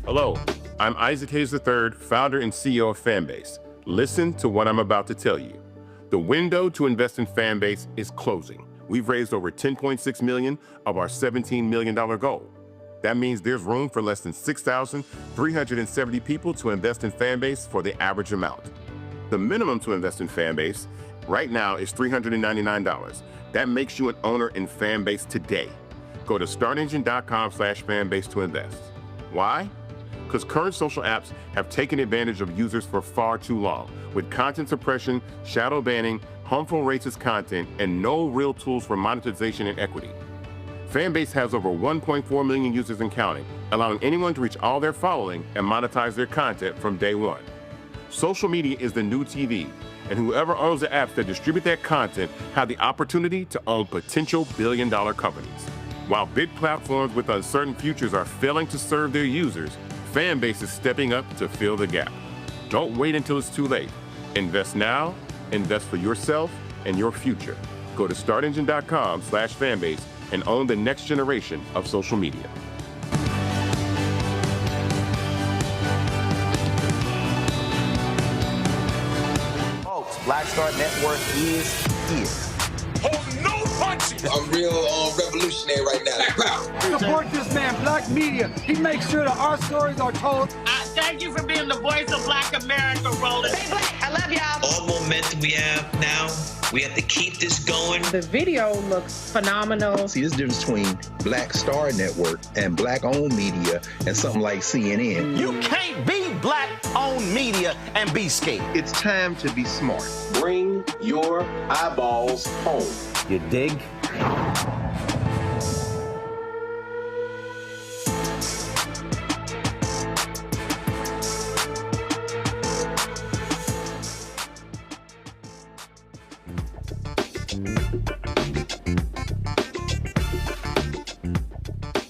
Hello, I'm Isaac Hayes III, founder and CEO of Fanbase. Listen to what I'm about to tell you. The window to invest in Fanbase is closing. We've raised over $10.6 million of our $17 million goal. That means there's room for less than 6,370 people to invest in Fanbase for the average amount. The minimum to invest in Fanbase right now is $399. That makes you an owner in Fanbase today. Go to startengine.com/fanbase to invest. Why? Because current social apps have taken advantage of users for far too long, with content suppression, shadow banning, harmful racist content, and no real tools for monetization and equity. Fanbase has over 1.4 million users and counting, allowing anyone to reach all their following and monetize their content from day one. Social media is the new TV, and whoever owns the apps that distribute that content have the opportunity to own potential billion-dollar companies. While big platforms with uncertain futures are failing to serve their users, Fanbase is stepping up to fill the gap. Don't wait until it's too late. Invest now, invest for yourself and your future. Go to startengine.com/fanbase and own the next generation of social media. Folks, Black Star Network is here. Oh, no punches! I'm real revolutionary right now. Support this man, Black Media. He makes sure that our stories are told. Thank you for being the voice of Black America, Roland. Stay black. I love y'all. All momentum we have now, we have to keep this going. The video looks phenomenal. See, this difference between Black Star Network and Black-owned media and something like CNN. You can't be Black-owned media and be scared. It's time to be smart. Bring your eyeballs home. You dig?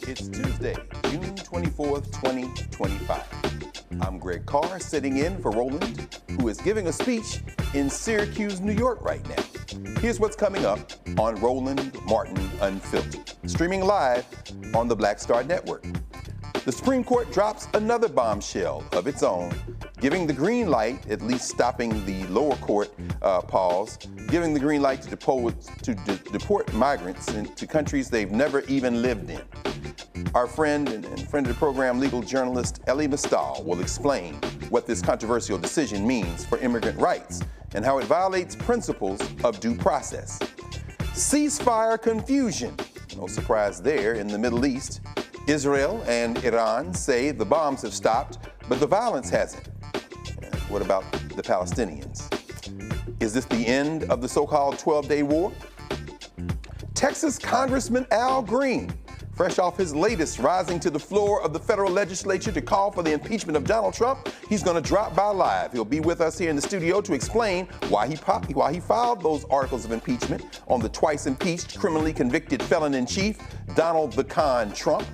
It's Tuesday, June 24th, 2025. I'm Greg Carr, sitting in for Roland, who is giving a speech in Syracuse, New York right now. Here's what's coming up on Roland Martin Unfiltered, streaming live on the Black Star Network. The Supreme Court drops another bombshell of its own, giving the green light, at least stopping the lower court pause, giving the green light to deport migrants into countries they've never even lived in. Our friend and friend of the program, legal journalist Elie Mystal, will explain what this controversial decision means for immigrant rights and how it violates principles of due process. Ceasefire confusion. No surprise there in the Middle East. Israel and Iran say the bombs have stopped, but the violence hasn't. What about the Palestinians? Is this the end of the so-called 12-day war? Texas Congressman Al Green, fresh off his latest rising to the floor of the federal legislature to call for the impeachment of Donald Trump, he's going to drop by live. He'll be with us here in the studio to explain why he filed those articles of impeachment on the twice impeached, criminally convicted felon-in-chief, Donald the Con Trump.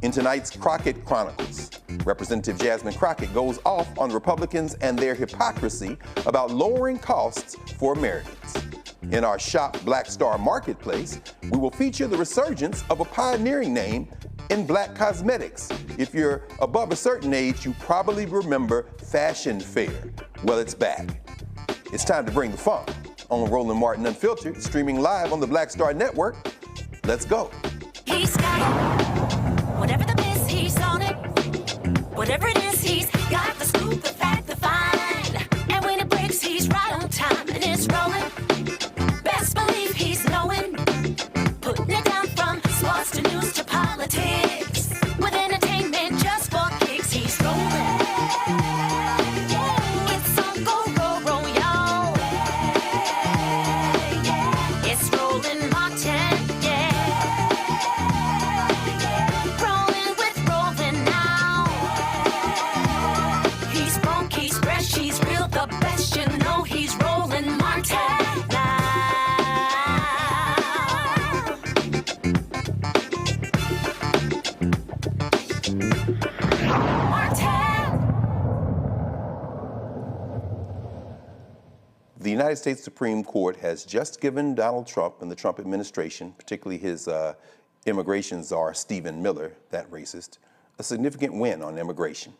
In tonight's Crockett Chronicles, Representative Jasmine Crockett goes off on Republicans and their hypocrisy about lowering costs for Americans. In our Shop Black Star Marketplace, we will feature the resurgence of a pioneering name in black cosmetics. If you're above a certain age, you probably remember Fashion Fair. Well, it's back. It's time to bring the funk on Roland Martin Unfiltered, streaming live on the Black Star Network. Let's go. He's got it. Whatever the biz, he's on it. Whatever it is, he's got the scoop, the fact, the find. And when it breaks, he's right on time and it's rolling. Best believe he's knowing. Putting it down from sports to news to politics. With entertainment just for kicks, he's rolling. It's on go, roll, y'all. It's Roland Martin, Rolling with Roland now. He's funk, he's fresh, he's real, the best, you know he's Roland Martin. The United States Supreme Court has just given Donald Trump and the Trump administration, particularly his immigration czar, Stephen Miller, that racist, a significant win on immigration.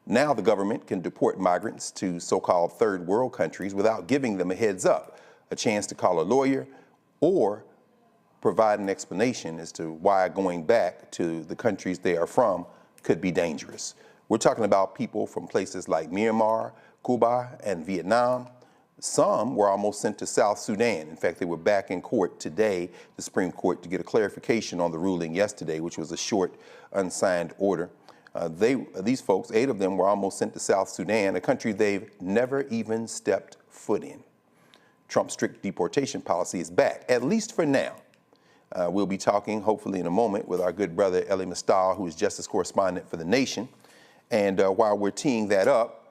Now the government can deport migrants to so-called third world countries without giving them a heads up, a chance to call a lawyer, or provide an explanation as to why going back to the countries they are from could be dangerous. We're talking about people from places like Myanmar, Cuba, and Vietnam. Some were almost sent to South Sudan. In fact, they were back in court today, the Supreme Court, to get a clarification on the ruling yesterday, which was a short, unsigned order. These folks, 8 of them, were almost sent to South Sudan, a country they've never even stepped foot in. Trump's strict deportation policy is back, at least for now. We'll be talking, hopefully in a moment, with our good brother, Elie Mystal, who is justice correspondent for The Nation. And while we're teeing that up,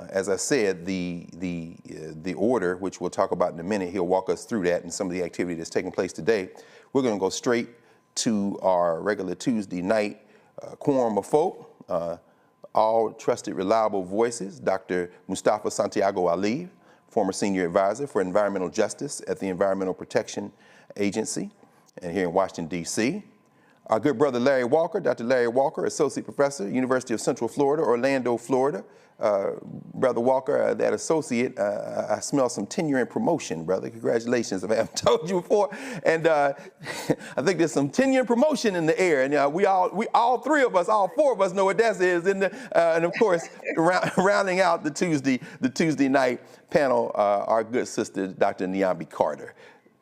as I said, the order, which we'll talk about in a minute, he'll walk us through that and some of the activity that's taking place today. We're going to go straight to our regular Tuesday night quorum of folk, all trusted, reliable voices. Dr. Mustafa Santiago Ali, former senior advisor for environmental justice at the Environmental Protection Agency, and here in Washington, D.C. Our good brother Larry Walker, Dr. Larry Walker, associate professor, University of Central Florida, Orlando, Florida. Brother Walker, that associate, I smell some tenure and promotion, brother. Congratulations, if I haven't told you before. And I think there's some tenure and promotion in the air. And we all 3 of us, all 4 of us know what that is. And of course, rounding out the Tuesday night panel, our good sister, Dr. Niambi Carter,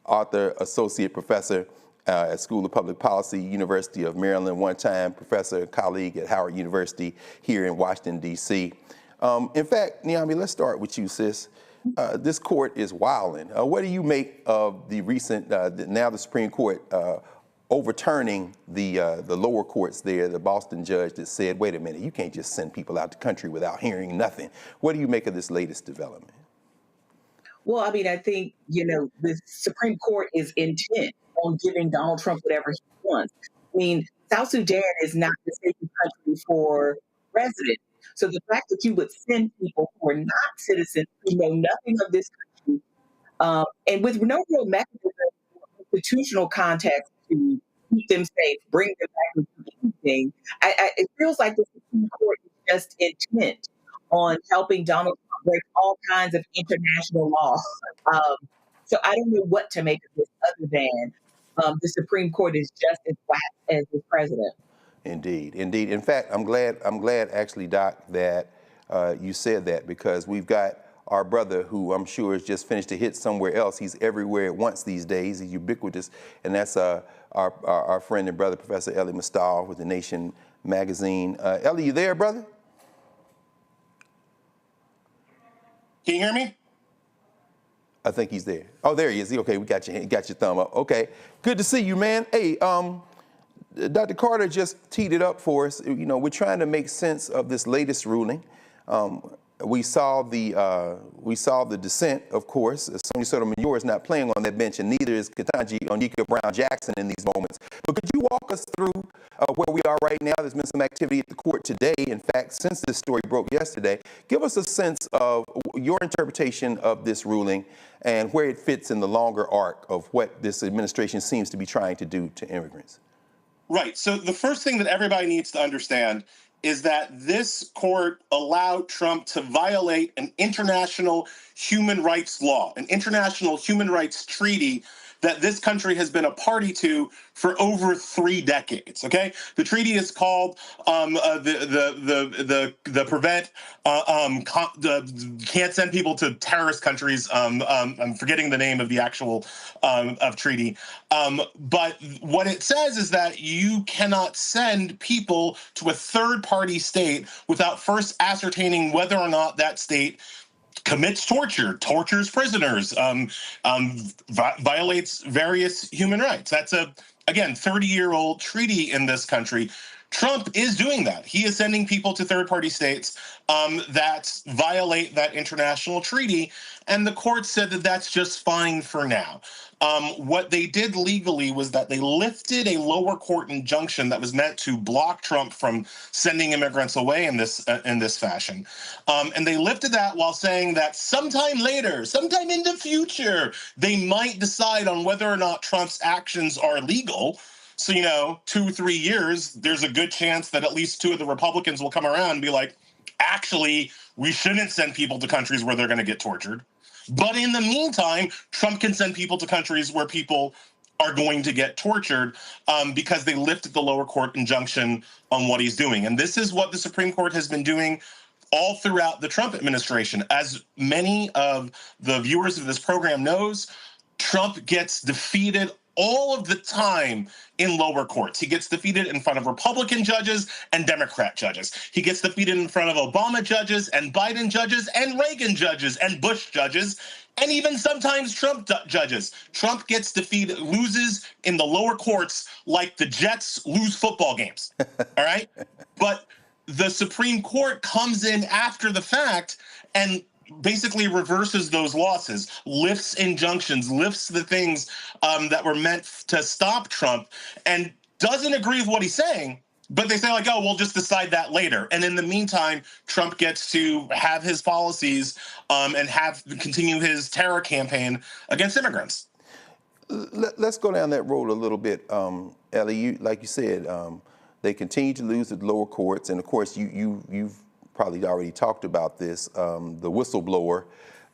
author, associate professor at School of Public Policy, University of Maryland, one-time professor, colleague at Howard University here in Washington, D.C. In fact, Niambi, let's start with you, sis. This court is wilding. What do you make of the recent, now the Supreme Court overturning the lower courts there, the Boston judge that said, wait a minute, you can't just send people out the country without hearing nothing. What do you make of this latest development? Well, I mean, I think, the Supreme Court is intent on giving Donald Trump whatever he wants. I mean, South Sudan is not the safest country for residents. So the fact that you would send people who are not citizens, who know nothing of this country, and with no real mechanism or institutional context to keep them safe, bring them back into anything, it feels like the Supreme Court is just intent on helping Donald Trump break all kinds of international law. So I don't know what to make of this other than the Supreme Court is just as whack as the president. Indeed, indeed. In fact, I'm glad actually, Doc, that you said that, because we've got our brother, who I'm sure has just finished a hit somewhere else. He's everywhere at once these days. He's ubiquitous, and that's our friend and brother, Professor Elie Mystal with The Nation magazine. Elie, you there, brother? Can you hear me? I think he's there. Oh, there he is. Okay, we got your thumb up. Okay, good to see you, man. Hey, Dr. Carter just teed it up for us. You know, we're trying to make sense of this latest ruling. We saw the dissent, of course. Sonia Sotomayor is not playing on that bench, and neither is Ketanji Onyeka Brown-Jackson in these moments. But could you walk us through where we are right now? There's been some activity at the court today. In fact, since this story broke yesterday, give us a sense of your interpretation of this ruling and where it fits in the longer arc of what this administration seems to be trying to do to immigrants. Right. So the first thing that everybody needs to understand is that this court allowed Trump to violate an international human rights law, an international human rights treaty that this country has been a party to for over 3 decades. Okay, the treaty is called the Prevent Can't Send People to Terrorist Countries. I'm forgetting the name of the actual of treaty, but what it says is that you cannot send people to a third-party state without first ascertaining whether or not that state commits torture, tortures prisoners, violates various human rights. That's again, 30-year-old treaty in this country. Trump is doing that. He is sending people to third-party states that violate that international treaty, and the court said that that's just fine for now. What they did legally was that they lifted a lower court injunction that was meant to block Trump from sending immigrants away in this fashion. And they lifted that while saying that sometime later, sometime in the future, they might decide on whether or not Trump's actions are legal. So, 2 or 3 years, there's a good chance that at least 2 of the Republicans will come around and be like, actually, we shouldn't send people to countries where they're going to get tortured. But in the meantime, Trump can send people to countries where people are going to get tortured because they lifted the lower court injunction on what he's doing. And this is what the Supreme Court has been doing all throughout the Trump administration. As many of the viewers of this program knows, Trump gets defeated all of the time in lower courts. He gets defeated in front of Republican judges and Democrat judges. He gets defeated in front of Obama judges and Biden judges and Reagan judges and Bush judges, and even sometimes Trump judges. Trump gets defeated, loses in the lower courts like the Jets lose football games, all right? But the Supreme Court comes in after the fact and basically reverses those losses, lifts injunctions, lifts the things that were meant to stop Trump, and doesn't agree with what he's saying. But they say, like, oh, we'll just decide that later. And in the meantime, Trump gets to have his policies and continue his terror campaign against immigrants. Let's go down that road a little bit, Elie. Like you said, they continue to lose at lower courts, and of course, you've probably already talked about this, the whistleblower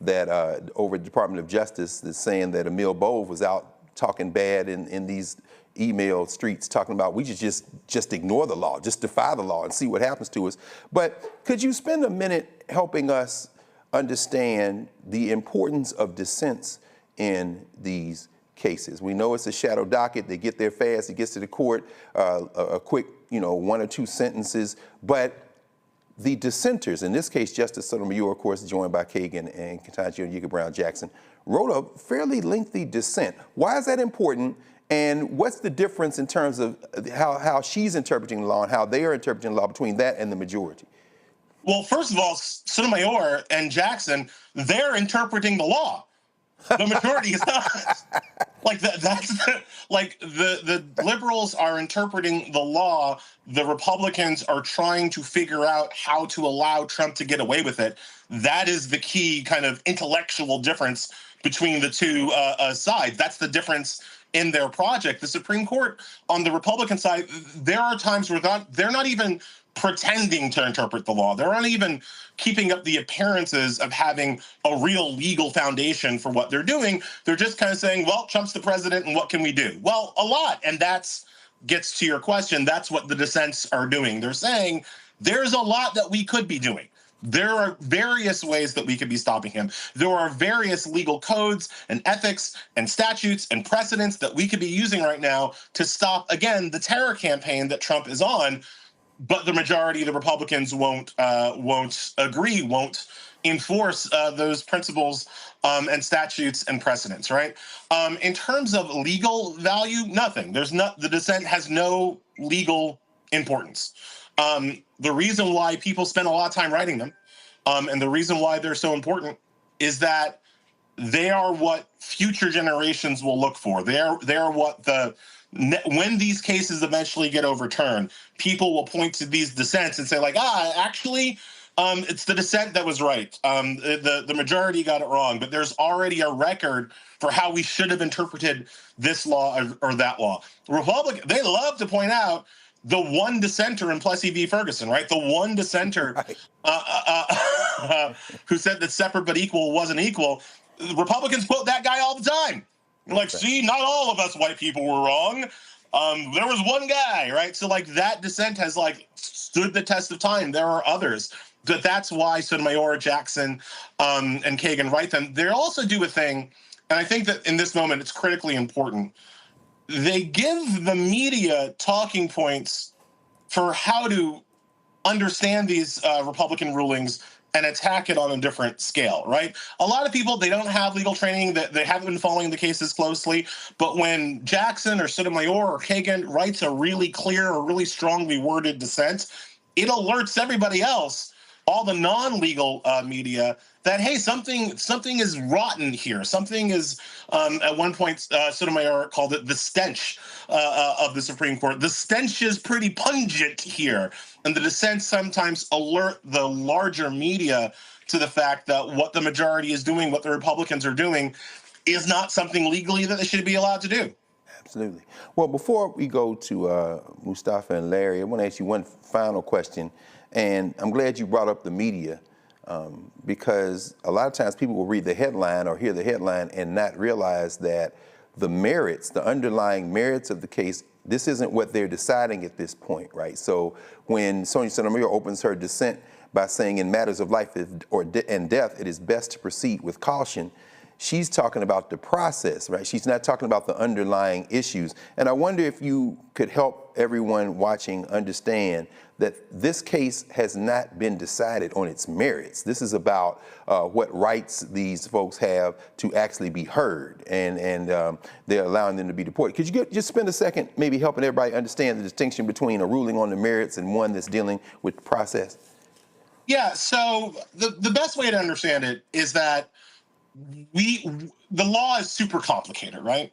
that over the Department of Justice is saying that Emil Bove was out talking bad in these email streets, talking about we just ignore the law, just defy the law and see what happens to us. But could you spend a minute helping us understand the importance of dissents in these cases? We know it's a shadow docket. They get there fast. It gets to the court, a quick, 1 or 2 sentences, but the dissenters, in this case, Justice Sotomayor, of course, joined by Kagan and Ketanji Onyeka Brown-Jackson, wrote a fairly lengthy dissent. Why is that important? And what's the difference in terms of how she's interpreting the law and how they are interpreting the law between that and the majority? Well, first of all, Sotomayor and Jackson, they're interpreting the law. The majority is not. The liberals are interpreting the law. The Republicans are trying to figure out how to allow Trump to get away with it. That is the key kind of intellectual difference between the two sides. That's the difference in their project. The Supreme Court on the Republican side, there are times where they're not even pretending to interpret the law. They're not even keeping up the appearances of having a real legal foundation for what they're doing. They're just kind of saying, well, Trump's the president, and what can we do? Well, a lot. And that's gets to your question. That's what the dissents are doing. They're saying there's a lot that we could be doing. There are various ways that we could be stopping him. There are various legal codes and ethics and statutes and precedents that we could be using right now to stop, again, the terror campaign that Trump is on. But the majority of the Republicans won't agree, won't enforce those principles and statutes and precedents, right? In terms of legal value, nothing. The dissent has no legal importance. The reason why people spend a lot of time writing them, and the reason why they're so important, is that they are what future generations will look for. They are what when these cases eventually get overturned, people will point to these dissents and say, like, actually, it's the dissent that was right. The majority got it wrong, but there's already a record for how we should have interpreted this law or that law. Republicans, they love to point out the one dissenter in Plessy v. Ferguson, right? The one dissenter who said that separate but equal wasn't equal. Republicans quote that guy all the time. Like, see, not all of us white people were wrong. There was one guy, right? So, like, that dissent has, like, stood the test of time. There are others. But that's why Sotomayor, Jackson, and Kagan write them. They also do a thing, and I think that in this moment it's critically important. They give the media talking points for how to understand these Republican rulings and attack it on a different scale, right? A lot of people, they don't have legal training, that they haven't been following the cases closely, but when Jackson or Sotomayor or Kagan writes a really clear or really strongly worded dissent, it alerts everybody else, all the non-legal media, that, hey, something is rotten here. Something is, at one point, Sotomayor called it the stench of the Supreme Court. The stench is pretty pungent here. And the dissents sometimes alert the larger media to the fact that what the majority is doing, what the Republicans are doing, is not something legally that they should be allowed to do. Absolutely. Well, before we go to Mustafa and Larry, I want to ask you one final question. And I'm glad you brought up the media, because a lot of times people will read the headline or hear the headline and not realize that the merits, the underlying merits of the case, this isn't what they're deciding at this point, right? So when Sonia Sotomayor opens her dissent by saying in matters of life and death, it is best to proceed with caution, she's talking about the process, right? She's not talking about the underlying issues. And I wonder if you could help everyone watching understand that this case has not been decided on its merits. This is about what rights these folks have to actually be heard, and they're allowing them to be deported. Could you just spend a second maybe helping everybody understand the distinction between a ruling on the merits and one that's dealing with the process? Yeah, so the best way to understand it is that the law is super complicated, right?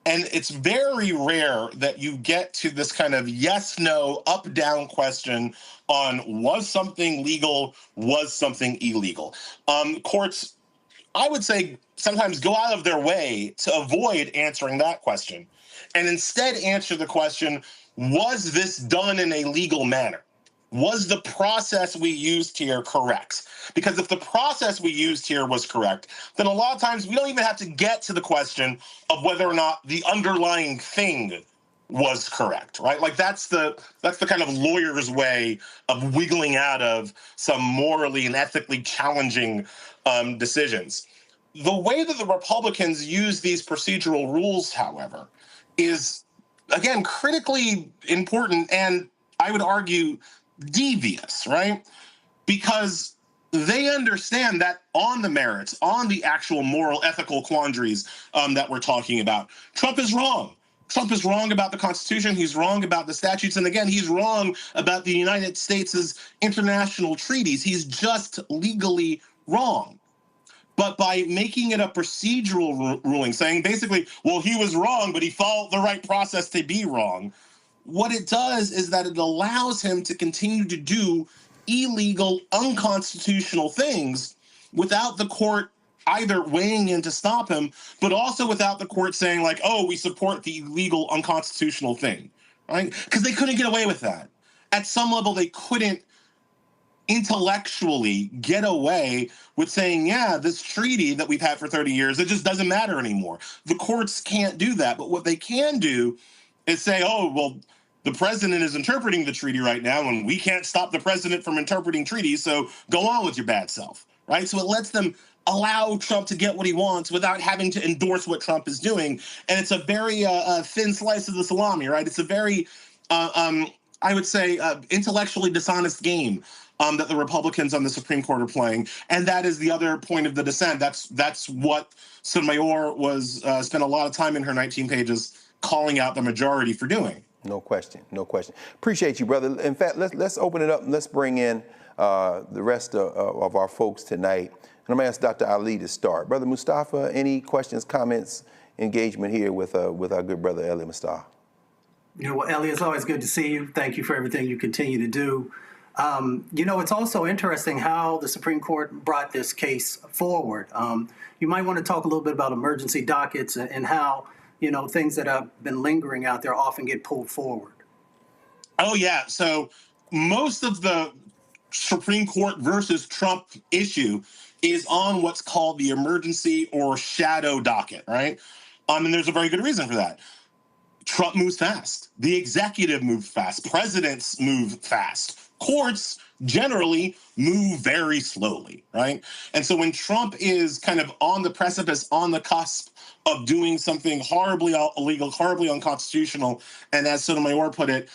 And it's very rare that you get to this kind of yes, no, up, down question on was something legal, was something illegal. Courts, I would say, sometimes go out of their way to avoid answering that question and instead answer the question, was this done in a legal manner? Was the process we used here correct? Because if the process we used here was correct, then a lot of times we don't even have to get to the question of whether or not the underlying thing was correct, right? Like that's the kind of lawyer's way of wiggling out of some morally and ethically challenging decisions. The way that the Republicans use these procedural rules, however, is, again, critically important and I would argue devious, right? Because they understand that on the merits, on the actual moral, ethical quandaries that we're talking about, Trump is wrong. Trump is wrong about the Constitution. He's wrong about the statutes. And again, he's wrong about the United States' international treaties. He's just legally wrong. But by making it a procedural ruling, saying basically, well, he was wrong, but he followed the right process to be wrong, what it does is that it allows him to continue to do illegal, unconstitutional things without the court either weighing in to stop him, but also without the court saying like, oh, we support the illegal, unconstitutional thing, right? Because they couldn't get away with that. At some level, they couldn't intellectually get away with saying, yeah, this treaty that we've had for 30 years, it just doesn't matter anymore. The courts can't do that. But what they can do is say, oh, well, the president is interpreting the treaty right now, and we can't stop the president from interpreting treaties, so go on with your bad self, right? So it lets them allow Trump to get what he wants without having to endorse what Trump is doing. And it's a very thin slice of the salami, right? It's a very, I would say, intellectually dishonest game that the Republicans on the Supreme Court are playing. And that is the other point of the dissent. That's what Sotomayor was spent a lot of time in her 19 pages calling out the majority for doing. No question, no question. Appreciate you, brother. In fact, let's open it up and let's bring in the rest of our folks tonight. And I'm going to ask Dr. Ali to start. Brother Mustafa, any questions, comments, engagement here with our good brother Eli Mustafa? Well, Eli, it's always good to see you. Thank you for everything you continue to do. It's also interesting how the Supreme Court brought this case forward. You might want to talk a little bit about emergency dockets and how, things that have been lingering out there often get pulled forward. Oh, yeah. So most of the Supreme Court versus Trump issue is on what's called the emergency or shadow docket, right? And there's a very good reason for that. Trump moves fast. The executive moves fast. Presidents move fast. Courts generally move very slowly, right? And so when Trump is kind of on the precipice, on the cusp of doing something horribly illegal, horribly unconstitutional, and as Sotomayor put it,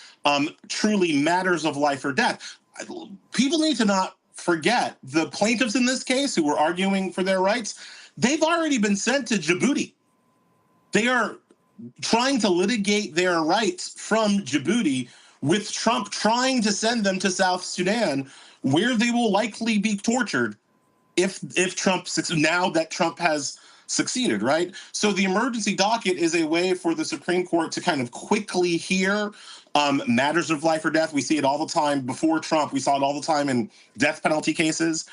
truly matters of life or death, people need to not forget the plaintiffs in this case who were arguing for their rights, they've already been sent to Djibouti. They are trying to litigate their rights from Djibouti, with Trump trying to send them to South Sudan, where they will likely be tortured if Trump, now that Trump has succeeded, right? So the emergency docket is a way for the Supreme Court to kind of quickly hear matters of life or death. We see it all the time before Trump. We saw it all the time in death penalty cases.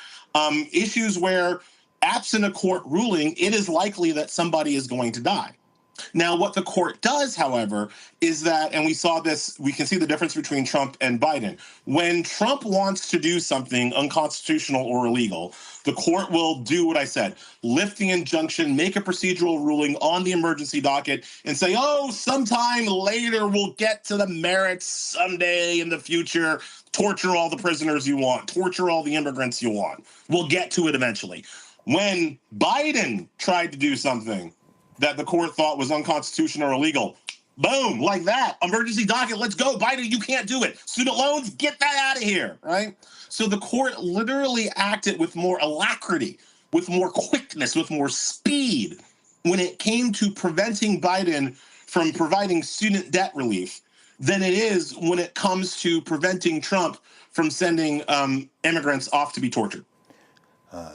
Issues where, absent a court ruling, it is likely that somebody is going to die. Now, what the court does, however, is that, and we saw this, we can see the difference between Trump and Biden. When Trump wants to do something unconstitutional or illegal, the court will do what I said, lift the injunction, make a procedural ruling on the emergency docket, and say, oh, sometime later we'll get to the merits someday in the future, torture all the prisoners you want, torture all the immigrants you want. We'll get to it eventually. When Biden tried to do something that the court thought was unconstitutional or illegal, boom, like that, emergency docket, let's go. Biden, you can't do it. Student loans, get that out of here, right? So the court literally acted with more alacrity, with more quickness, with more speed when it came to preventing Biden from providing student debt relief than it is when it comes to preventing Trump from sending immigrants off to be tortured.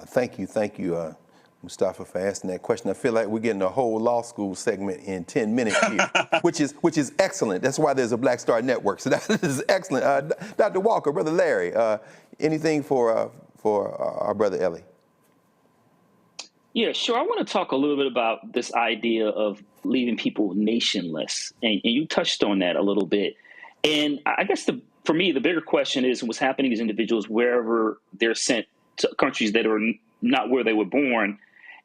Thank you, Mustafa, for asking that question. I feel like we're getting a whole law school segment in 10 minutes here, which is excellent. That's why there's a Black Star Network. So that is excellent. Dr. Walker, Brother Larry, anything for our brother Eli? Yeah, sure. I want to talk a little bit about this idea of leaving people nationless, and you touched on that a little bit. And I guess for me, the bigger question is what's happening to these individuals wherever they're sent to countries that are not where they were born.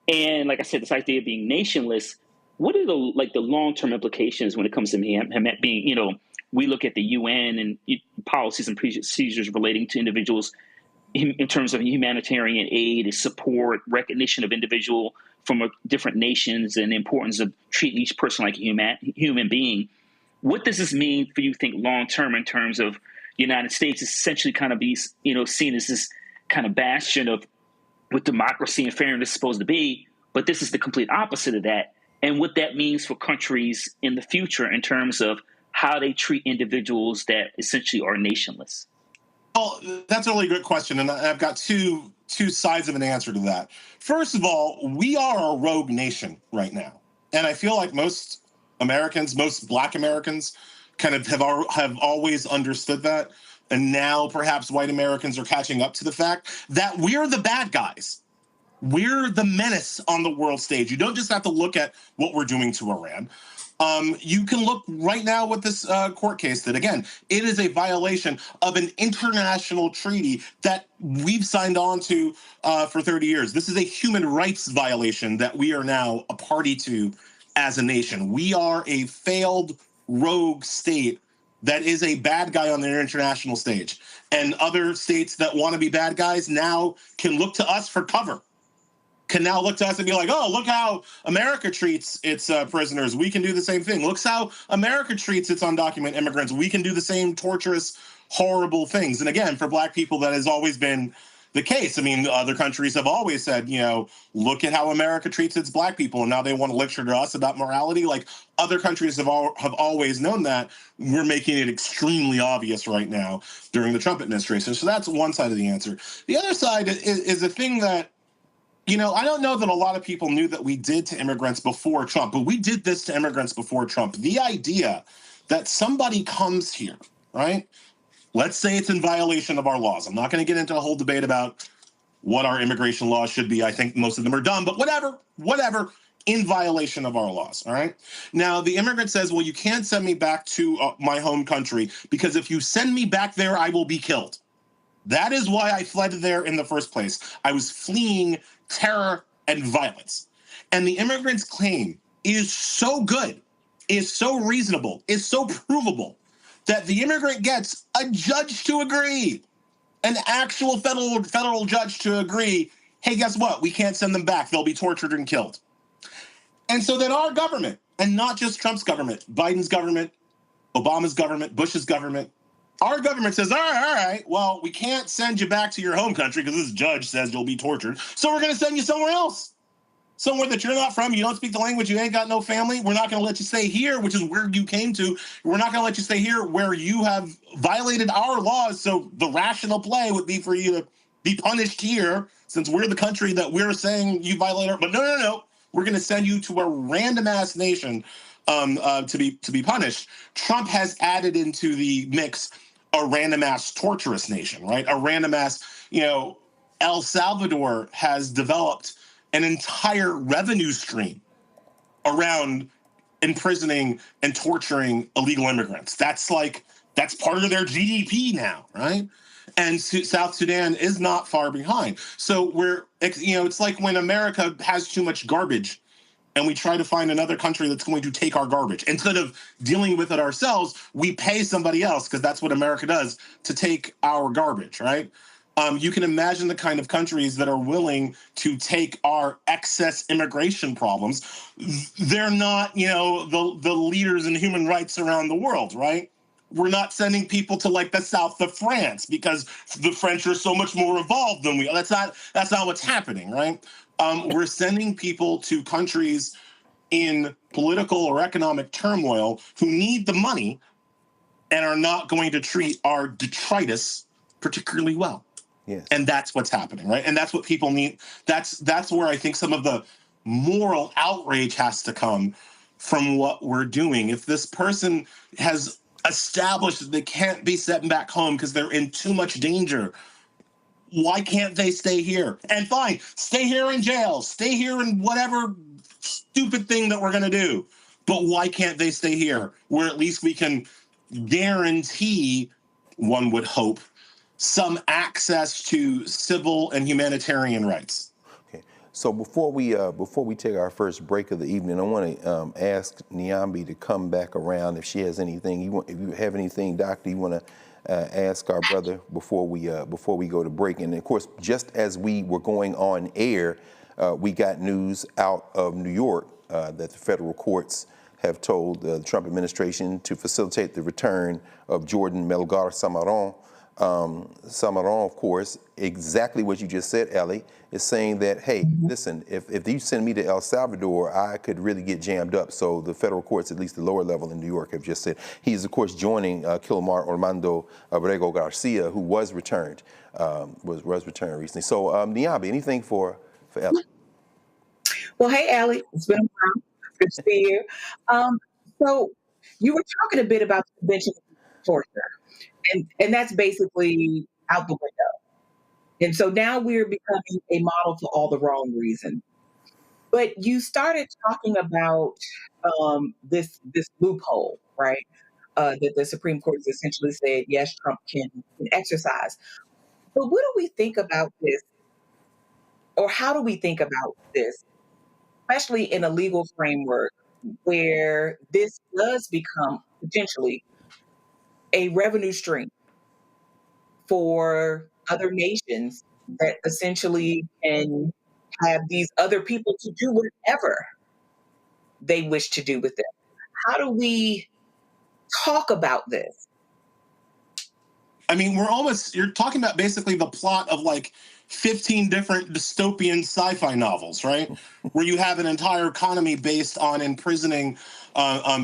And like I said, this idea of being nationless, what are the long-term implications when it comes to being, we look at the UN and policies and procedures relating to individuals in terms of humanitarian aid, support, recognition of individual from different nations, and the importance of treating each person like a human being. What does this mean for you think long-term in terms of the United States essentially kind of be, seen as this kind of bastion of what democracy and fairness is supposed to be, but this is the complete opposite of that, and what that means for countries in the future in terms of how they treat individuals that essentially are nationless? Well, that's a really good question, and I've got two sides of an answer to that. First of all, we are a rogue nation right now, and I feel like most Americans, most Black Americans, kind of have always understood that. And now perhaps white Americans are catching up to the fact that we're the bad guys. We're the menace on the world stage. You don't just have to look at what we're doing to Iran. You can look right now with this court case that, again, it is a violation of an international treaty that we've signed on to for 30 years. This is a human rights violation that we are now a party to as a nation. We are a failed rogue state that is a bad guy on the international stage. And other states that want to be bad guys now can look to us for cover, can now look to us and be like, oh, look how America treats its prisoners. We can do the same thing. Look how America treats its undocumented immigrants. We can do the same torturous, horrible things. And again, for Black people, that has always been the case. I mean, other countries have always said, you know, look at how America treats its Black people, and now they want to lecture to us about morality. Like, other countries have always known that. We're making it extremely obvious right now during the Trump administration. So that's one side of the answer. The other side is a thing that, you know, I don't know that a lot of people knew that we did to immigrants before Trump, but we did this to immigrants before Trump. The idea that somebody comes here, right? Let's say it's in violation of our laws. I'm not going to get into a whole debate about what our immigration laws should be. I think most of them are dumb, but whatever, in violation of our laws, all right? Now, the immigrant says, well, you can't send me back to my home country because if you send me back there, I will be killed. That is why I fled there in the first place. I was fleeing terror and violence. And the immigrant's claim is so good, is so reasonable, is so provable, that the immigrant gets a judge to agree, an actual federal judge to agree, hey, guess what? We can't send them back. They'll be tortured and killed. And so then our government, and not just Trump's government, Biden's government, Obama's government, Bush's government, our government says, all right, well, we can't send you back to your home country because this judge says you'll be tortured, so we're going to send you somewhere else. Somewhere that you're not from, you don't speak the language, you ain't got no family. We're not going to let you stay here, which is where you came to. We're not going to let you stay here where you have violated our laws. So the rational play would be for you to be punished here, since we're the country that we're saying you violate our. But no. We're going to send you to a random ass nation to be punished. Trump has added into the mix a random ass torturous nation, right? A random ass, you know, El Salvador has developed an entire revenue stream around imprisoning and torturing illegal immigrants. That's part of their GDP now, right? And South Sudan is not far behind. So it's like when America has too much garbage and we try to find another country that's going to take our garbage. Instead of dealing with it ourselves, we pay somebody else, because that's what America does, to take our garbage, right? You can imagine the kind of countries that are willing to take our excess immigration problems. They're not, you know, the leaders in human rights around the world, right? We're not sending people to like the south of France because the French are so much more evolved than we are. That's not what's happening, right? We're sending people to countries in political or economic turmoil who need the money and are not going to treat our detritus particularly well. Yes. And that's what's happening, right? And that's what people need. That's where I think some of the moral outrage has to come from what we're doing. If this person has established that they can't be sent back home because they're in too much danger, why can't they stay here? And fine, stay here in jail, stay here in whatever stupid thing that we're going to do. But why can't they stay here, where at least we can guarantee, one would hope, some access to civil and humanitarian rights? Okay. So before we take our first break of the evening, I want to ask Nyambi to come back around if she has anything. If you have anything, Doctor, you want to ask our brother before we go to break. And of course, just as we were going on air, we got news out of New York that the federal courts have told the Trump administration to facilitate the return of Jordan Melgar Samaron. Samaron, of course, exactly what you just said, Ellie, is saying that, hey, listen, if you send me to El Salvador, I could really get jammed up. So the federal courts, at least the lower level in New York, have just said he's, of course, joining Kilmar Armando Abrego Garcia, who was returned recently. So, Nyambi, anything for Ellie? Well, hey, Ellie, it's been a while. Good to see you. So you were talking a bit about the Convention of Torture. And that's basically out the window. And so now we're becoming a model for all the wrong reasons. But you started talking about this loophole, right? That the Supreme Court has essentially said, yes, Trump can exercise. But what do we think about this? Or how do we think about this, especially in a legal framework where this does become potentially a revenue stream for other nations that essentially can have these other people to do whatever they wish to do with them. How do we talk about this? I mean, you're talking about basically the plot of like 15 different dystopian sci-fi novels, right? Where you have an entire economy based on imprisoning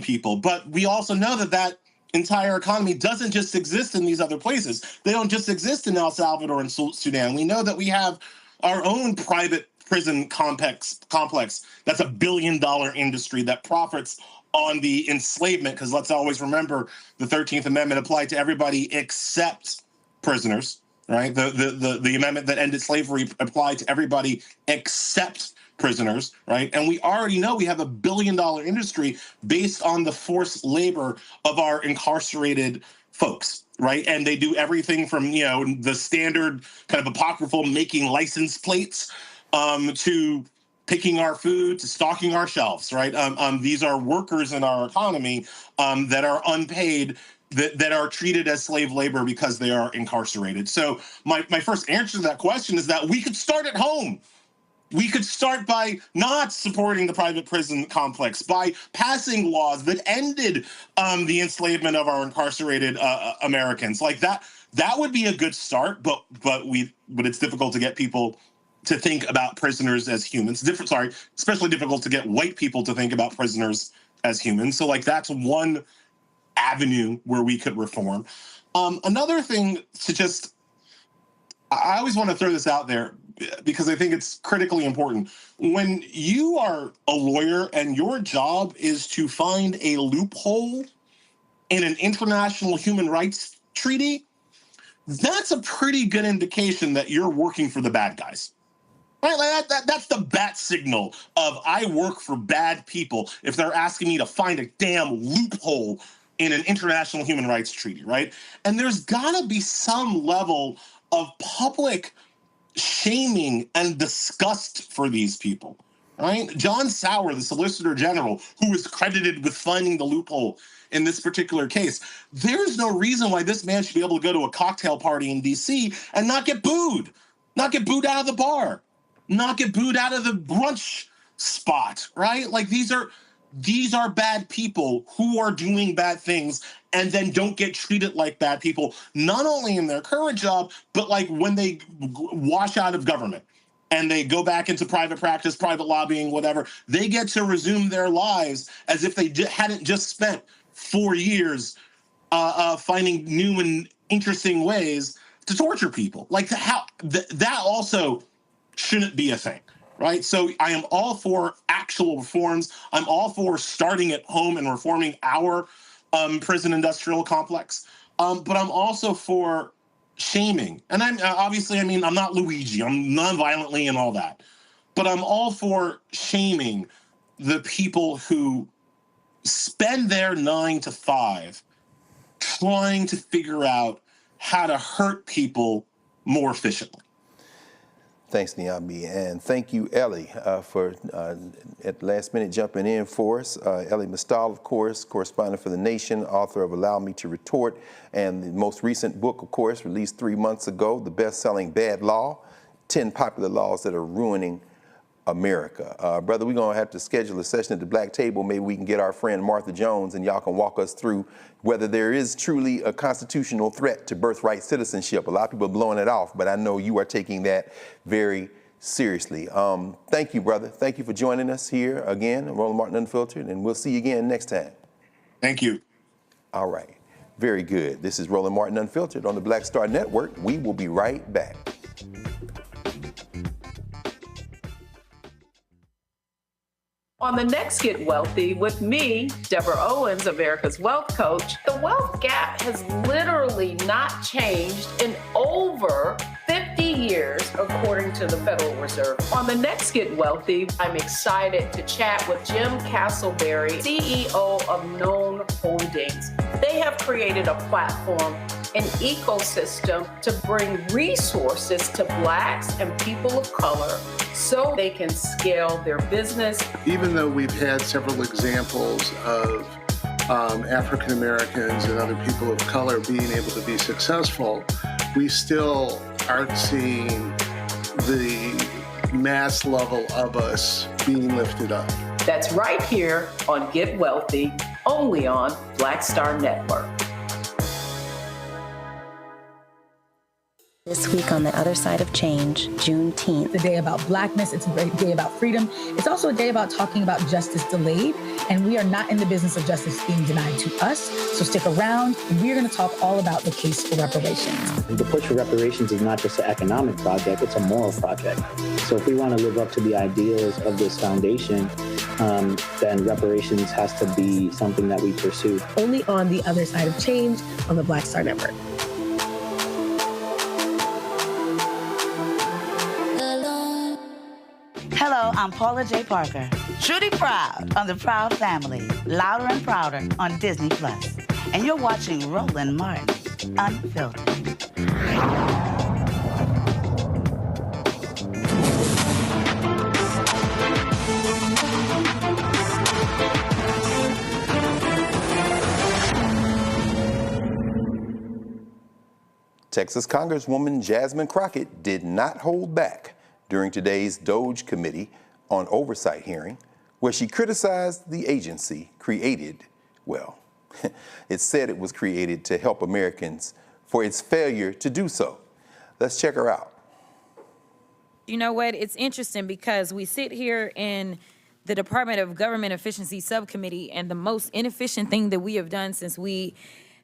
people. But we also know that entire economy doesn't just exist in these other places. They don't just exist in El Salvador and Sudan. We know that we have our own private prison complex that's $1 billion industry that profits on the enslavement, because let's always remember the 13th Amendment applied to everybody except prisoners, right? The amendment that ended slavery applied to everybody except prisoners, right? And we already know we have $1 billion industry based on the forced labor of our incarcerated folks, right? And they do everything from, the standard kind of apocryphal making license plates to picking our food, to stocking our shelves, right? These are workers in our economy that are unpaid, that are treated as slave labor because they are incarcerated. So my first answer to that question is that we could start at home. We could start by not supporting the private prison complex, by passing laws that ended the enslavement of our incarcerated Americans. Like that would be a good start, but it's difficult to get people to think about prisoners as humans. Especially difficult to get white people to think about prisoners as humans. So like that's one avenue where we could reform. Another thing I always want to throw this out there because I think it's critically important. When you are a lawyer and your job is to find a loophole in an international human rights treaty, that's a pretty good indication that you're working for the bad guys. Right, like that's the bat signal of I work for bad people if they're asking me to find a damn loophole in an international human rights treaty, right? And there's got to be some level of public shaming and disgust for these people, right? John Sauer, the Solicitor General, who is credited with finding the loophole in this particular case, there's no reason why this man should be able to go to a cocktail party in D.C. and not get booed out of the bar, not get booed out of the brunch spot, right? Like these are bad people who are doing bad things and then don't get treated like bad people, not only in their current job, but like when they wash out of government and they go back into private practice, private lobbying, whatever, they get to resume their lives as if they hadn't just spent 4 years finding new and interesting ways to torture people. Like that also shouldn't be a thing, right? So I am all for actual reforms. I'm all for starting at home and reforming our prison industrial complex. But I'm also for shaming. And I'm not Luigi. I'm non-violently and all that. But I'm all for shaming the people who spend their 9 to 5 trying to figure out how to hurt people more efficiently. Thanks, Niambi, and thank you, Ellie, for at the last minute jumping in for us. Ellie Mistal, of course, correspondent for The Nation, author of Allow Me to Retort, and the most recent book, of course, released 3 months ago, the best-selling Bad Law, 10 Popular Laws That Are Ruining America. Brother, we're going to have to schedule a session at the Black Table. Maybe we can get our friend Martha Jones and y'all can walk us through whether there is truly a constitutional threat to birthright citizenship. A lot of people are blowing it off, but I know you are taking that very seriously. Thank you, brother. Thank you for joining us here again, Roland Martin Unfiltered, and we'll see you again next time. Thank you. All right. Very good. This is Roland Martin Unfiltered on the Black Star Network. We will be right back. On the next Get Wealthy with me, Deborah Owens, America's Wealth Coach, the wealth gap has literally not changed in over 50 years, according to the Federal Reserve. On the next Get Wealthy, I'm excited to chat with Jim Castleberry, CEO of Known Holdings. They have created a platform, an ecosystem to bring resources to Blacks and people of color so they can scale their business. Even though we've had several examples of African Americans and other people of color being able to be successful, we still aren't seeing the mass level of us being lifted up. That's right here on Get Wealthy, only on Black Star Network. This week on the other side of change, Juneteenth. It's a day about blackness. It's a great day about freedom. It's also a day about talking about justice delayed. And we are not in the business of justice being denied to us. So stick around. And we're going to talk all about the case for reparations. The push for reparations is not just an economic project, it's a moral project. So if we want to live up to the ideals of this foundation, then reparations has to be something that we pursue. Only on the other side of change on the Black Star Network. Hello, I'm Paula J. Parker. Truly proud on the Proud Family, Louder and Prouder on Disney+. And you're watching Roland Martin, Unfiltered. Texas Congresswoman Jasmine Crockett did not hold back during today's DOJ Committee on Oversight hearing, where she criticized the agency created, well, it said it was created to help Americans for its failure to do so. Let's check her out. You know what? It's interesting because we sit here in the Department of Government Efficiency Subcommittee, and the most inefficient thing that we have done since we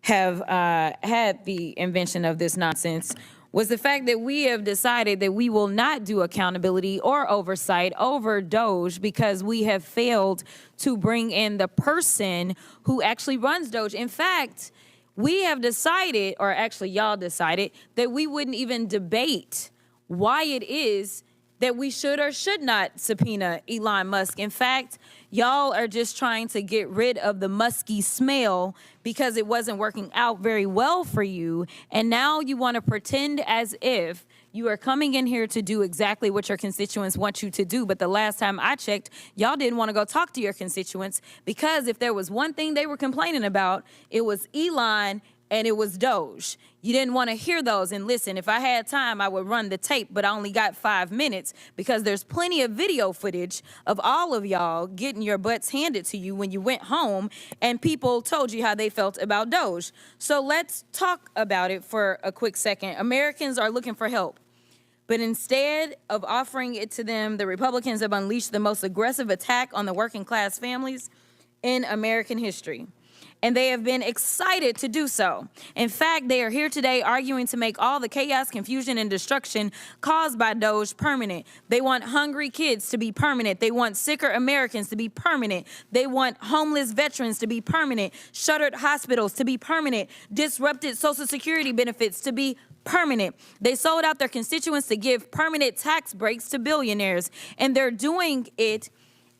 have had the invention of this nonsense was the fact that we have decided that we will not do accountability or oversight over DOJ because we have failed to bring in the person who actually runs DOJ. In fact, we have decided, or actually y'all decided, that we wouldn't even debate why it is that we should or should not subpoena Elon Musk. In fact, y'all are just trying to get rid of the musky smell because it wasn't working out very well for you. And now you want to pretend as if you are coming in here to do exactly what your constituents want you to do. But the last time I checked, y'all didn't want to go talk to your constituents, because if there was one thing they were complaining about, it was Elon and it was DOJ. You didn't want to hear those. And listen, if I had time, I would run the tape, but I only got 5 minutes because there's plenty of video footage of all of y'all getting your butts handed to you when you went home and people told you how they felt about DOJ. So let's talk about it for a quick second. Americans are looking for help, but instead of offering it to them, the Republicans have unleashed the most aggressive attack on the working class families in American history. And they have been excited to do so. In fact, they are here today arguing to make all the chaos, confusion, and destruction caused by DOJ permanent. They want hungry kids to be permanent. They want sicker Americans to be permanent. They want homeless veterans to be permanent. Shuttered hospitals to be permanent. Disrupted Social Security benefits to be permanent. They sold out their constituents to give permanent tax breaks to billionaires. And they're doing it.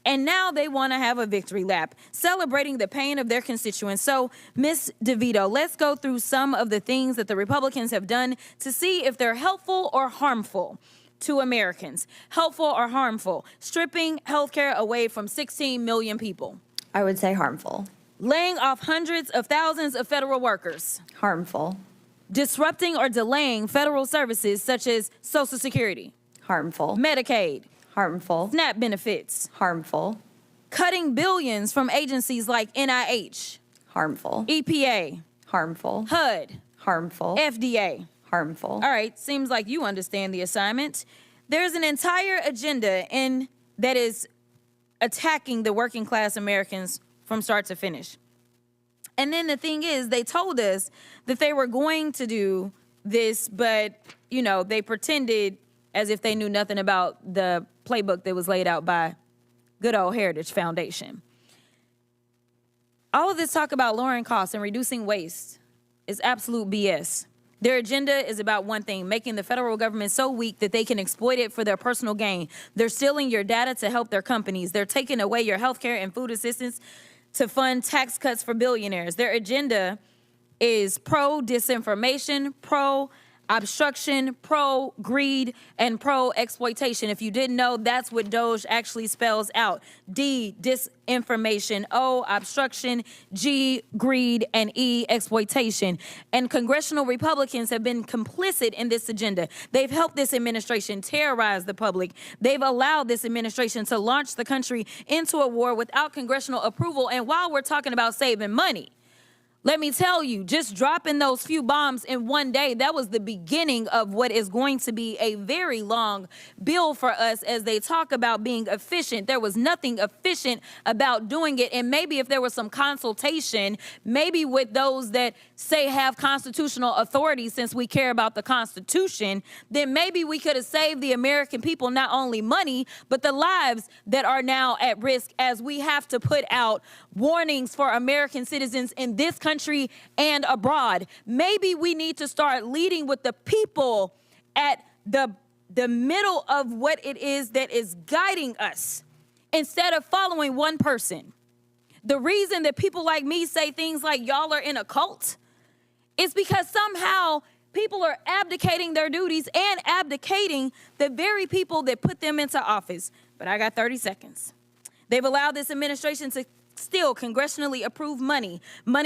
And now they want to have a victory lap, celebrating the pain of their constituents. So, Ms. DeVito, let's go through some of the things that the Republicans have done to see if they're helpful or harmful to Americans. Helpful or harmful? Stripping health care away from 16 million people. I would say harmful. Laying off hundreds of thousands of federal workers. Harmful. Disrupting or delaying federal services such as Social Security. Harmful. Medicaid. Harmful. SNAP benefits. Harmful. Cutting billions from agencies like NIH. Harmful. EPA. Harmful. HUD. Harmful. FDA. Harmful. All right, seems like you understand the assignment. There's an entire agenda that is attacking the working class Americans from start to finish. And then the thing is, they told us that they were going to do this, but, you know, they pretended as if they knew nothing about the playbook that was laid out by good old Heritage Foundation. All of this talk about lowering costs and reducing waste is absolute BS. Their agenda is about one thing, making the federal government so weak that they can exploit it for their personal gain. They're stealing your data to help their companies. They're taking away your health care and food assistance to fund tax cuts for billionaires. Their agenda is pro-disinformation, pro obstruction, pro-greed, and pro-exploitation. If you didn't know, that's what DOGE actually spells out. D, disinformation. O, obstruction. G, greed. And E, exploitation. And congressional Republicans have been complicit in this agenda. They've helped this administration terrorize the public. They've allowed this administration to launch the country into a war without congressional approval. And while we're talking about saving money, let me tell you, just dropping those few bombs in one day, that was the beginning of what is going to be a very long bill for us as they talk about being efficient. There was nothing efficient about doing it. And maybe if there was some consultation, maybe with those that say have constitutional authority, since we care about the Constitution, then maybe we could have saved the American people not only money, but the lives that are now at risk as we have to put out warnings for American citizens in this country and abroad. Maybe we need to start leading with the people at the middle of what it is that is guiding us instead of following one person. The reason that people like me say things like y'all are in a cult is because somehow people are abdicating their duties and abdicating the very people that put them into office. But I got 30 seconds. They've allowed this administration to steal congressionally approved money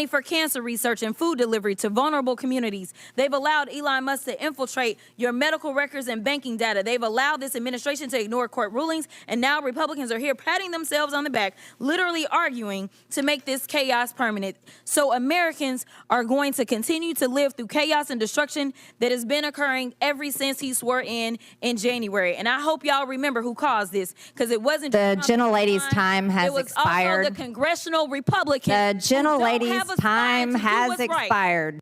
for cancer research and food delivery to vulnerable communities. They've allowed Elon Musk to infiltrate your medical records and banking data. They've allowed this administration to ignore court rulings, and now Republicans are here patting themselves on the back, literally arguing to make this chaos permanent. So Americans are going to continue to live through chaos and destruction that has been occurring ever since he swore in January. And I hope y'all remember who caused this, because it wasn't the gentlelady's time has expired. Also the congressional Republicans. The gentlelady's time has expired.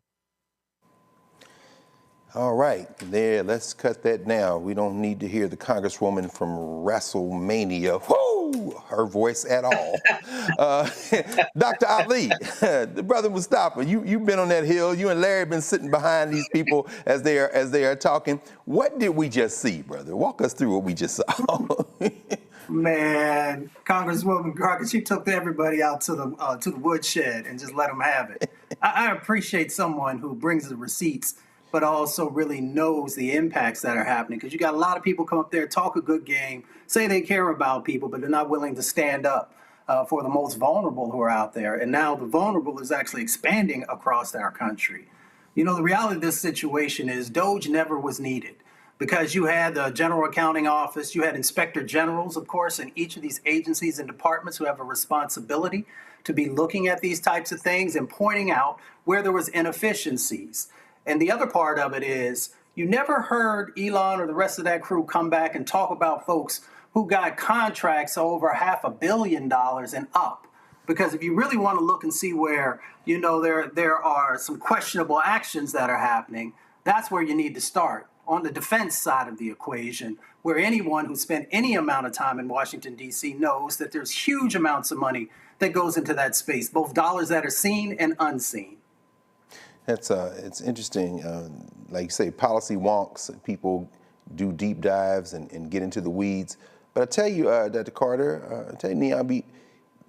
All right, there, let's cut that now. We don't need to hear the Congresswoman from WrestleMania, her voice at all. Dr. Ali, the brother Mustafa, you've been on that hill. You and Larry have been sitting behind these people as they are talking. What did we just see, brother? Walk us through what we just saw. Man, Congresswoman Crockett, she took everybody out to the woodshed and just let them have it. I appreciate someone who brings the receipts, but also really knows the impacts that are happening. Because you got a lot of people come up there, talk a good game, say they care about people, but they're not willing to stand up for the most vulnerable who are out there. And now the vulnerable is actually expanding across our country. You know, the reality of this situation is DOGE never was needed, because you had the General Accounting Office, you had Inspector Generals, of course, in each of these agencies and departments who have a responsibility to be looking at these types of things and pointing out where there was inefficiencies. And the other part of it is you never heard Elon or the rest of that crew come back and talk about folks who got contracts over $500 million and up. Because if you really want to look and see where, you know, there are some questionable actions that are happening, that's where you need to start. On the defense side of the equation, where anyone who spent any amount of time in Washington, D.C. knows that there's huge amounts of money that goes into that space, both dollars that are seen and unseen. It's interesting. Like you say, policy wonks, people do deep dives and get into the weeds. But I tell you, Dr. Carter, I tell you, Niambi,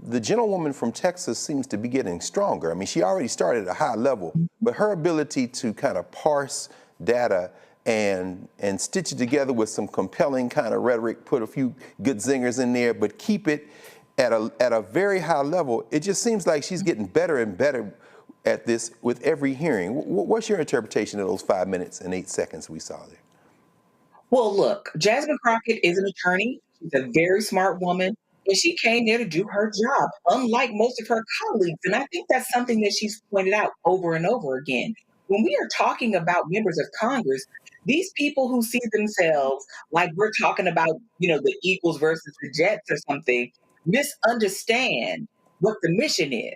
the gentlewoman from Texas seems to be getting stronger. I mean, she already started at a high level, but her ability to kind of parse data and stitch it together with some compelling kind of rhetoric, put a few good zingers in there, but keep it at a very high level. It just seems like she's getting better and better at this with every hearing. What's your interpretation of those 5 minutes and 8 seconds we saw there? Well, look, Jasmine Crockett is an attorney. She's a very smart woman, and she came there to do her job, unlike most of her colleagues. And I think that's something that she's pointed out over and over again. When we are talking about members of Congress, these people who see themselves like we're talking about, you know, the Eagles versus the Jets or something, misunderstand what the mission is.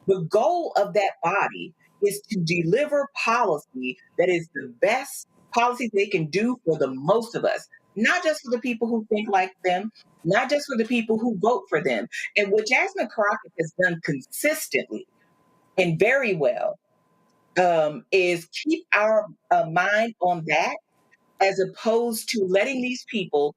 The goal of that body is to deliver policy that is the best policy they can do for the most of us, not just for the people who think like them, not just for the people who vote for them. And what Jasmine Crockett has done consistently and very well is keep our mind on that, as opposed to letting these people,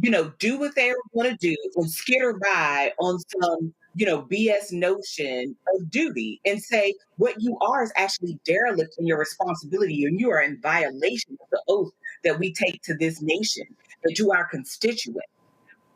you know, do what they want to do and skitter by on some BS notion of duty and say what you are is actually derelict in your responsibility, and you are in violation of the oath that we take to this nation, that you are constituent.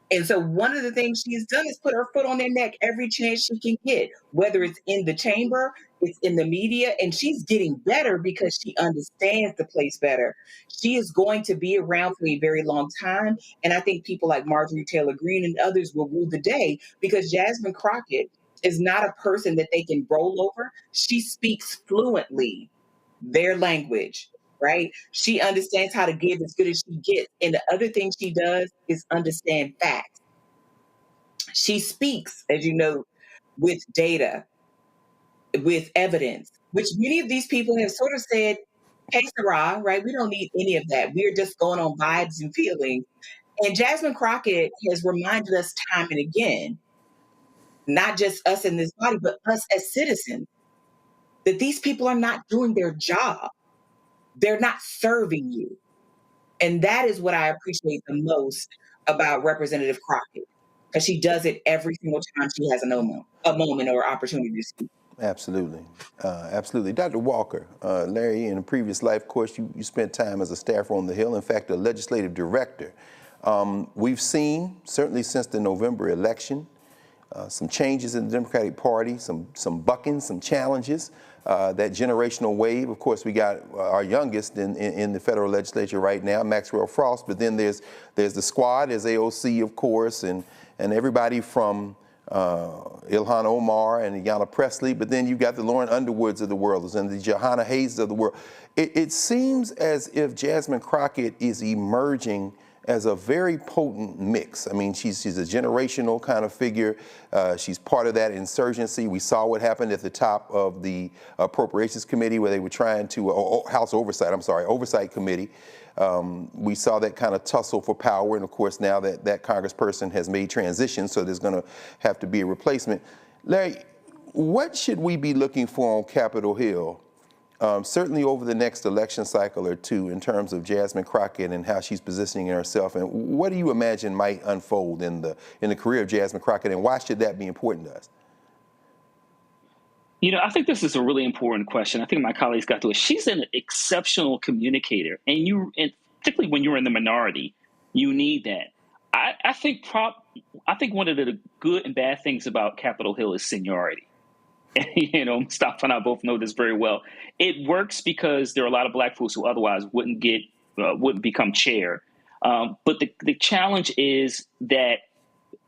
And so one of the things she's done is put her foot on their neck every chance she can get, whether it's in the chamber, it's in the media, and she's getting better because she understands the place better. She is going to be around for a very long time. And I think people like Marjorie Taylor Greene and others will rule the day, because Jasmine Crockett is not a person that they can roll over. She speaks fluently their language. Right? She understands how to give as good as she gets. And the other thing she does is understand facts. She speaks, as you know, with data, with evidence, which many of these people have sort of said, hey, Sarah, right? We don't need any of that. We're just going on vibes and feelings. And Jasmine Crockett has reminded us time and again, not just us in this body, but us as citizens, that these people are not doing their job. They're not serving you. And that is what I appreciate the most about Representative Crockett, because she does it every single time she has a moment or opportunity to speak. Absolutely. Absolutely. Dr. Walker, Larry, in a previous life, of course, you spent time as a staffer on the Hill, in fact, a legislative director. We've seen, certainly since the November election, some changes in the Democratic Party, some bucking, some challenges. That generational wave, of course, we got our youngest in the federal legislature right now, Maxwell Frost, but then there's the squad, there's AOC, of course, and everybody from Ilhan Omar and Ayanna Pressley, but then you've got the Lauren Underwoods of the world and the Johanna Hayes of the world. It seems as if Jasmine Crockett is emerging as a very potent mix. I mean, she's a generational kind of figure. She's part of that insurgency. We saw what happened at the top of the Appropriations Committee, where they were trying to, Oversight Committee. We saw that kind of tussle for power. And of course, now that congressperson has made transition, so there's gonna have to be a replacement. Larry, what should we be looking for on Capitol Hill, certainly over the next election cycle or two, in terms of Jasmine Crockett and how she's positioning herself? And what do you imagine might unfold in the career of Jasmine Crockett, and why should that be important to us? I think this is a really important question. I think my colleagues got to it. She's an exceptional communicator, and particularly when you're in the minority, you need that. I think one of the good and bad things about Capitol Hill is seniority. Mustafa and I both know this very well. It works because there are a lot of Black folks who otherwise wouldn't become chair. But the challenge is that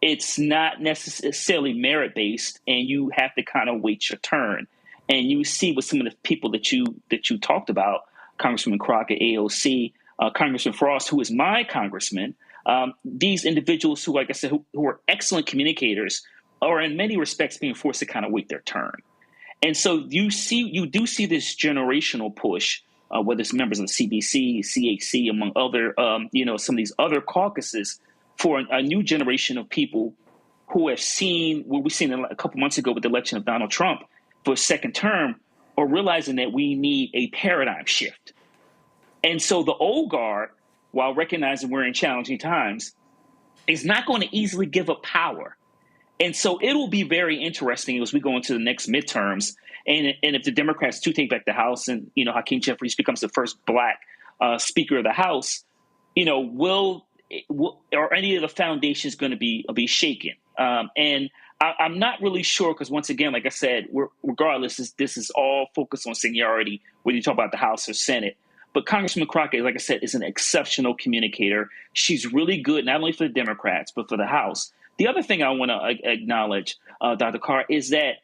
it's not necessarily merit-based, and you have to kind of wait your turn. And you see with some of the people that you talked about, Congresswoman Crockett, AOC, Congressman Frost, who is my congressman, these individuals who, like I said, who are excellent communicators, are in many respects being forced to kind of wait their turn. And so you do see this generational push, whether it's members of the CBC, CHC, among other, some of these other caucuses, for a new generation of people who have seen what we've seen a couple months ago with the election of Donald Trump for a second term, are realizing that we need a paradigm shift. And so the old guard, while recognizing we're in challenging times, is not going to easily give up power. And so it will be very interesting as we go into the next midterms. And if the Democrats do take back the House, and, Hakeem Jeffries becomes the first Black Speaker of the House, are any of the foundations going to be shaken? And I'm not really sure, because once again, like I said, regardless, this is all focused on seniority, whether you talk about the House or Senate. But Congresswoman Crockett, like I said, is an exceptional communicator. She's really good, not only for the Democrats, but for the House. The other thing I want to acknowledge, Dr. Carr, is that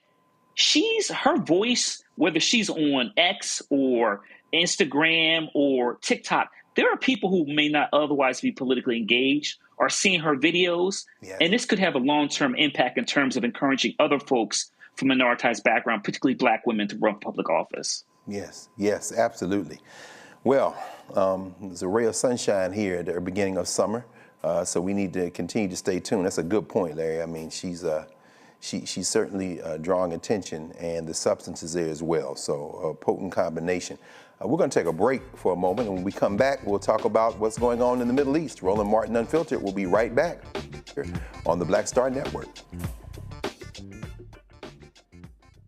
her voice, whether she's on X or Instagram or TikTok, there are people who may not otherwise be politically engaged are seeing her videos. Yes. And this could have a long-term impact in terms of encouraging other folks from minoritized background, particularly Black women, to run public office. Yes, absolutely. Well, there's a ray of sunshine here at the beginning of summer, so we need to continue to stay tuned. That's a good point, Larry. I mean, she's certainly drawing attention, and the substance is there as well, so a potent combination. We're going to take a break for a moment, and when we come back, we'll talk about what's going on in the Middle East. Roland Martin Unfiltered will be right back here on the Black Star Network.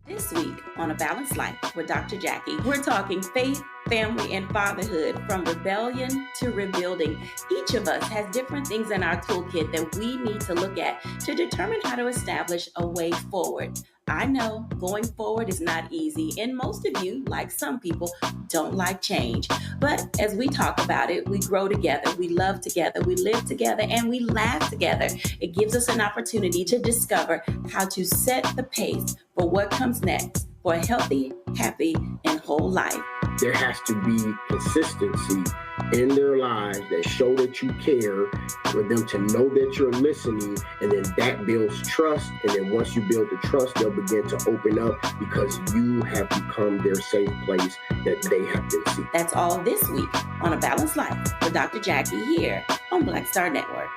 This week on A Balanced Life with Dr. Jackie, we're talking faith, family, and fatherhood, from rebellion to rebuilding. Each of us has different things in our toolkit that we need to look at to determine how to establish a way forward. I know going forward is not easy, and most of you, like some people, don't like change. But as we talk about it, we grow together, we love together, we live together, and we laugh together. It gives us an opportunity to discover how to set the pace for what comes next for a healthy, happy, and whole life. There has to be consistency in their lives that show that you care, for them to know that you're listening, and then that builds trust. And then once you build the trust, they'll begin to open up because you have become their safe place that they have been seeking. That's all this week on A Balanced Life with Dr. Jackie here on Black Star Network.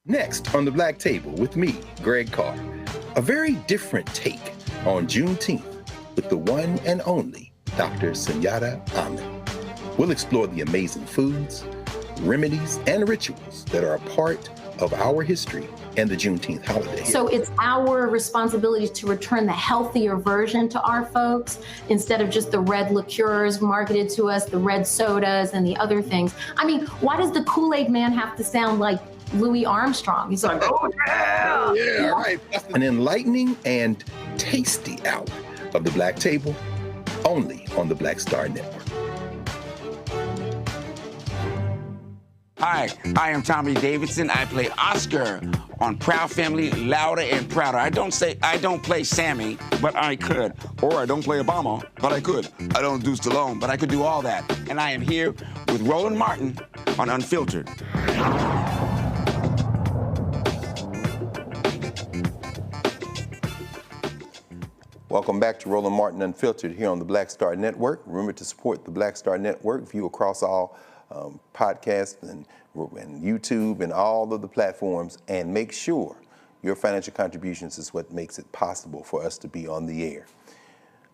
Next on the Black Table with me, Greg Carr, a very different take on Juneteenth with the one and only Dr. Sunyata Ahmed. We'll explore the amazing foods, remedies, and rituals that are a part of our history and the Juneteenth holiday. So it's our responsibility to return the healthier version to our folks instead of just the red liqueurs marketed to us, the red sodas and the other things. I mean, why does the Kool-Aid man have to sound like Louis Armstrong? He's like, oh yeah! Oh, yeah, right. An enlightening and tasty hour of the Black Table, only on the Black Star Network. Hi, I am Tommy Davidson. I play Oscar on Proud Family, Louder and Prouder. I don't play Sammy, but I could. Or I don't play Obama, but I could. I don't do Stallone, but I could do all that. And I am here with Roland Martin on Unfiltered. Welcome back to Roland Martin Unfiltered here on the Black Star Network. Remember to support the Black Star Network. View across all podcasts and YouTube and all of the platforms, and make sure your financial contributions is what makes it possible for us to be on the air.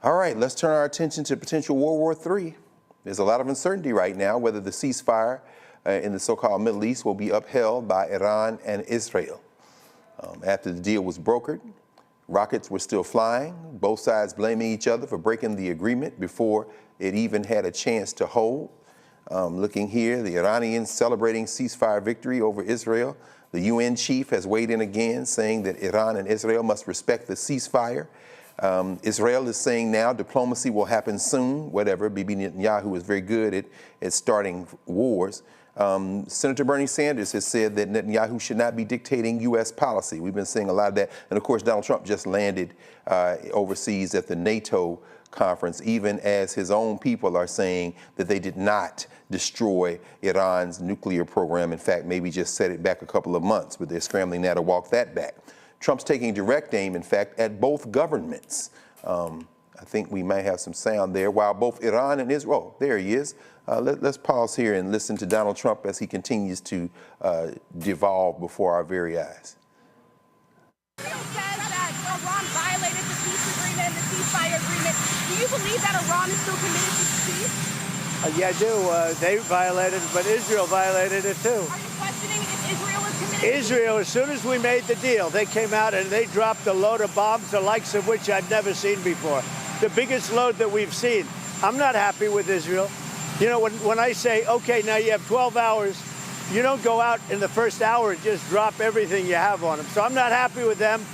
All right, let's turn our attention to potential World War III. There's a lot of uncertainty right now whether the ceasefire in the so-called Middle East will be upheld by Iran and Israel. After the deal was brokered, rockets were still flying, both sides blaming each other for breaking the agreement before it even had a chance to hold. Looking here, the Iranians celebrating ceasefire victory over Israel. The UN chief has weighed in again, saying that Iran and Israel must respect the ceasefire. Israel is saying now diplomacy will happen soon, whatever. Bibi Netanyahu is very good at starting wars. Senator Bernie Sanders has said that Netanyahu should not be dictating U.S. policy. We've been seeing a lot of that. And of course, Donald Trump just landed overseas at the NATO conference, even as his own people are saying that they did not destroy Iran's nuclear program. In fact, maybe just set it back a couple of months, but they're scrambling now to walk that back. Trump's taking direct aim, in fact, at both governments. I think we might have some sound there. While both Iran and Israel, there he is. Let's pause here and listen to Donald Trump as he continues to devolve before our very eyes. Israel says that Iran violated the peace agreement and the ceasefire agreement. Do you believe that Iran is still committed to peace? Yeah, I do. They violated it, but Israel violated it too. Are you questioning if Israel is committed? Israel, as soon as we made the deal, they came out and they dropped a load of bombs, the likes of which I've never seen before. The biggest load that we've seen. I'm not happy with Israel. You know, when I say, okay, now you have 12 hours, you don't go out in the first hour and just drop everything you have on them. So I'm not happy with them.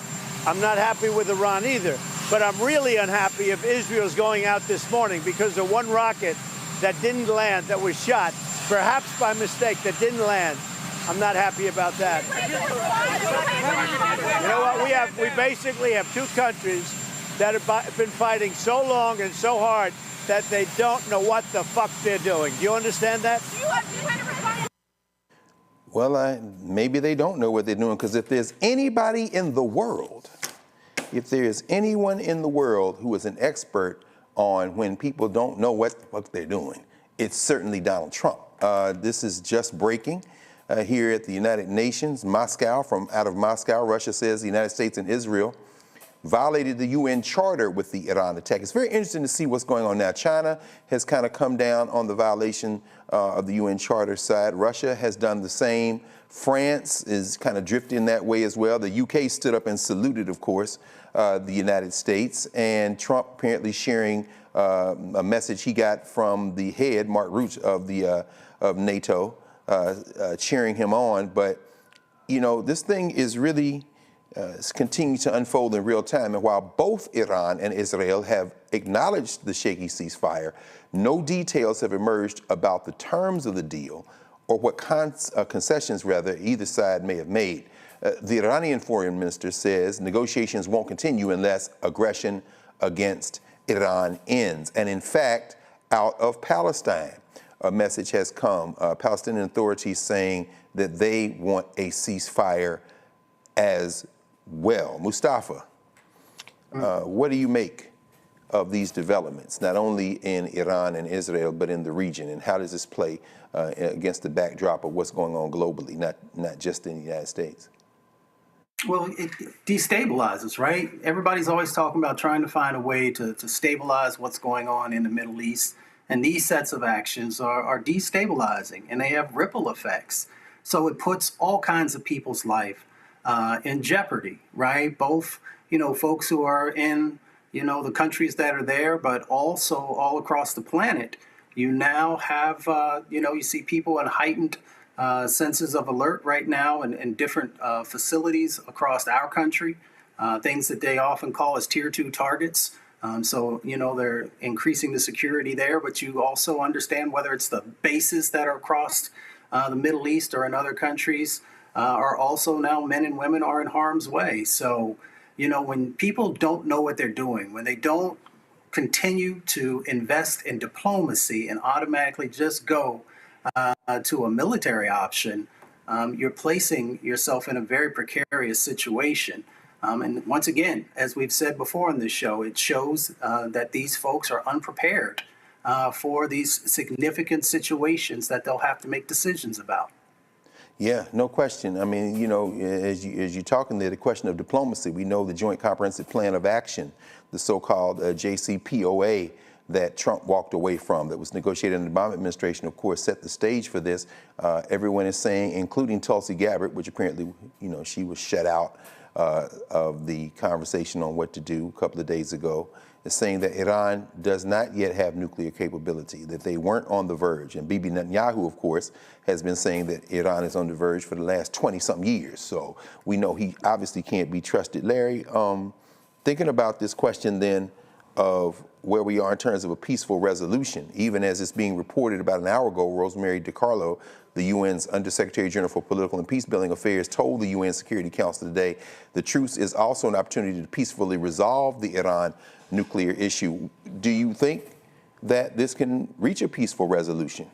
I'm not happy with Iran either. But I'm really unhappy if Israel's going out this morning because of one rocket that didn't land, that was shot, perhaps by mistake, that didn't land. I'm not happy about that. You know what? We basically have two countries that have been fighting so long and so hard that they don't know what the fuck they're doing. Do you understand that? Well, maybe they don't know what they're doing, because if there's anybody in the world, if there's anyone in the world who is an expert on when people don't know what the fuck they're doing, it's certainly Donald Trump. This is just breaking here at the United Nations, Moscow. From out of Moscow, Russia says the United States and Israel violated the UN Charter with the Iran attack. It's very interesting to see what's going on now. China has kind of come down on the violation of the UN Charter side. Russia has done the same. France is kind of drifting that way as well. The UK stood up and saluted, of course, the United States. And Trump apparently sharing a message he got from the head, Mark Rutte, of NATO, cheering him on. But, you know, this thing is really continuing to unfold in real time. And while both Iran and Israel have acknowledged the shaky ceasefire, no details have emerged about the terms of the deal or what concessions, rather, either side may have made. The Iranian foreign minister says negotiations won't continue unless aggression against Iran ends. And in fact, out of Palestine, a message has come, Palestinian authorities saying that they want a ceasefire as well. Mustafa, what do you make of these developments, not only in Iran and Israel, but in the region? And how does this play against the backdrop of what's going on globally, not just in the United States? Well, it destabilizes, right? Everybody's always talking about trying to find a way to stabilize what's going on in the Middle East. And these sets of actions are destabilizing, and they have ripple effects. So it puts all kinds of people's life in jeopardy, right? Both, you know, folks who are in, you know, the countries that are there, but also all across the planet. You now have, you know, you see people in heightened senses of alert right now in different facilities across our country, things that they often call as tier 2 targets. So, you know, they're increasing the security there, but you also understand whether it's the bases that are across the Middle East or in other countries are also now men and women are in harm's way. So, you know, when people don't know what they're doing, when they don't continue to invest in diplomacy and automatically just go to a military option, you're placing yourself in a very precarious situation. And once again, as we've said before on this show, it shows that these folks are unprepared for these significant situations that they'll have to make decisions about. Yeah, no question. I mean, you know, as you're talking there, the question of diplomacy, we know the Joint Comprehensive Plan of Action, the so-called JCPOA that Trump walked away from, that was negotiated in the Obama administration, of course, set the stage for this. Everyone is saying, including Tulsi Gabbard, which apparently, you know, she was shut out of the conversation on what to do a couple of days ago, is saying that Iran does not yet have nuclear capability, that they weren't on the verge. And Bibi Netanyahu, of course, has been saying that Iran is on the verge for the last 20-something years. So we know he obviously can't be trusted. Larry, thinking about this question then of where we are in terms of a peaceful resolution, even as it's being reported about an hour ago, Rosemary DiCarlo, the UN's Undersecretary General for Political and Peace-Building Affairs, told the UN Security Council today the truce is also an opportunity to peacefully resolve the Iran nuclear issue. Do you think that this can reach a peaceful resolution?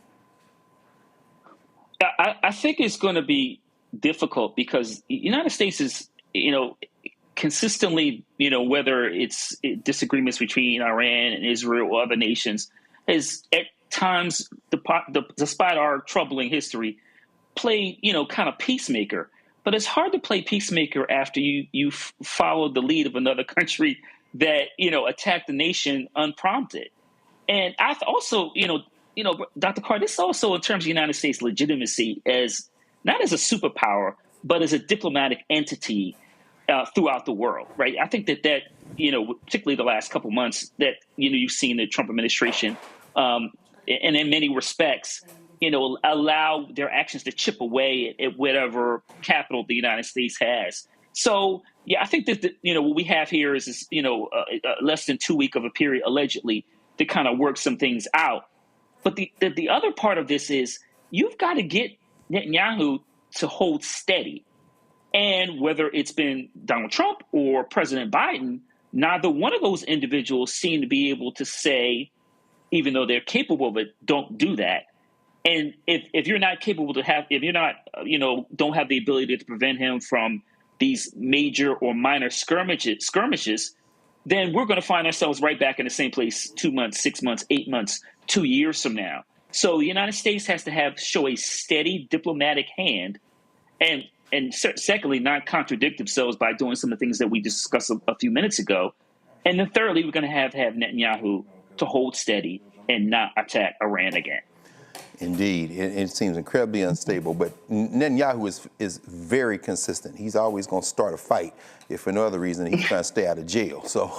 I think it's going to be difficult because the United States is, you know, consistently, you know, whether it's disagreements between Iran and Israel or other nations, has at times, despite our troubling history, played, you know, kind of peacemaker. But it's hard to play peacemaker after you followed the lead of another country that, you know, attacked the nation unprompted. And I also, you know, Dr. Carr, this also in terms of the United States legitimacy as not as a superpower, but as a diplomatic entity throughout the world, right? I think that, you know, particularly the last couple months that, you know, you've seen the Trump administration and in many respects, you know, allow their actions to chip away at whatever capital the United States has. So, yeah, I think that, you know, what we have here is, this, you know, less than 2 week of a period, allegedly, to kind of work some things out. But the other part of this is you've got to get Netanyahu to hold steady. And whether it's been Donald Trump or President Biden, neither one of those individuals seem to be able to say, even though they're capable of it, don't do that. And if you're not capable to have, if you're not, you know, don't have the ability to prevent him from these major or minor skirmishes, then we're going to find ourselves right back in the same place 2 months, 6 months, 8 months, 2 years from now. So the United States has to show a steady diplomatic hand. And and secondly, not contradict themselves by doing some of the things that we discussed a few minutes ago. And then thirdly, we're going to have Netanyahu to hold steady and not attack Iran again. Indeed. It seems incredibly unstable, but Netanyahu is very consistent. He's always going to start a fight. If for no other reason, he's trying to stay out of jail. So,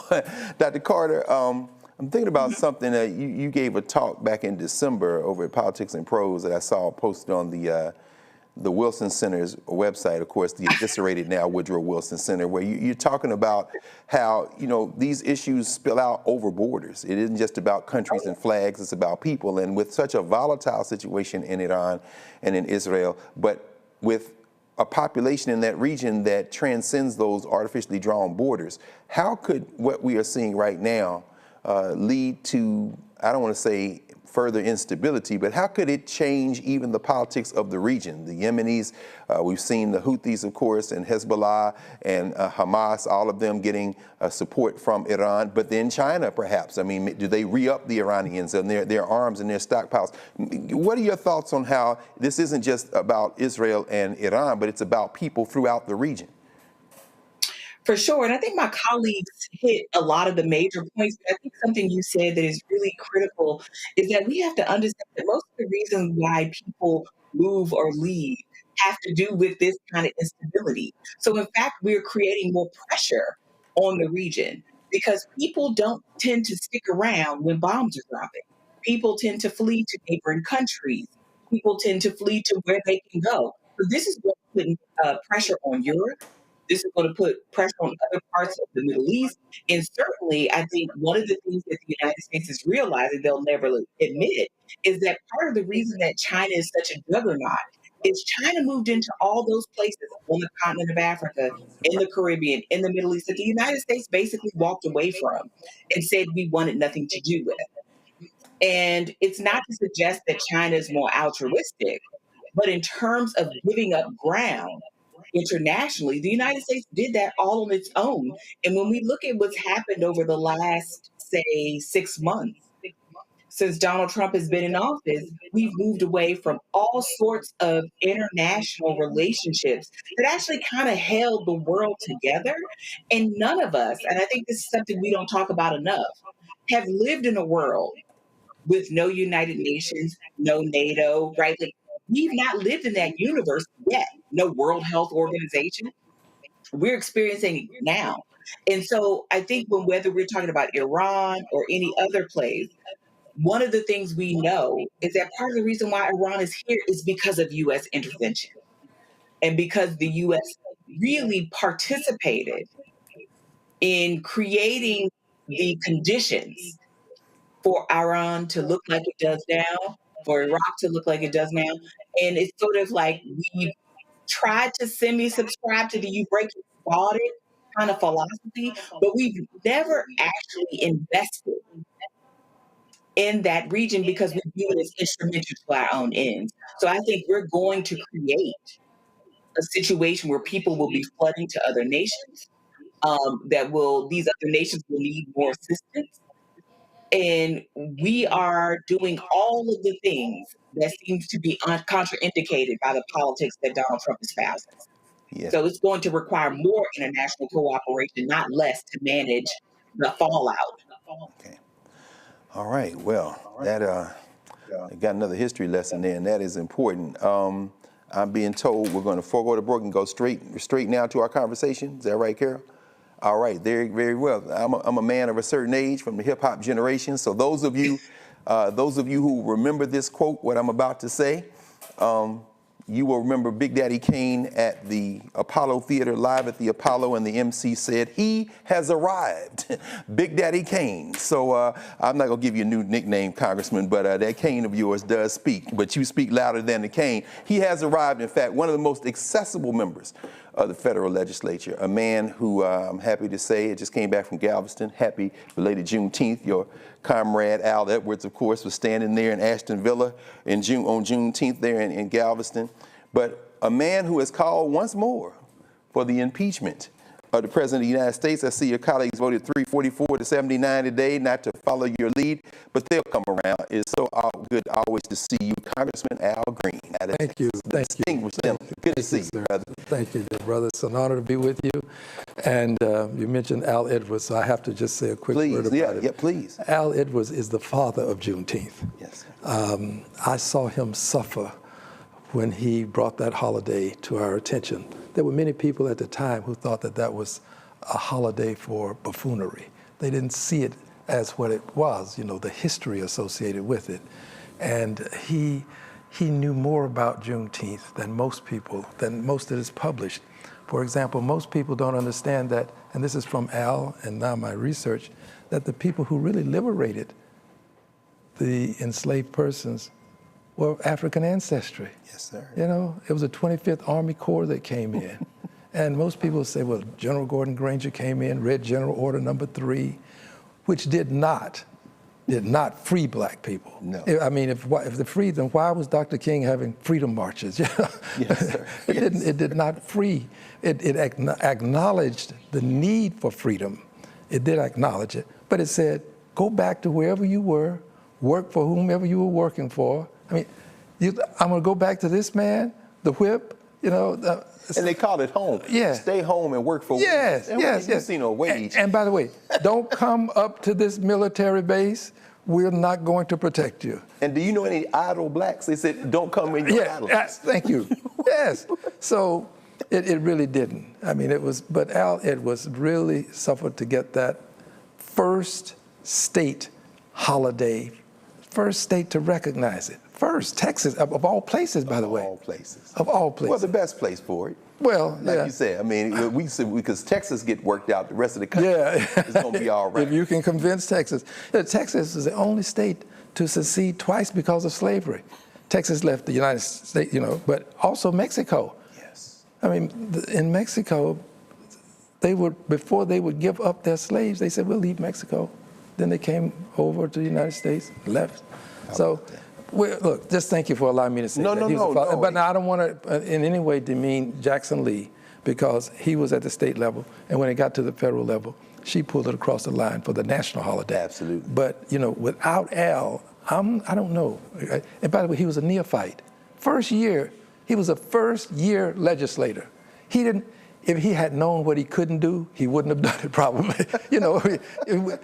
Dr. Carter, I'm thinking about something that you gave a talk back in December over at Politics and Prose that I saw posted on the Wilson Center's website, of course, the eviscerated now Woodrow Wilson Center, where you're talking about how, these issues spill out over borders. It isn't just about countries and flags, it's about people. And with such a volatile situation in Iran and in Israel, but with a population in that region that transcends those artificially drawn borders, how could what we are seeing right now lead to, I don't want to say further instability, but how could it change even the politics of the region? The Yemenis, we've seen the Houthis, of course, and Hezbollah and Hamas, all of them getting support from Iran, but then China, perhaps. I mean, do they re-up the Iranians and their arms and their stockpiles? What are your thoughts on how this isn't just about Israel and Iran, but it's about people throughout the region? For sure. And I think my colleagues hit a lot of the major points. But I think something you said that is really critical is that we have to understand that most of the reasons why people move or leave have to do with this kind of instability. So in fact, we're creating more pressure on the region because people don't tend to stick around when bombs are dropping. People tend to flee to neighboring countries. People tend to flee to where they can go. So this is what putting pressure on Europe. This is going to put pressure on other parts of the Middle East. And certainly, I think one of the things that the United States is realizing they'll never admit is that part of the reason that China is such a juggernaut is China moved into all those places on the continent of Africa, in the Caribbean, in the Middle East, that the United States basically walked away from and said we wanted nothing to do with. And it's not to suggest that China is more altruistic, but in terms of giving up ground, internationally, the United States did that all on its own. And when we look at what's happened over the last, say, 6 months, since Donald Trump has been in office, we've moved away from all sorts of international relationships that actually kind of held the world together. And none of us, and I think this is something we don't talk about enough, have lived in a world with no United Nations, no NATO, right? Like, we've not lived in that universe yet. No World Health Organization. We're experiencing it now. And so I think whether we're talking about Iran or any other place, one of the things we know is that part of the reason why Iran is here is because of U.S. intervention and because the U.S. really participated in creating the conditions for Iran to look like it does now, for Iraq to look like it does now. And it's sort of like we tried to semi-subscribe to the you break it, bought it kind of philosophy, but we've never actually invested in that region because we view it as instrumental to our own ends. So I think we're going to create a situation where people will be flooding to other nations, these other nations will need more assistance. And we are doing all of the things that seems to be contraindicated by the politics that Donald Trump espoused. Yeah. So it's going to require more international cooperation, not less, to manage the fallout. Okay. All right. Well, that I got another history lesson there, and that is important. I'm being told we're going to forego the break and go straight now to our conversation. Is that right, Carol? All right, very, very well. I'm a man of a certain age from the hip hop generation. So those of you who remember this quote, what I'm about to say, you will remember Big Daddy Kane at the Apollo Theater, live at the Apollo, and the MC said, "He has arrived, Big Daddy Kane." So I'm not gonna give you a new nickname, Congressman, but that Kane of yours does speak, but you speak louder than the Kane. He has arrived, in fact, one of the most accessible members of the federal legislature, a man who I'm happy to say, it just came back from Galveston. Happy belated Juneteenth. Your comrade Al Edwards, of course, was standing there in Ashton Villa on Juneteenth there in Galveston. But a man who has called once more for the impeachment of the President of the United States. I see your colleagues voted 344 to 79 today, not to follow your lead, but they'll come around. It's so good always to see you, Congressman Al Green. Thank you. Good to see you, brother. Thank you, dear brother. It's an honor to be with you. And you mentioned Al Edwards, so I have to just say a quick word about it. Yeah, please. Al Edwards is the father of Juneteenth. Yes. I saw him suffer when he brought that holiday to our attention. There were many people at the time who thought that that was a holiday for buffoonery. They didn't see it as what it was, the history associated with it. And he knew more about Juneteenth than most people, than most that is published. For example, most people don't understand that, and this is from Al and now my research, that the people who really liberated the enslaved persons were of African ancestry. Yes, sir. It was the 25th Army Corps that came in. And most people say, well, General Gordon Granger came in, read General Order Number 3, which did not free black people. No. I mean, if they freed them, why was Dr. King having freedom marches? Yes, sir. It did not free. It acknowledged the need for freedom. It did acknowledge it, but it said, go back to wherever you were, work for whomever you were working for. I mean, I'm going to go back to this man, the whip, and they called it home. Yeah. Stay home and work for yes. See no wage. And by the way, don't come up to this military base. We're not going to protect you. And do you know any idle blacks? They said, don't come in your idleness. Thank you. Yes. So it really didn't. I mean, but Al Edwards really suffered to get that first state holiday, first state to recognize it. First, Texas, of all places, by the way. Of all places. Of all places. Well, the best place for it. Well, like you said, I mean, because Texas get worked out, the rest of the country is going to be all right. If you can convince Texas. Texas is the only state to secede twice because of slavery. Texas left the United States, but also Mexico. Yes. I mean, in Mexico, before they would give up their slaves, they said, we'll leave Mexico. Then they came over to the United States, left. So, look, just thank you for allowing me to say that. No. But now I don't want to in any way demean Jackson Lee, because he was at the state level, and when it got to the federal level, she pulled it across the line for the national holiday. Absolutely. But, without Al, I don't know. And by the way, he was a neophyte. First year, he was a first-year legislator. If he had known what he couldn't do, he wouldn't have done it probably.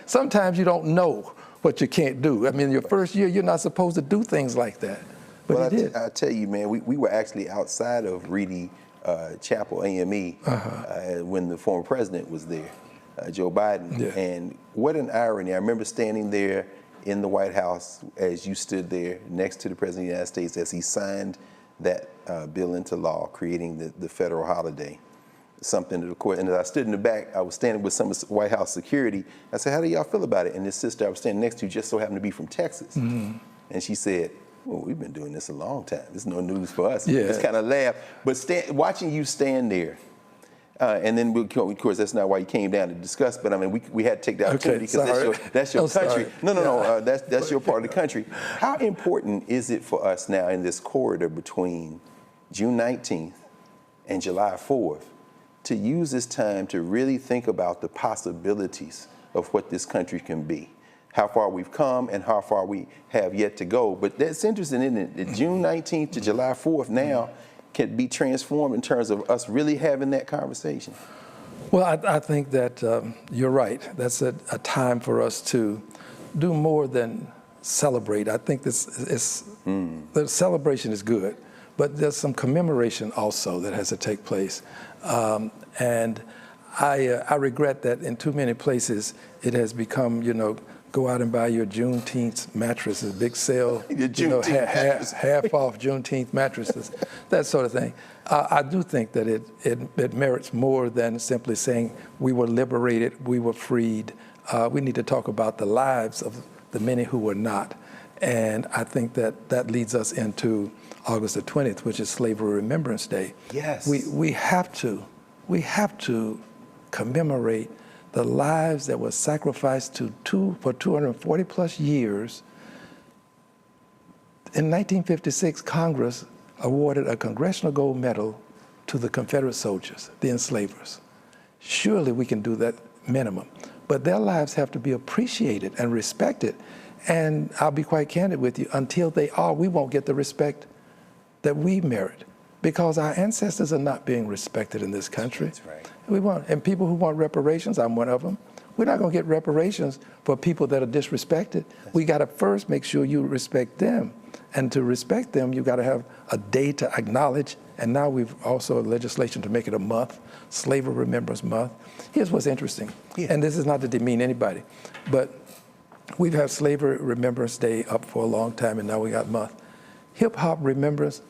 Sometimes you don't know what you can't do. I mean, your first year, you're not supposed to do things like that. But he did. I tell you, man, we were actually outside of Reedy Chapel, AME, when the former president was there, Joe Biden. Yeah. And what an irony. I remember standing there in the White House as you stood there next to the President of the United States as he signed that bill into law, creating the federal holiday. Something to the court. And as I stood in the back, I was standing with some of the White House security. I said, how do y'all feel about it? And this sister I was standing next to just so happened to be from Texas. Mm-hmm. And she said, well, we've been doing this a long time. It's no news for us. Yeah. Just kind of laughed. But watching you stand there, and then, of course, that's not why you came down to discuss, but I mean, we had to take the opportunity because that's your country. No, that's your part of the country. How important is it for us now in this corridor between June 19th and July 4th to use this time to really think about the possibilities of what this country can be, how far we've come and how far we have yet to go? But that's interesting, isn't it? That June 19th to July 4th now can be transformed in terms of us really having that conversation. Well, I think that you're right. That's a time for us to do more than celebrate. I think the celebration is good, but there's some commemoration also that has to take place. And I regret that in too many places it has become, go out and buy your Juneteenth mattresses, big sale, half off Juneteenth mattresses, that sort of thing. I do think that it merits more than simply saying we were liberated, we were freed. We need to talk about the lives of the many who were not. And I think that leads us into August the 20th, which is Slavery Remembrance Day. Yes. We have to commemorate the lives that were sacrificed for 240 plus years. In 1956, Congress awarded a Congressional Gold Medal to the Confederate soldiers, the enslavers. Surely we can do that minimum. but their lives have to be appreciated and respected. And I'll be quite candid with you, until they are, we won't get the respect that we merit, because our ancestors are not being respected in this country. That's right. We want, and people who want reparations, I'm one of them. We're not going to get reparations for people that are disrespected. We got to first make sure you respect them. And to respect them, you got to have a day to acknowledge. And now we've also legislation to make it a month, Slavery Remembrance Month. Here's what's interesting, and this is not to demean anybody, but we've had Slavery Remembrance Day up for a long time, and now we got month. Hip Hop Remembrance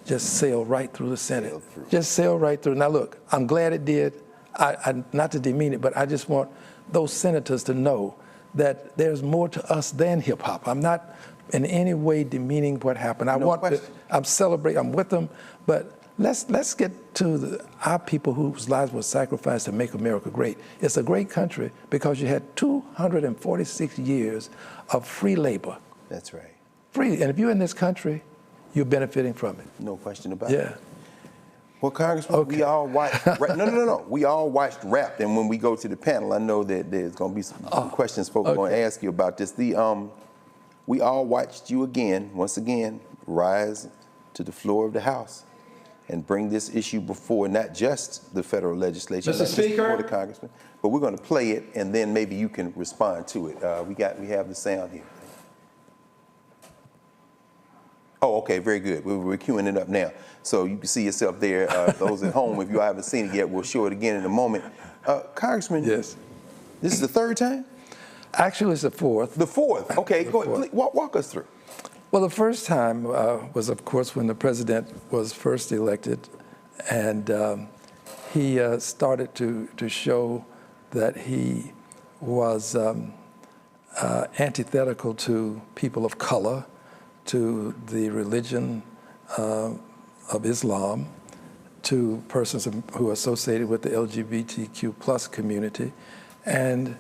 just sailed right through the Senate. Just sailed right through. Now look, I'm glad it did. I not to demean it, but I just want those senators to know that there's more to us than hip hop. I'm not in any way demeaning what happened. I'm celebrating, I'm with them, but let's get to our people whose lives were sacrificed to make America great. It's a great country because you had 246 years of free labor. That's right. Free, and if you're in this country, you're benefiting from it. No question about it. Well, Congressman, we all watched. No. We all watched Wrapped, and when we go to the panel, I know that there's going to be some questions folks are going to ask you about this. We all watched you once again, rise to the floor of the House and bring this issue before not just the federal legislature, Mr. Speaker, before the Congressman, but we're going to play it, and then maybe you can respond to it. We have the sound here. Oh, okay, very good. We're queuing it up now. So you can see yourself there. Those at home, if you haven't seen it yet, we'll show it again in a moment. Congressman, yes, this is the third time? Actually, it's the fourth. The fourth? Okay, go ahead. Walk us through. Well, the first time was, of course, when the president was first elected, and he started to show that he was antithetical to people of color, to the religion of Islam, to persons who are associated with the LGBTQ plus community. And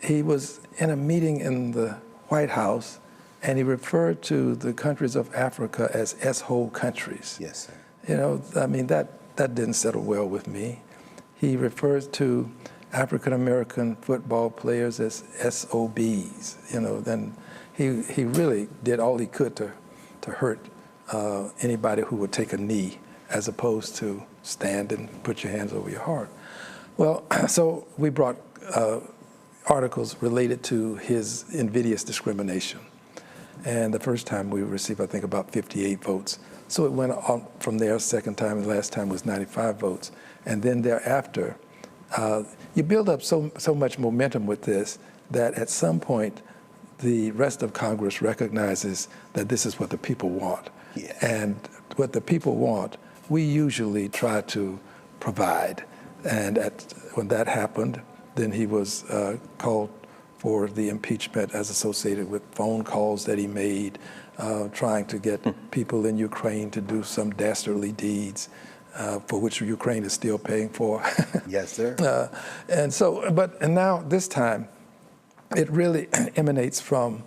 he was in a meeting in the White House, and he referred to the countries of Africa as S-hole countries. Yes, sir. You know, I mean, that didn't settle well with me. He referred to African-American football players as SOBs, you know, then he really did all he could to hurt anybody who would take a knee, as opposed to stand and put your hands over your heart. Well, so we brought articles related to his invidious discrimination. And the first time we received, I think, about 58 votes. So it went on from there. Second time and last time was 95 votes. And then thereafter, you build up so much momentum with this that at some point, the rest of Congress recognizes that this is what the people want. Yeah. And what the people want, we usually try to provide. And when that happened, then he was called for the impeachment as associated with phone calls that he made, trying to get people in Ukraine to do some dastardly deeds, for which Ukraine is still paying for. Yes, sir. And now this time, it really emanates from,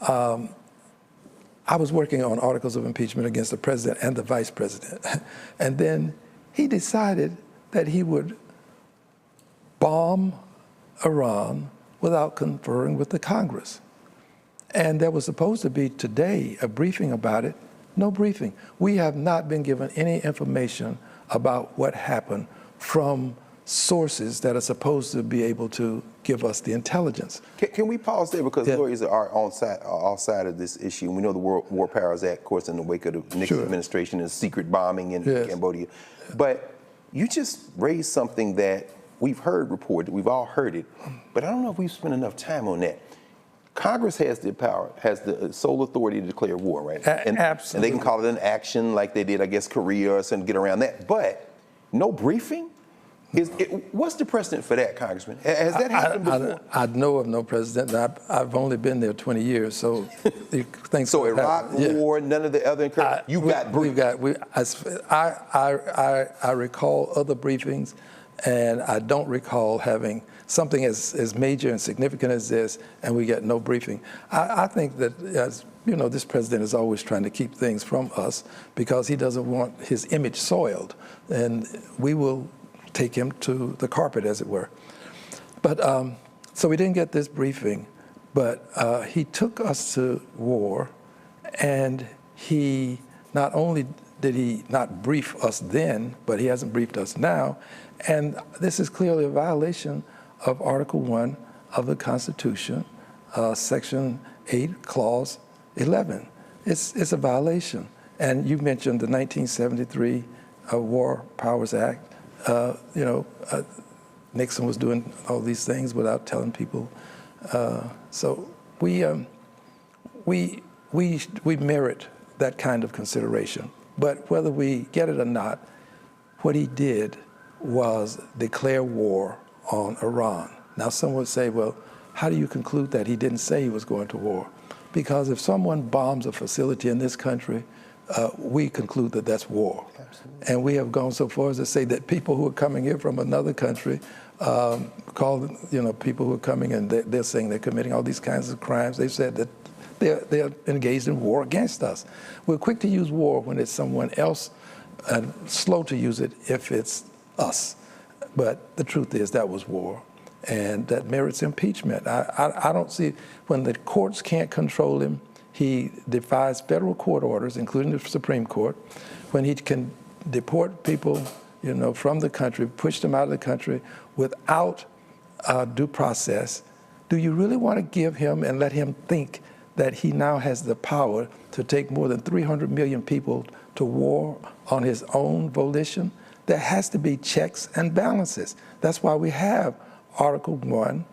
I was working on articles of impeachment against the president and the vice president. And then he decided that he would bomb Iran without conferring with the Congress. And there was supposed to be today a briefing about it. No briefing. We have not been given any information about what happened from sources that are supposed to be able to give us the intelligence. Can we pause there, because lawyers are on all side of this issue. And we know the War Powers Act, of course, in the wake of the Nixon administration, is secret bombing in Cambodia. But you just raised something that we've heard reported, we've all heard it, but I don't know if we've spent enough time on that. Congress has the power, has the sole authority to declare war, right? Absolutely. And they can call it an action like they did, I guess, Korea or something, get around that. But no briefing? What's the precedent for that, Congressman? Has that happened before? I know of no precedent. I've only been there 20 years, so things. So Iraq War, none of the other I recall other briefings, and I don't recall having something as major and significant as this, and we get no briefing. I think that, as you know, this president is always trying to keep things from us because he doesn't want his image soiled, and we will take him to the carpet, as it were. But So we didn't get this briefing, but he took us to war, and he not only did he not brief us then, but he hasn't briefed us now, and this is clearly a violation of Article 1 of the Constitution, Section 8, Clause 11. It's a violation. And you mentioned the 1973 War Powers Act. Nixon was doing all these things without telling people. So we merit that kind of consideration. But whether we get it or not, what he did was declare war on Iran. Now, some would say, well, how do you conclude that he didn't say he was going to war? Because if someone bombs a facility in this country, we conclude that that's war. Absolutely. And we have gone so far as to say that people who are coming here from another country, people who are coming and they're saying they're committing all these kinds of crimes, they've said that they're engaged in war against us. We're quick to use war when it's someone else, and slow to use it if it's us. But the truth is that was war, and that merits impeachment. I don't see, when the courts can't control him, he defies federal court orders, including the Supreme Court. When he can deport people, from the country, push them out of the country without due process, do you really want to give him and let him think that he now has the power to take more than 300 million people to war on his own volition? There has to be checks and balances. That's why we have Article 1,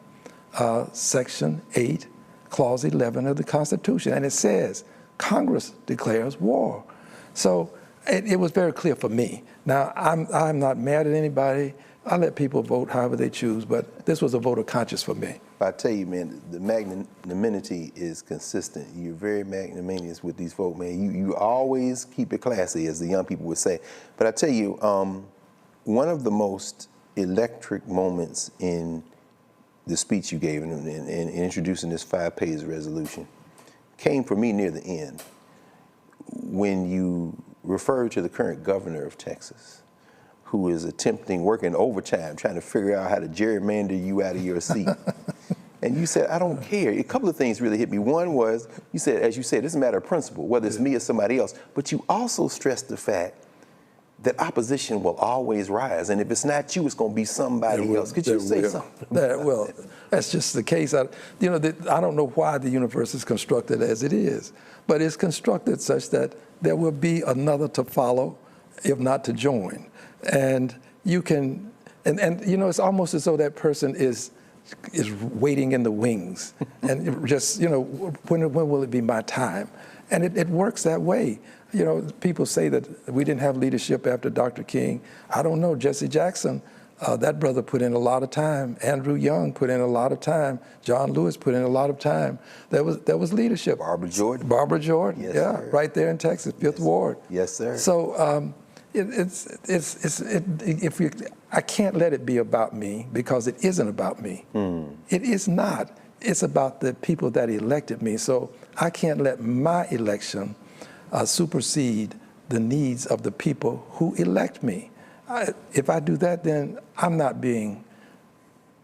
Section 8, Clause 11 of the Constitution, and it says Congress declares war. So it was very clear for me. Now, I'm not mad at anybody. I let people vote however they choose, but this was a vote of conscience for me. I tell you, man, the magnanimity is consistent. You're very magnanimous with these folk, man. You always keep it classy, as the young people would say. But I tell you, one of the most electric moments in the speech you gave in introducing this 5-page resolution came for me near the end, when you referred to the current governor of Texas, who is working overtime, trying to figure out how to gerrymander you out of your seat. And you said, I don't care. A couple of things really hit me. One was, you said, as you said, it's a matter of principle, whether it's me or somebody else. But you also stressed the fact that opposition will always rise. And if it's not you, it's going to be somebody else. Could you say something? Well, that's just the case. I don't know why the universe is constructed as it is, but it's constructed such that there will be another to follow, if not to join. And you can, it's almost as though that person is waiting in the wings and just, when will it be my time? And it works that way. People say that we didn't have leadership after Dr. King. I don't know. Jesse Jackson, that brother put in a lot of time. Andrew Young put in a lot of time. John Lewis put in a lot of time. There was leadership. Barbara Jordan. Yes, sir. Right there in Texas, Fifth Ward. Yes, sir. So I can't let it be about me, because it isn't about me. It is not. It's about the people that elected me. So I can't let my election supersede the needs of the people who elect me. If I do that, then I'm not being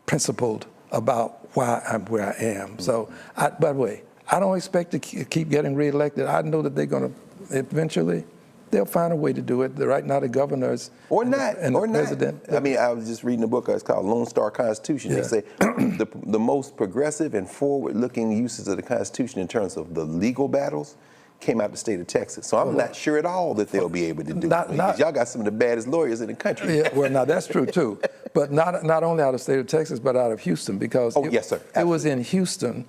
principled about why I'm where I am. So, by the way, I don't expect to keep getting reelected. I know that they're going to eventually. They'll find a way to do it. Right now, the governors or not, and the president. I mean, I was just reading a book. It's called Lone Star Constitution. Yeah. They say the most progressive and forward-looking uses of the Constitution in terms of the legal battles came out of the state of Texas. So I'm not sure at all that they'll be able to do it. Y'all got some of the baddest lawyers in the country. Yeah, well, now that's true too. But not only out of the state of Texas, but out of Houston, because yes, sir. It was in Houston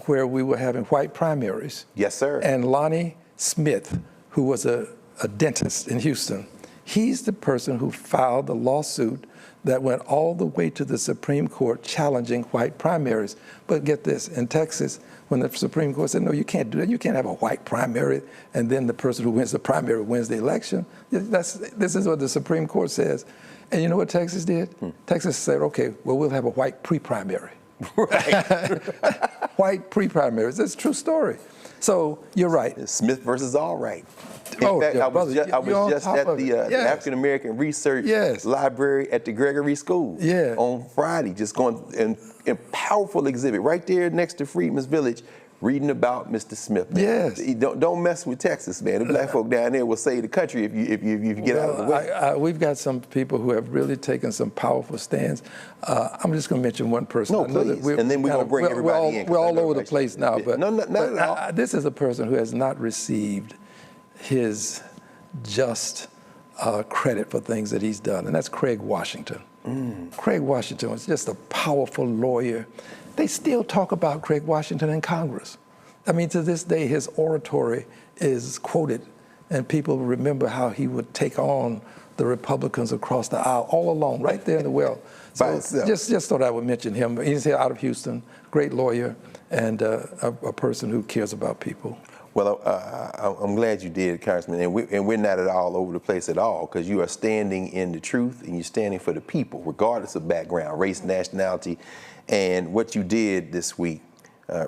where we were having white primaries. Yes, sir. And Lonnie Smith, who was a dentist in Houston, he's the person who filed the lawsuit that went all the way to the Supreme Court challenging white primaries. But get this, in Texas, when the Supreme Court said, no, you can't do that, you can't have a white primary, and then the person who wins the primary wins the election. This is what the Supreme Court says. And you know what Texas did? Texas said, okay, well, we'll have a white pre-primary. Right. white pre-primaries. It's a true story. So you're right. Smith versus Allwright. In fact, I was just at the African American Research Library at the Gregory School on Friday, just going in powerful exhibit right there next to Freedman's Village, reading about Mr. Smith. Man. Yes. Don't mess with Texas, man. The black folk down there will save the country if you get out of the way. We've got some people who have really taken some powerful stands. I'm just going to mention one person. No, please. And then we're going to bring everybody in. We're all over the place now. But, no. This is a person who has not received his just credit for things that he's done, and that's Craig Washington. Craig Washington was just a powerful lawyer. They still talk about Craig Washington in Congress. I mean, to this day, his oratory is quoted, and people remember how he would take on the Republicans across the aisle all alone, right there in the well. So just thought I would mention him. He's here out of Houston, great lawyer, and a person who cares about people. Well, I'm glad you did, Congressman, and we're not at all over the place at all, because you are standing in the truth and you're standing for the people, regardless of background, race, nationality, and what you did this week,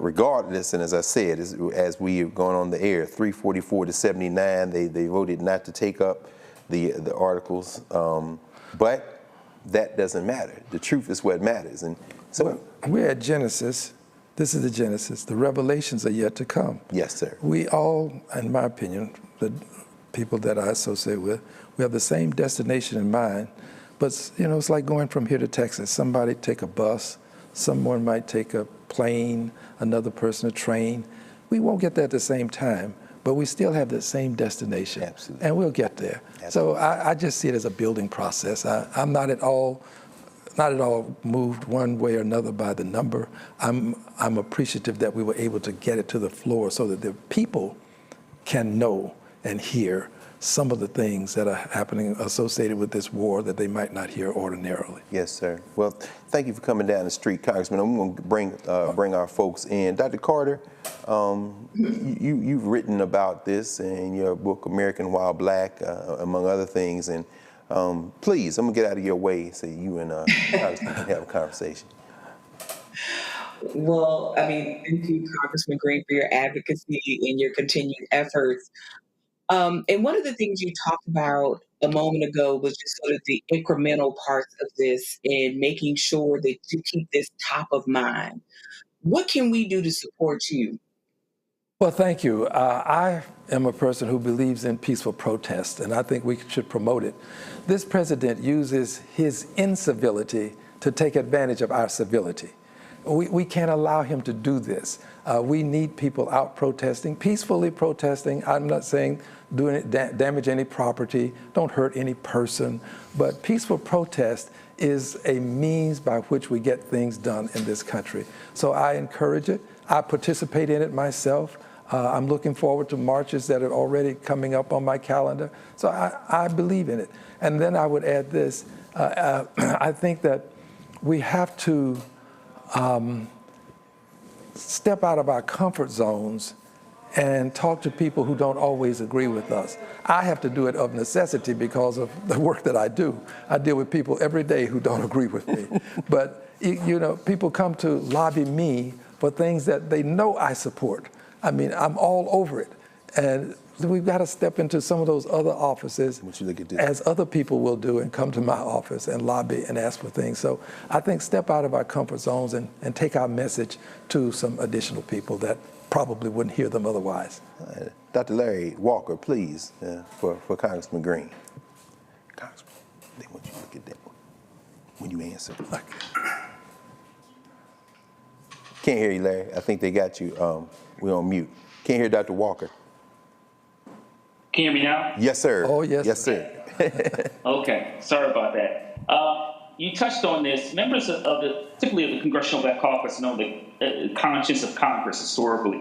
regardless, and as I said, as we have gone on the air, 344 to 79, they voted not to take up the articles, but that doesn't matter. The truth is what matters, and so we're at Genesis. This is the Genesis. The revelations are yet to come. Yes, sir. We all, in my opinion, the people that I associate with, we have the same destination in mind, but it's like going from here to Texas. Somebody take a bus, someone might take a plane, another person a train. We won't get there at the same time, but we still have the same destination. Absolutely. And we'll get there. Absolutely. So I just see it as a building process. I'm not at all moved one way or another by the number. I'm appreciative that we were able to get it to the floor so that the people can know and hear some of the things that are happening associated with this war that they might not hear ordinarily. Yes, sir. Well, thank you for coming down the street, Congressman. I'm going to bring our folks in. Dr. Carter, you've written about this in your book, American While Black, among other things, and please, I'm going to get out of your way so you and Congressman can have a conversation. Well, thank you, Congressman Green, for your advocacy and your continued efforts. And one of the things you talked about a moment ago was just sort of the incremental parts of this and making sure that you keep this top of mind. What can we do to support you? Well, thank you. I am a person who believes in peaceful protest, and I think we should promote it. This president uses his incivility to take advantage of our civility. We can't allow him to do this. We need people out protesting, peacefully protesting. I'm not saying damage any property, don't hurt any person, but peaceful protest is a means by which we get things done in this country. So I encourage it. I participate in it myself. I'm looking forward to marches that are already coming up on my calendar. So I believe in it. And then I would add this. I think that we have to step out of our comfort zones and talk to people who don't always agree with us. I have to do it of necessity because of the work that I do. I deal with people every day who don't agree with me. But people come to lobby me for things that they know I support. I'm all over it. And we've got to step into some of those other offices, as other people will do, and come to my office and lobby and ask for things. So I think step out of our comfort zones and take our message to some additional people that probably wouldn't hear them otherwise. Dr. Larry Walker, please, for Congressman Green. Congressman, they want you to look at that one when you answer. Okay. Can't hear you, Larry. I think they got you. We're on mute. Can't hear Dr. Walker. Can you hear me now? Yes, sir. Oh, yes. Yes, sir. Okay, sorry about that. You touched on this. Members particularly of the Congressional Black Caucus, know the conscience of Congress historically.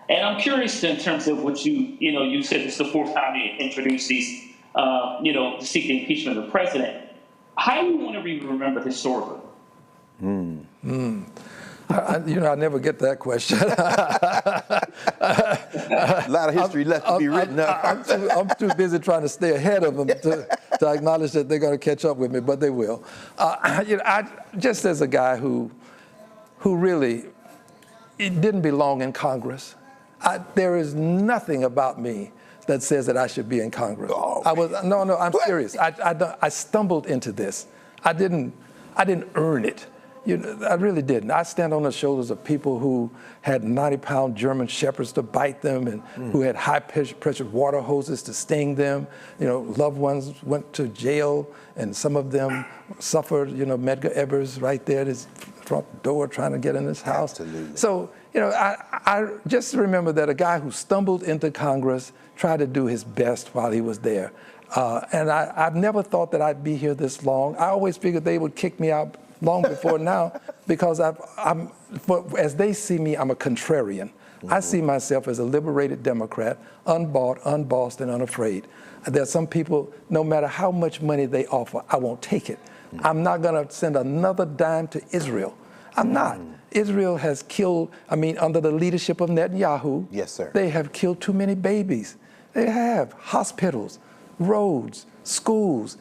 And I'm curious in terms of what you said this is the fourth time you introduced these, to seek the impeachment of the president. How do you want to be remembered historically? I never get that question. A lot of history left to be written up. I'm too busy trying to stay ahead of them to acknowledge that they're going to catch up with me, but they will. I, just as a guy who really, it didn't belong in Congress. There is nothing about me that says that I should be in Congress. Oh, I'm serious. I stumbled into this. I didn't earn it. I really didn't. I stand on the shoulders of people who had 90-pound German shepherds to bite them, and who had high-pressure water hoses to sting them. Loved ones went to jail, and some of them suffered. Medgar Evers right there at his front door trying to get in his house. Absolutely. So, I just remember that a guy who stumbled into Congress tried to do his best while he was there. And I've never thought that I'd be here this long. I always figured they would kick me out long before now, because as they see me, I'm a contrarian. I see myself as a liberated Democrat, unbought, unbossed, and unafraid. There's some people, no matter how much money they offer, I won't take it. I'm not going to send another dime to Israel. I'm not. Israel has killed, under the leadership of Netanyahu, yes, sir, they have killed too many babies. They have hospitals, roads, schools.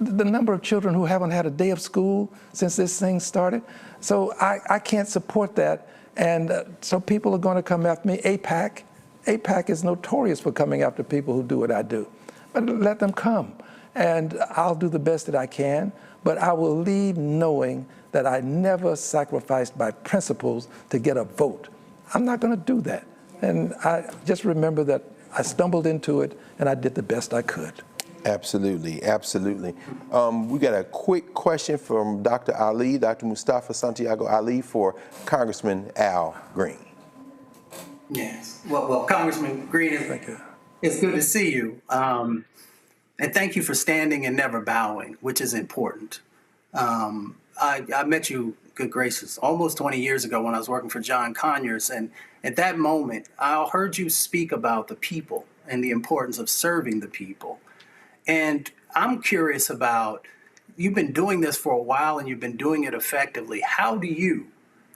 The number of children who haven't had a day of school since this thing started. So I can't support that. And so people are going to come after me. AIPAC is notorious for coming after people who do what I do. But let them come. And I'll do the best that I can. But I will leave knowing that I never sacrificed my principles to get a vote. I'm not going to do that. And I just remember that I stumbled into it, and I did the best I could. Absolutely, absolutely. We got a quick question from Dr. Ali, Dr. Mustafa Santiago Ali, for Congressman Al Green. Yes. Well, Congressman Green, it's good to see you. And thank you for standing and never bowing, which is important. I met you, good gracious, almost 20 years ago when I was working for John Conyers. And at that moment, I heard you speak about the people and the importance of serving the people. And I'm curious about, you've been doing this for a while and you've been doing it effectively. How do you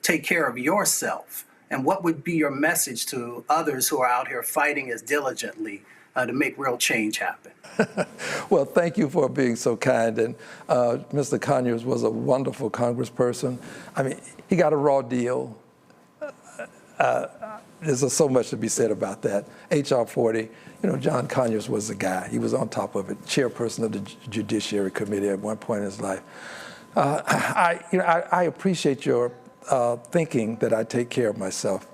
take care of yourself? And what would be your message to others who are out here fighting as diligently to make real change happen? Well, thank you for being so kind. And Mr. Conyers was a wonderful congressperson. He got a raw deal. There's so much to be said about that. H.R. 40, John Conyers was the guy. He was on top of it, chairperson of the Judiciary Committee at one point in his life. I appreciate your thinking that I take care of myself,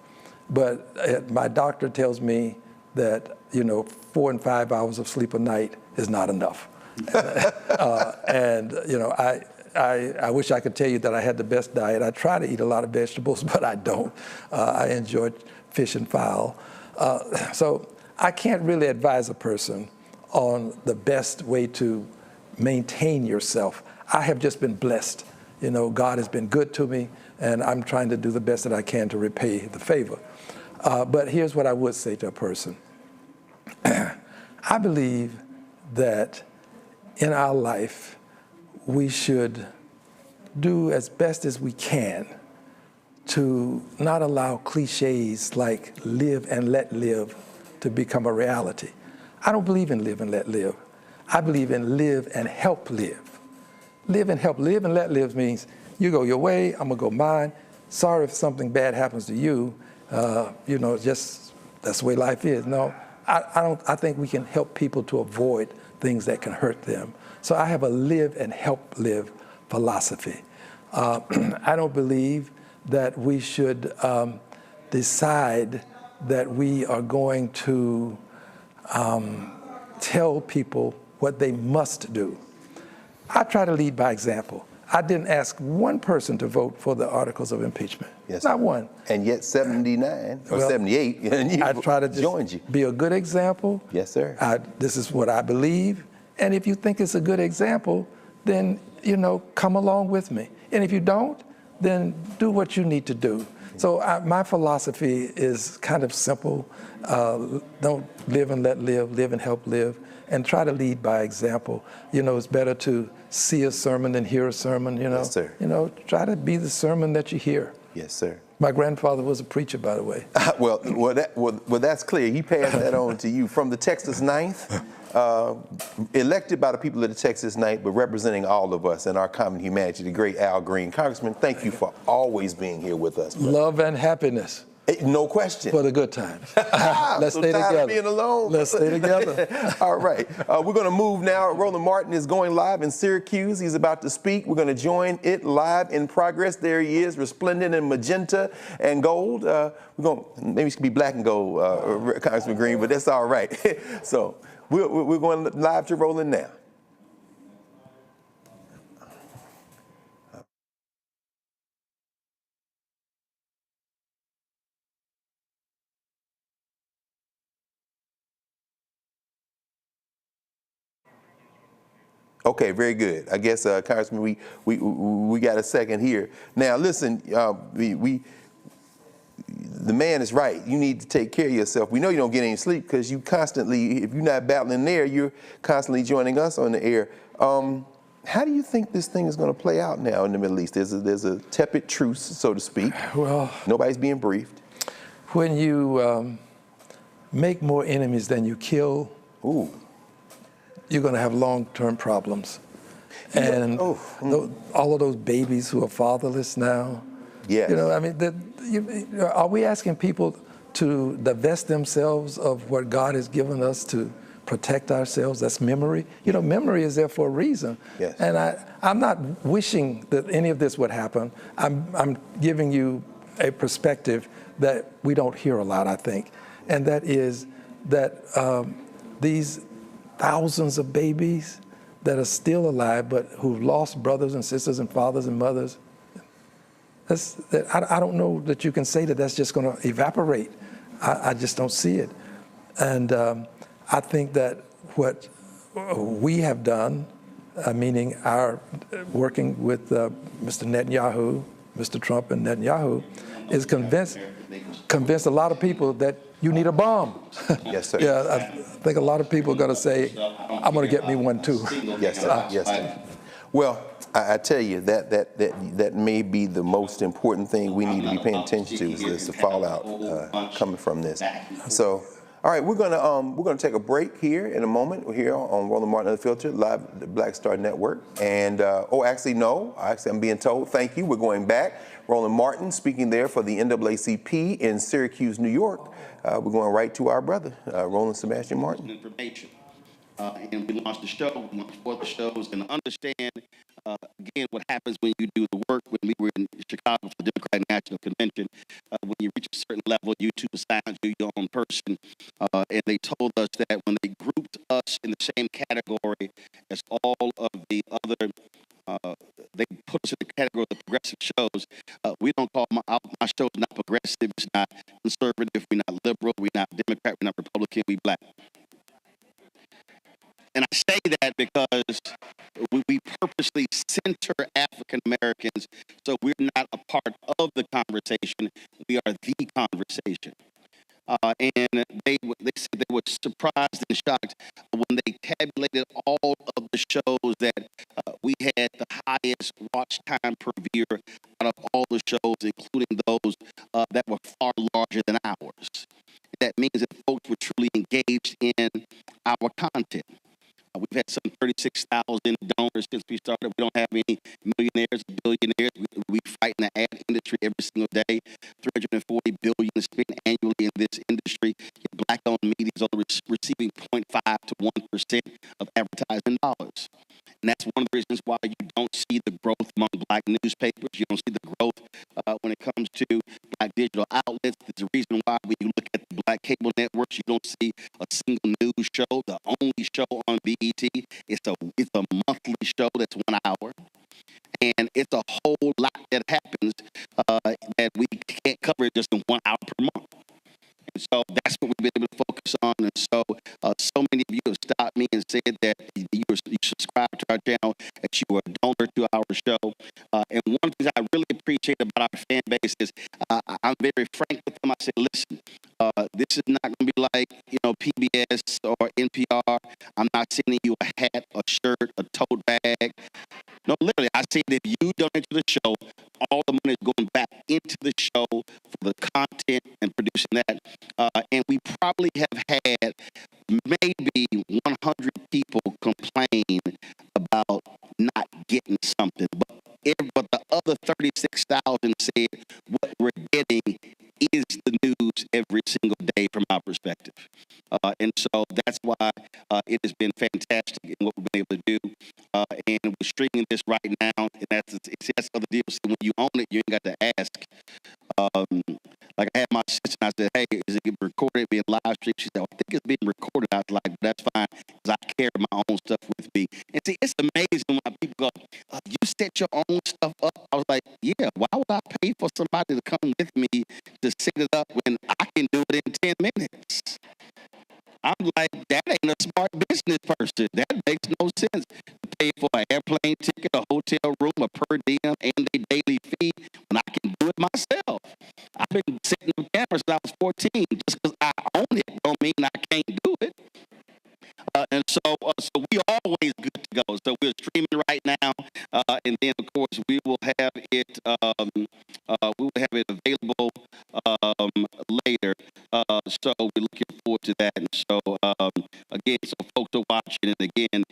but my doctor tells me that 4 and 5 hours of sleep a night is not enough. I wish I could tell you that I had the best diet. I try to eat a lot of vegetables, but I don't. I enjoy fish and fowl. So I can't really advise a person on the best way to maintain yourself. I have just been blessed. God has been good to me, and I'm trying to do the best that I can to repay the favor. But here's what I would say to a person. I believe that in our life, we should do as best as we can to not allow cliches like live and let live to become a reality. I don't believe in live and let live. I believe in live and help live. Live and help. Live and let live means you go your way, I'm gonna go mine. Sorry if something bad happens to you. Just that's the way life is. No, I think we can help people to avoid things that can hurt them. So I have a live and help live philosophy. I don't believe that we should decide that we are going to tell people what they must do. I try to lead by example. I didn't ask one person to vote for the articles of impeachment. Yes, not one. And yet 79 or 78, I try to just be a good example. Yes, sir. This is what I believe. And if you think it's a good example, then, come along with me. And if you don't, then do what you need to do. So my philosophy is kind of simple. Don't live and let live, live and help live, and try to lead by example. It's better to see a sermon than hear a sermon, Yes, sir. Try to be the sermon that you hear. Yes, sir. My grandfather was a preacher, by the way. Well, that's clear. He passed that on to you. From the Texas 9th, elected by the people of the Texas 9th, but representing all of us and our common humanity, the great Al Green. Congressman, thank you for always being here with us. Brother. Love and happiness. No question. For the good times. Let's so stay tired together. Of being alone. Let's stay together. All right. We're going to move now. Roland Martin is going live in Syracuse. He's about to speak. We're going to join it live in progress. There he is, resplendent in magenta and gold. We're going maybe it should be black and gold, Congressman Green, but that's all right. So we're going live to Roland now. Okay, very good. I guess, Congressman, we got a second here. Now, listen, the man is right. You need to take care of yourself. We know you don't get any sleep because you constantly, if you're not battling there, you're constantly joining us on the air. How do you think this thing is going to play out now in the Middle East? There's a tepid truce, so to speak. Well, nobody's being briefed. When you make more enemies than you kill, you're going to have long-term problems. And all of those babies who are fatherless now, yes. You know, I mean, are we asking people to divest themselves of what God has given us to protect ourselves? That's memory. You know, memory is there for a reason. Yes. And I'm not wishing that any of this would happen. I'm giving you a perspective that we don't hear a lot, I think. And that is that these thousands of babies that are still alive but who've lost brothers and sisters and fathers and mothers, I don't know that you can say that that's just going to evaporate. I just don't see it. And I think that what we have done, meaning our working with Mr. Netanyahu, Mr. Trump and Netanyahu, is convince a lot of people that you need a bomb. Yes, sir. Yeah, I think a lot of people are going to say, I'm going to get me one too. Yes, sir. Yes, sir. Well, I tell you, that may be the most important thing we need to be paying attention to is the fallout coming from this. So, all right, we're gonna take a break here in a moment. We're here on Roland Martin Unfiltered, live the Black Star Network. And I'm being told. Thank you. We're going back. Roland Martin speaking there for the NAACP in Syracuse, New York. We're going right to our brother, Roland Sebastian Martin. Information. And we launched the show, we launched 4 shows, and understand, again, what happens when you do the work. When we were in Chicago for the Democratic National Convention, when you reach a certain level, YouTube assigns you your own person. And they told us that when they grouped us in the same category as all of the other, they put us in the category of the progressive shows. We don't call my show not progressive, it's not conservative, we're not liberal, we're not Democrat, we're not Republican, we black. And I say that because we purposely center African Americans, so we're not a part of the conversation. We are the conversation. And they said they were surprised and shocked when they tabulated all of the shows that we had the highest watch time per viewer out of all the shows, including those that were far larger than ours. That means that folks were truly engaged in our content. We've had some 36,000 donors since we started. We don't have any millionaires, billionaires. We fight in the ad industry every single day. $340 billion spent annually in this industry. Black-owned media is only receiving 0.5 to 1% of advertising dollars. And that's one of the reasons why you don't see the growth among black newspapers. You don't see the growth when it comes to black digital outlets. There's a reason why when you look at the black cable networks, you don't see a single news show. The only show on BET is a monthly show that's 1 hour. And it's a whole lot that happens that we can't cover just in 1 hour per month. So that's what we've been able to focus on. And so, so many of you have stopped me and said that you subscribe to our channel, that you are a donor to our show. And one thing I really appreciate about our fan base is I'm very frank with them. I say, listen, this is not going to be like, PBS or NPR. I'm not sending you a hat, a shirt, a tote bag. No, literally, I say that if you donate to the show, all the money is going back into the show for the content and producing that. And we probably have had maybe 100 people complain about not getting something. But the other 36,000 said what we're getting is the news every single day from our perspective. And so that's why it has been fantastic in what we've been able to do. And we're streaming this right now. And that's other deals. When you own it, you ain't got to ask. Like I had my sister, and I said, hey, is it being recorded, being live streamed? She said, I think it's being recorded. I was like, that's fine, because I carry my own stuff with me. And see, it's amazing when people go, you set your own stuff up. I was like, yeah, why would I pay for somebody to come with me to set it up when I can do it in 10 minutes? I'm like, that ain't a smart business person. That makes no sense. To pay for an airplane ticket, a hotel room, a per diem, and a daily fee when I can do it myself. I've been setting up cameras since I was 14. Just because I own it don't mean I can't do it. And so we are always good to go. So we're streaming right now, and then of course we will have it. We will have it available later. So we're looking forward to that. And so again, so folks are watching, and again,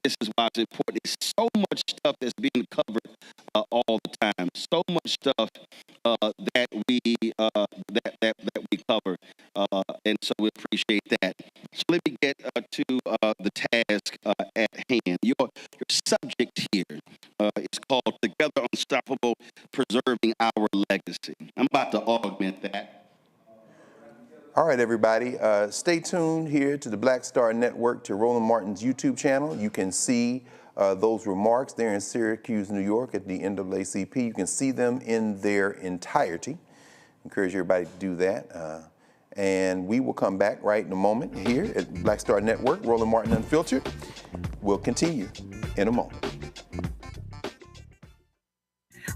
this is why it's important. There's so much stuff that's being covered all the time. So much stuff that we cover, and so we appreciate that. So let me get to the task at hand. Your subject here is called "Together Unstoppable: Preserving Our Legacy." I'm about to augment that. All right, everybody, stay tuned here to the Black Star Network, to Roland Martin's YouTube channel. You can see those remarks there in Syracuse, New York at the NAACP. You can see them in their entirety. Encourage everybody to do that. And we will come back right in a moment here at Black Star Network, Roland Martin Unfiltered. We'll continue in a moment.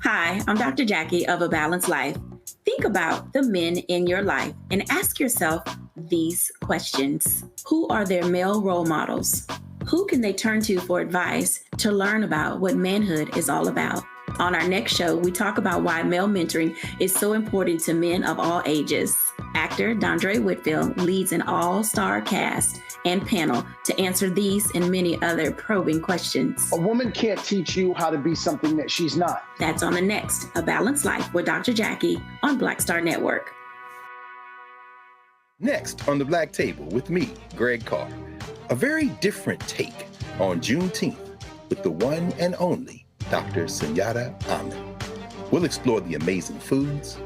Hi, I'm Dr. Jackie of A Balanced Life. Think about the men in your life and ask yourself these questions. Who are their male role models? Who can they turn to for advice to learn about what manhood is all about? On our next show, we talk about why male mentoring is so important to men of all ages. Actor Dondre Whitfield leads an all-star cast and panel to answer these and many other probing questions. A woman can't teach you how to be something that she's not. That's on the next A Balanced Life with Dr. Jackie on Black Star Network. Next on the Black Table with me, Greg Carr, a very different take on Juneteenth with the one and only Dr. Sunyata Ahmed. We'll explore the amazing foods,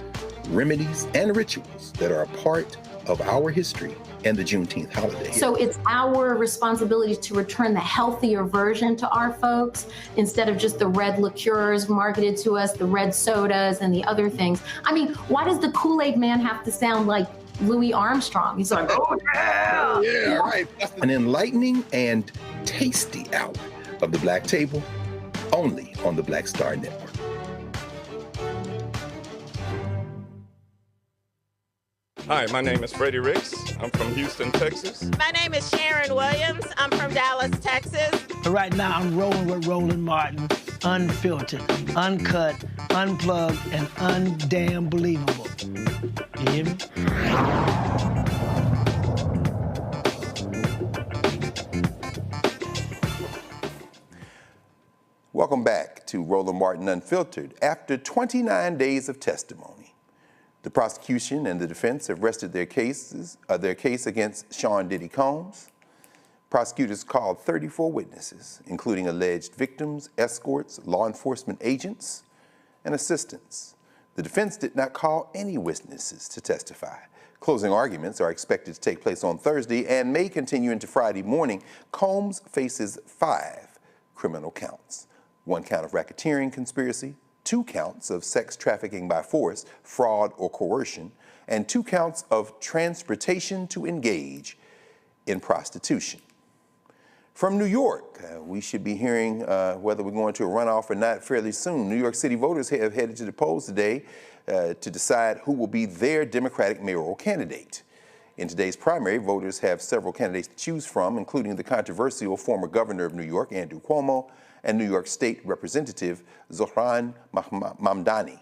remedies, and rituals that are a part of our history and the Juneteenth holiday. So it's our responsibility to return the healthier version to our folks instead of just the red liqueurs marketed to us, the red sodas and the other things. I mean, why does the Kool-Aid man have to sound like Louis Armstrong? He's like, oh yeah! Yeah, right. An enlightening and tasty hour of the Black Table, only on the Black Star Network. Hi, my name is Freddie Ricks. I'm from Houston, Texas. My name is Sharon Williams. I'm from Dallas, Texas. Right now, I'm rolling with Roland Martin, unfiltered, uncut, unplugged, and undamn believable. You hear me? Welcome back to Roland Martin Unfiltered. After 29 days of testimony, the prosecution and the defense have rested their case against Sean Diddy Combs. Prosecutors called 34 witnesses, including alleged victims, escorts, law enforcement agents, and assistants. The defense did not call any witnesses to testify. Closing arguments are expected to take place on Thursday and may continue into Friday morning. Combs faces 5 criminal counts: 1 count of racketeering conspiracy, 2 counts of sex trafficking by force, fraud, or coercion, and 2 counts of transportation to engage in prostitution. From New York, we should be hearing whether we're going to a runoff or not fairly soon. New York City voters have headed to the polls today to decide who will be their Democratic mayoral candidate. In today's primary, voters have several candidates to choose from, including the controversial former governor of New York, Andrew Cuomo, and New York State Representative Zohran Mamdani.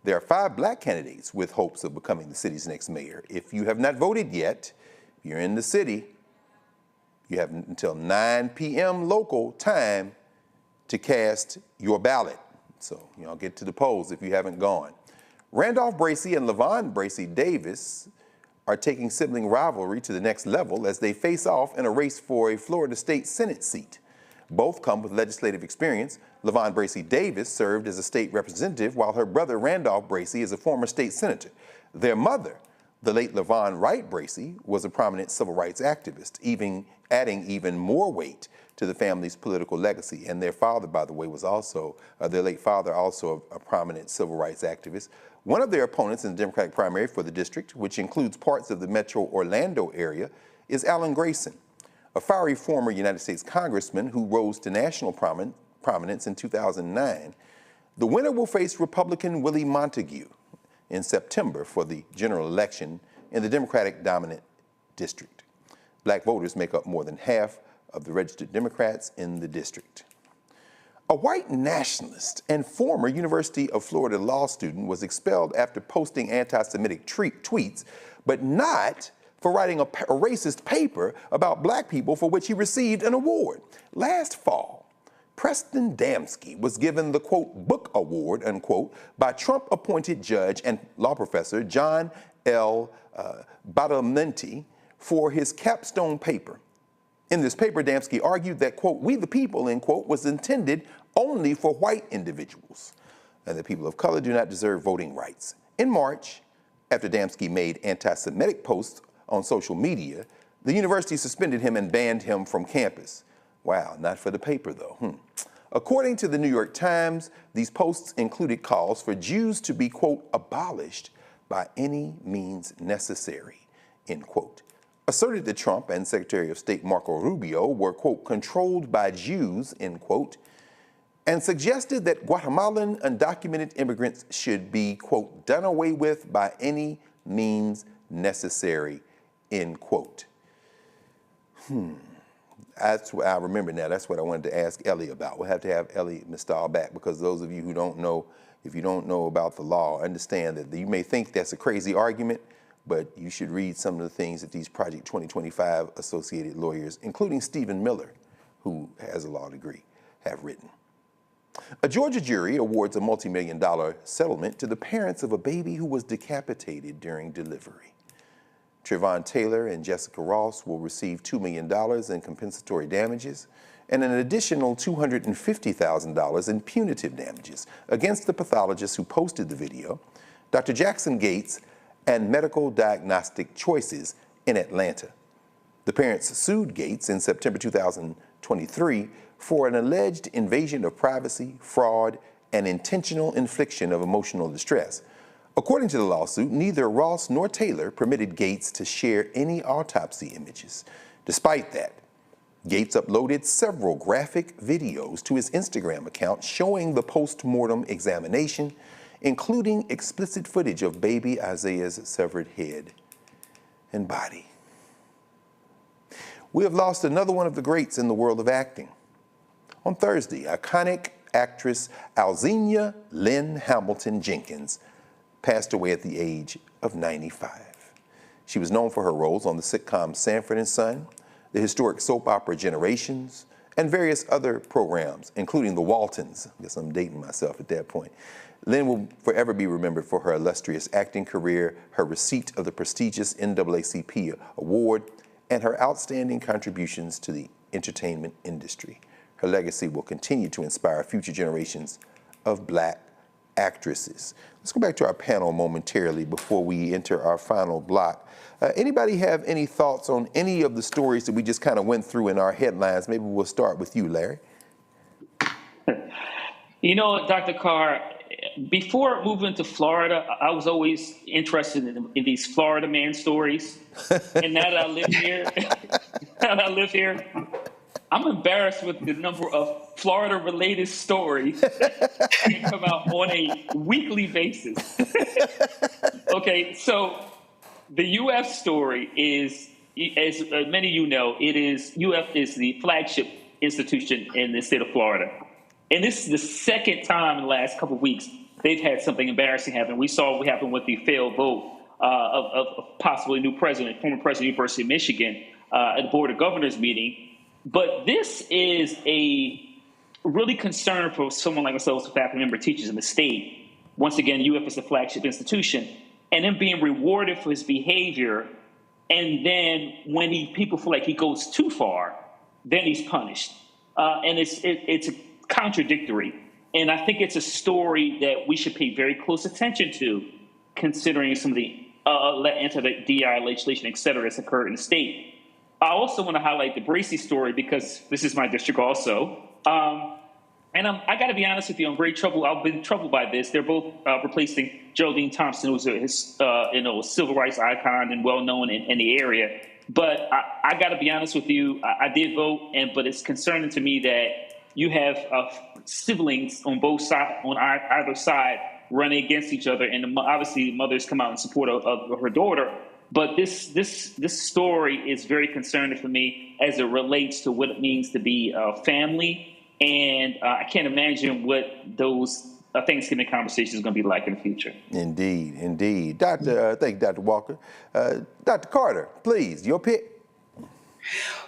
There are 5 black candidates with hopes of becoming the city's next mayor. If you have not voted yet, you're in the city, you have until 9 p.m. local time to cast your ballot. So, get to the polls if you haven't gone. Randolph Bracey and LaVon Bracey Davis are taking sibling rivalry to the next level as they face off in a race for a Florida State Senate seat. Both come with legislative experience. LaVon Bracey Davis served as a state representative, while her brother Randolph Bracey is a former state senator. Their mother, the late LaVon Wright Bracey, was a prominent civil rights activist, adding even more weight to the family's political legacy. And their father, by the way, was also, their late father, also a prominent civil rights activist. One of their opponents in the Democratic primary for the district, which includes parts of the metro Orlando area, is Alan Grayson, a fiery former United States congressman who rose to national prominence in 2009. The winner will face Republican Willie Montague in September for the general election in the Democratic-dominant district. Black voters make up more than half of the registered Democrats in the district. A white nationalist and former University of Florida law student was expelled after posting anti-Semitic tweets, but not for writing a racist paper about black people for which he received an award. Last fall, Preston Damsky was given the, quote, book award, unquote, by Trump-appointed judge and law professor John L. Badalamenti for his capstone paper. In this paper, Damsky argued that, quote, we the people, end quote, was intended only for white individuals, and that people of color do not deserve voting rights. In March, after Damsky made anti-Semitic posts on social media, the university suspended him and banned him from campus. Wow, not for the paper, though. According to the New York Times, these posts included calls for Jews to be, quote, abolished by any means necessary, end quote. Asserted that Trump and Secretary of State Marco Rubio were, quote, controlled by Jews, end quote, and suggested that Guatemalan undocumented immigrants should be, quote, done away with by any means necessary, end quote. That's what I remember now. That's what I wanted to ask Ellie about. We'll have to have Ellie Mistal back, because those of you who don't know, if you don't know about the law, understand that you may think that's a crazy argument, but you should read some of the things that these Project 2025 associated lawyers, including Stephen Miller, who has a law degree, have written. A Georgia jury awards a multi-million-dollar settlement to the parents of a baby who was decapitated during delivery. Trevon Taylor and Jessica Ross will receive $2 million in compensatory damages and an additional $250,000 in punitive damages against the pathologist who posted the video, Dr. Jackson Gates, and Medical Diagnostic Choices in Atlanta. The parents sued Gates in September 2023 for an alleged invasion of privacy, fraud, and intentional infliction of emotional distress. According to the lawsuit, neither Ross nor Taylor permitted Gates to share any autopsy images. Despite that, Gates uploaded several graphic videos to his Instagram account showing the post-mortem examination, including explicit footage of baby Isaiah's severed head and body. We have lost another one of the greats in the world of acting. On Thursday, iconic actress Alzina Lynn Hamilton Jenkins passed away at the age of 95. She was known for her roles on the sitcom Sanford and Son, the historic soap opera Generations, and various other programs, including The Waltons. I guess I'm dating myself at that point. Lynn will forever be remembered for her illustrious acting career, her receipt of the prestigious NAACP award, and her outstanding contributions to the entertainment industry. Her legacy will continue to inspire future generations of Black actresses. Let's go back to our panel momentarily before we enter our final block. Anybody have any thoughts on any of the stories that we just kind of went through in our headlines? Maybe we'll start with you, Larry. You know, Dr. Carr, before moving to Florida, I was always interested in these Florida man stories. And now that I live here, I'm embarrassed with the number of Florida-related stories that come out on a weekly basis. Okay, so the UF story is, as many of you know, UF is the flagship institution in the state of Florida. And this is the second time in the last couple of weeks they've had something embarrassing happen. We saw what happened with the failed vote of possibly new president, former president of the University of Michigan, at the Board of Governors meeting. But this is a really concern for someone like myself, as a faculty member, teachers in the state. Once again, UF is the flagship institution, and then being rewarded for his behavior. And then when people feel like he goes too far, then he's punished. And it's contradictory. And I think it's a story that we should pay very close attention to, considering some of the anti-DI legislation, et cetera, that's occurred in the state. I also want to highlight the Bracey story because this is my district also. And I got to be honest with you, I'm very troubled. I've been troubled by this. They're both replacing Geraldine Thompson, who's a civil rights icon and well-known in the area. But I got to be honest with you, I did vote, but it's concerning to me that you have siblings on both sides, on either side, running against each other, and obviously the mothers come out in support of her daughter. But this story is very concerning for me as it relates to what it means to be a family, and I can't imagine what those Thanksgiving conversations are going to be like in the future. Indeed, indeed. Thank you, Dr. Walker. Dr. Carter, please, your pick.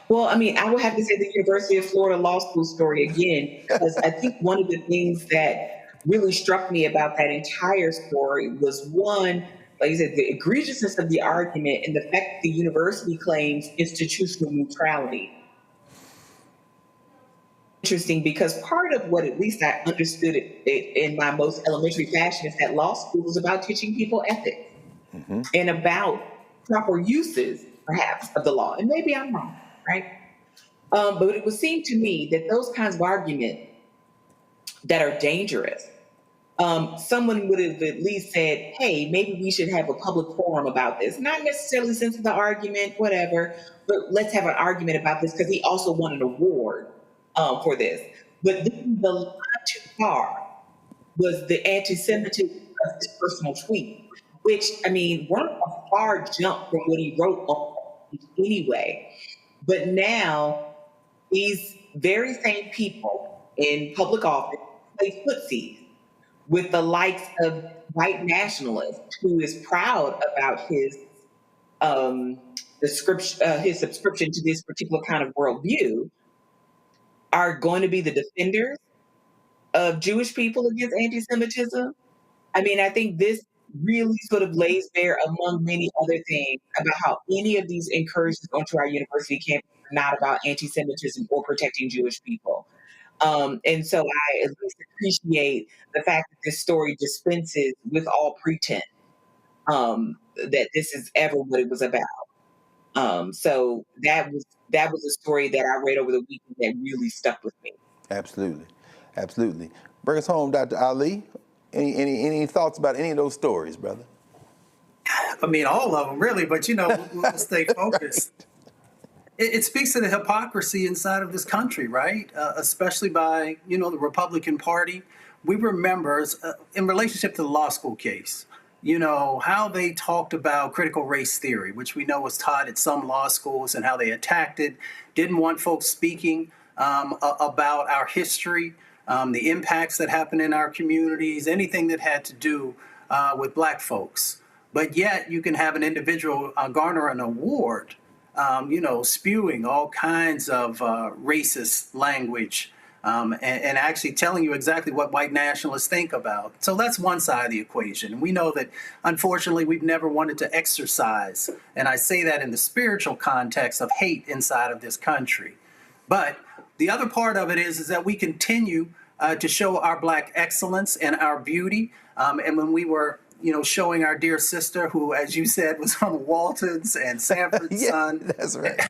Well, I mean, I would have to say the University of Florida Law School story again, because I think one of the things that really struck me about that entire story was, one, like you said, the egregiousness of the argument and the fact that the university claims institutional neutrality. Interesting, because part of what at least I understood in my most elementary fashion is that law school is about teaching people ethics and about proper uses, perhaps, of the law. And maybe I'm wrong, right? But it would seem to me that those kinds of arguments that are dangerous, someone would have at least said, hey, maybe we should have a public forum about this. Not necessarily sense of the argument, whatever, but let's have an argument about this because he also won an award for this. But then the line too far was the anti-Semitism of his personal tweet, which, I mean, weren't a far jump from what he wrote on anyway. But now these very same people in public office play footsie with the likes of white nationalists, who is proud about his subscription to this particular kind of worldview, are going to be the defenders of Jewish people against anti-Semitism. I mean, I think this really sort of lays bare, among many other things, about how any of these incursions onto our university campus are not about anti-Semitism or protecting Jewish people. And so I at least appreciate the fact that this story dispenses with all pretense that this is ever what it was about. So that was a story that I read over the weekend that really stuck with me. Absolutely, absolutely. Bring us home, Dr. Ali. Any thoughts about any of those stories, brother? I mean, all of them, really, but we'll stay focused. It speaks to the hypocrisy inside of this country, right? Especially by, the Republican Party. We remember, in relationship to the law school case, how they talked about critical race theory, which we know was taught at some law schools, and how they attacked it, didn't want folks speaking about our history, the impacts that happen in our communities, anything that had to do with Black folks. But yet you can have an individual garner an award, spewing all kinds of racist language and actually telling you exactly what white nationalists think about. So that's one side of the equation. And we know that, unfortunately, we've never wanted to exercise, and I say that in the spiritual context, of hate inside of this country. But the other part of it is that we continue to show our Black excellence and our beauty. And when we were showing our dear sister, who, as you said, was on Walton's and Sanford's Son. That's right.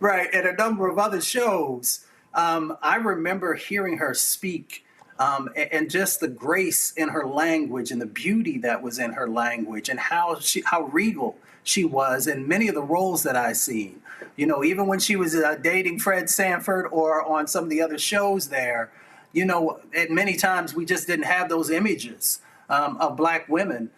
Right, and a number of other shows. I remember hearing her speak and just the grace in her language and the beauty that was in her language, and how regal she was in many of the roles that I've seen. You know, even when she was dating Fred Sanford or on some of the other shows there, you know, at many times we just didn't have those images of Black women,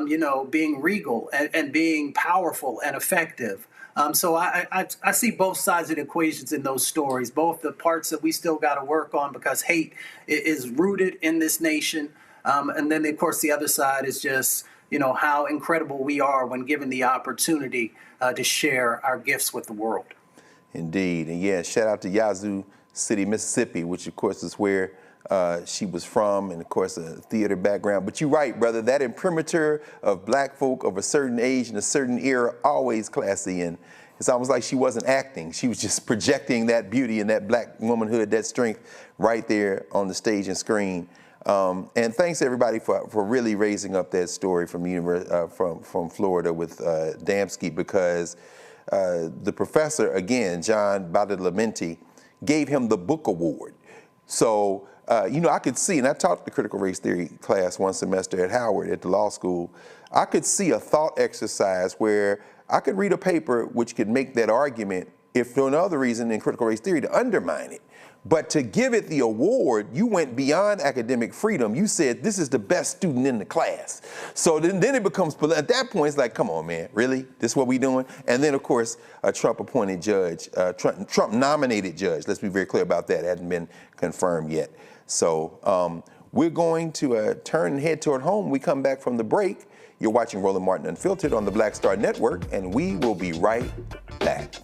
you know, being regal and being powerful and effective. So I see both sides of the equations in those stories, both the parts that we still got to work on because hate is rooted in this nation. And then, of course, the other side is just, you know, how incredible we are when given the opportunity to share our gifts with the world. Indeed. And yeah, shout out to Yazoo City, Mississippi, which, of course, is where she was from, and of course a theater background. But you're right, brother, that imprimatur of Black folk of a certain age and a certain era, always classy, and it's almost like she wasn't acting. She was just projecting that beauty and that Black womanhood, that strength right there on the stage and screen. And thanks everybody for really raising up that story from from Florida with Damsky, because the professor, again, John Badalamenti, gave him the book award. So, you know, I could see, and I taught the critical race theory class one semester at Howard at the law school, I could see a thought exercise where I could read a paper which could make that argument, if for no other reason in critical race theory, to undermine it. But to give it the award, you went beyond academic freedom. You said, this is the best student in the class. So then it becomes, at that point, it's like, come on, man, really? This is what we doing? And then, of course, a Trump-appointed judge, Trump-nominated judge, let's be very clear about that, hadn't been confirmed yet. So we're going to turn and head toward home. We come back from the break. You're watching Roland Martin Unfiltered on the Black Star Network, and we will be right back.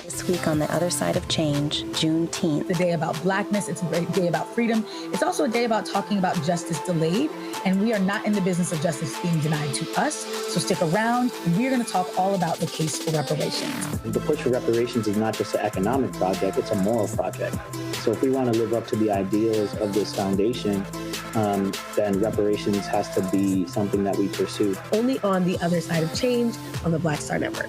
This week on the other side of change, Juneteenth. The day about Blackness, it's a day about freedom. It's also a day about talking about justice delayed, and we are not in the business of justice being denied to us. So stick around, and we're going to talk all about the case for reparations. The push for reparations is not just an economic project, it's a moral project. So if we want to live up to the ideals of this foundation, then reparations has to be something that we pursue. Only on the other side of change on the Black Star Network.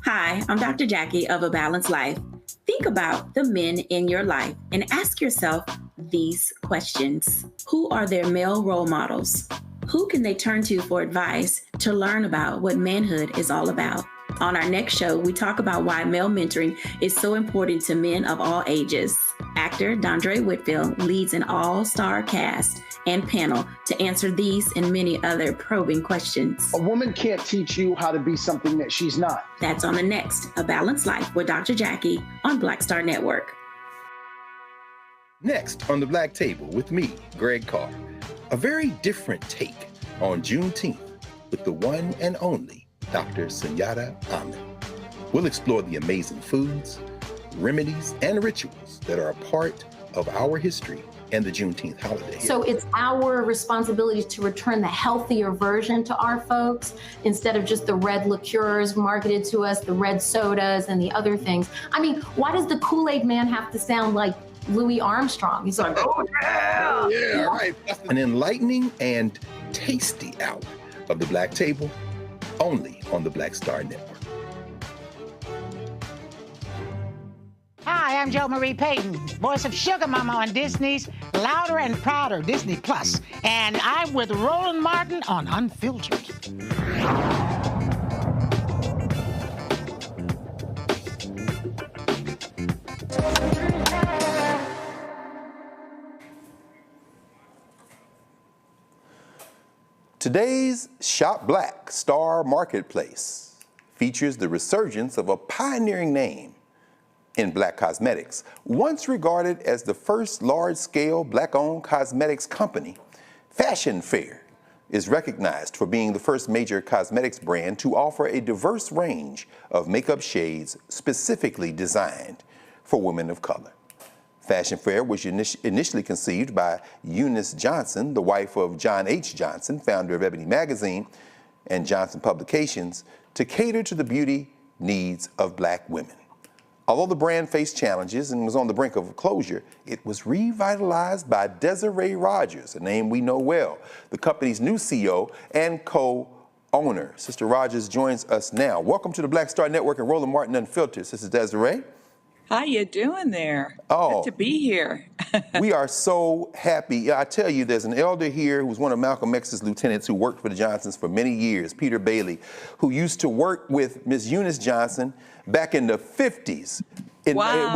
Hi, I'm Dr. Jackie of A Balanced Life. Think about the men in your life and ask yourself these questions. Who are their male role models? Who can they turn to for advice to learn about what manhood is all about? On our next show, we talk about why male mentoring is so important to men of all ages. Actor Dondre Whitfield leads an all-star cast and panel to answer these and many other probing questions. A woman can't teach you how to be something that she's not. That's on the next A Balanced Life with Dr. Jackie on Black Star Network. Next on the Black Table with me, Greg Carr, a very different take on Juneteenth with the one and only Dr. Sunyata Ahmed. We'll explore the amazing foods, remedies, and rituals that are a part of our history and the Juneteenth holiday. So it's our responsibility to return the healthier version to our folks instead of just the red liqueurs marketed to us, the red sodas and the other things. I mean, why does the Kool-Aid man have to sound like Louis Armstrong? He's like, oh yeah! Oh, yeah, right. An enlightening and tasty hour of the Black Table, only on the Black Star Network. Hi, I'm Jo Marie Payton, voice of Sugar Mama on Disney's Louder and Prouder Disney Plus, and I'm with Roland Martin on Unfiltered. Today's Shop Black Star Marketplace features the resurgence of a pioneering name in Black cosmetics. Once regarded as the first large-scale Black-owned cosmetics company, Fashion Fair is recognized for being the first major cosmetics brand to offer a diverse range of makeup shades specifically designed for women of color. Fashion Fair was initially conceived by Eunice Johnson, the wife of John H. Johnson, founder of Ebony Magazine and Johnson Publications, to cater to the beauty needs of Black women. Although the brand faced challenges and was on the brink of closure, it was revitalized by Desiree Rogers, a name we know well, the company's new CEO and co-owner. Sister Rogers joins us now. Welcome to the Black Star Network and Roland Martin Unfiltered. Sister Desiree. How you doing there? Oh, good to be here. We are so happy. I tell you, there's an elder here who's one of Malcolm X's lieutenants who worked for the Johnsons for many years, Peter Bailey, who used to work with Miss Eunice Johnson back in the 50s. Wow.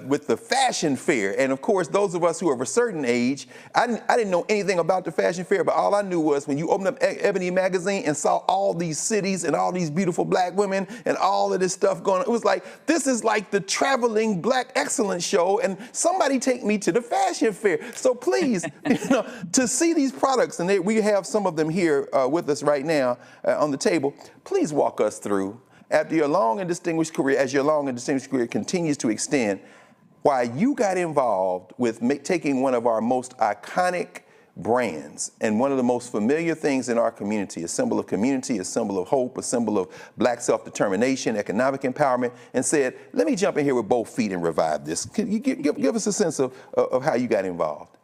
With the fashion fair. And of course, those of us who are of a certain age, I didn't know anything about the fashion fair, but all I knew was when you opened up Ebony magazine and saw all these cities and all these beautiful black women and all of this stuff going on, it was like, this is like the traveling black excellence show, and somebody take me to the fashion fair. So please, to see these products, and we have some of them here with us right now on the table, please walk us through, after your long and distinguished career, as your long and distinguished career continues to extend, why you got involved with taking one of our most iconic brands and one of the most familiar things in our community, a symbol of community, a symbol of hope, a symbol of black self-determination, economic empowerment, and said, let me jump in here with both feet and revive this. Can you give us a sense of how you got involved?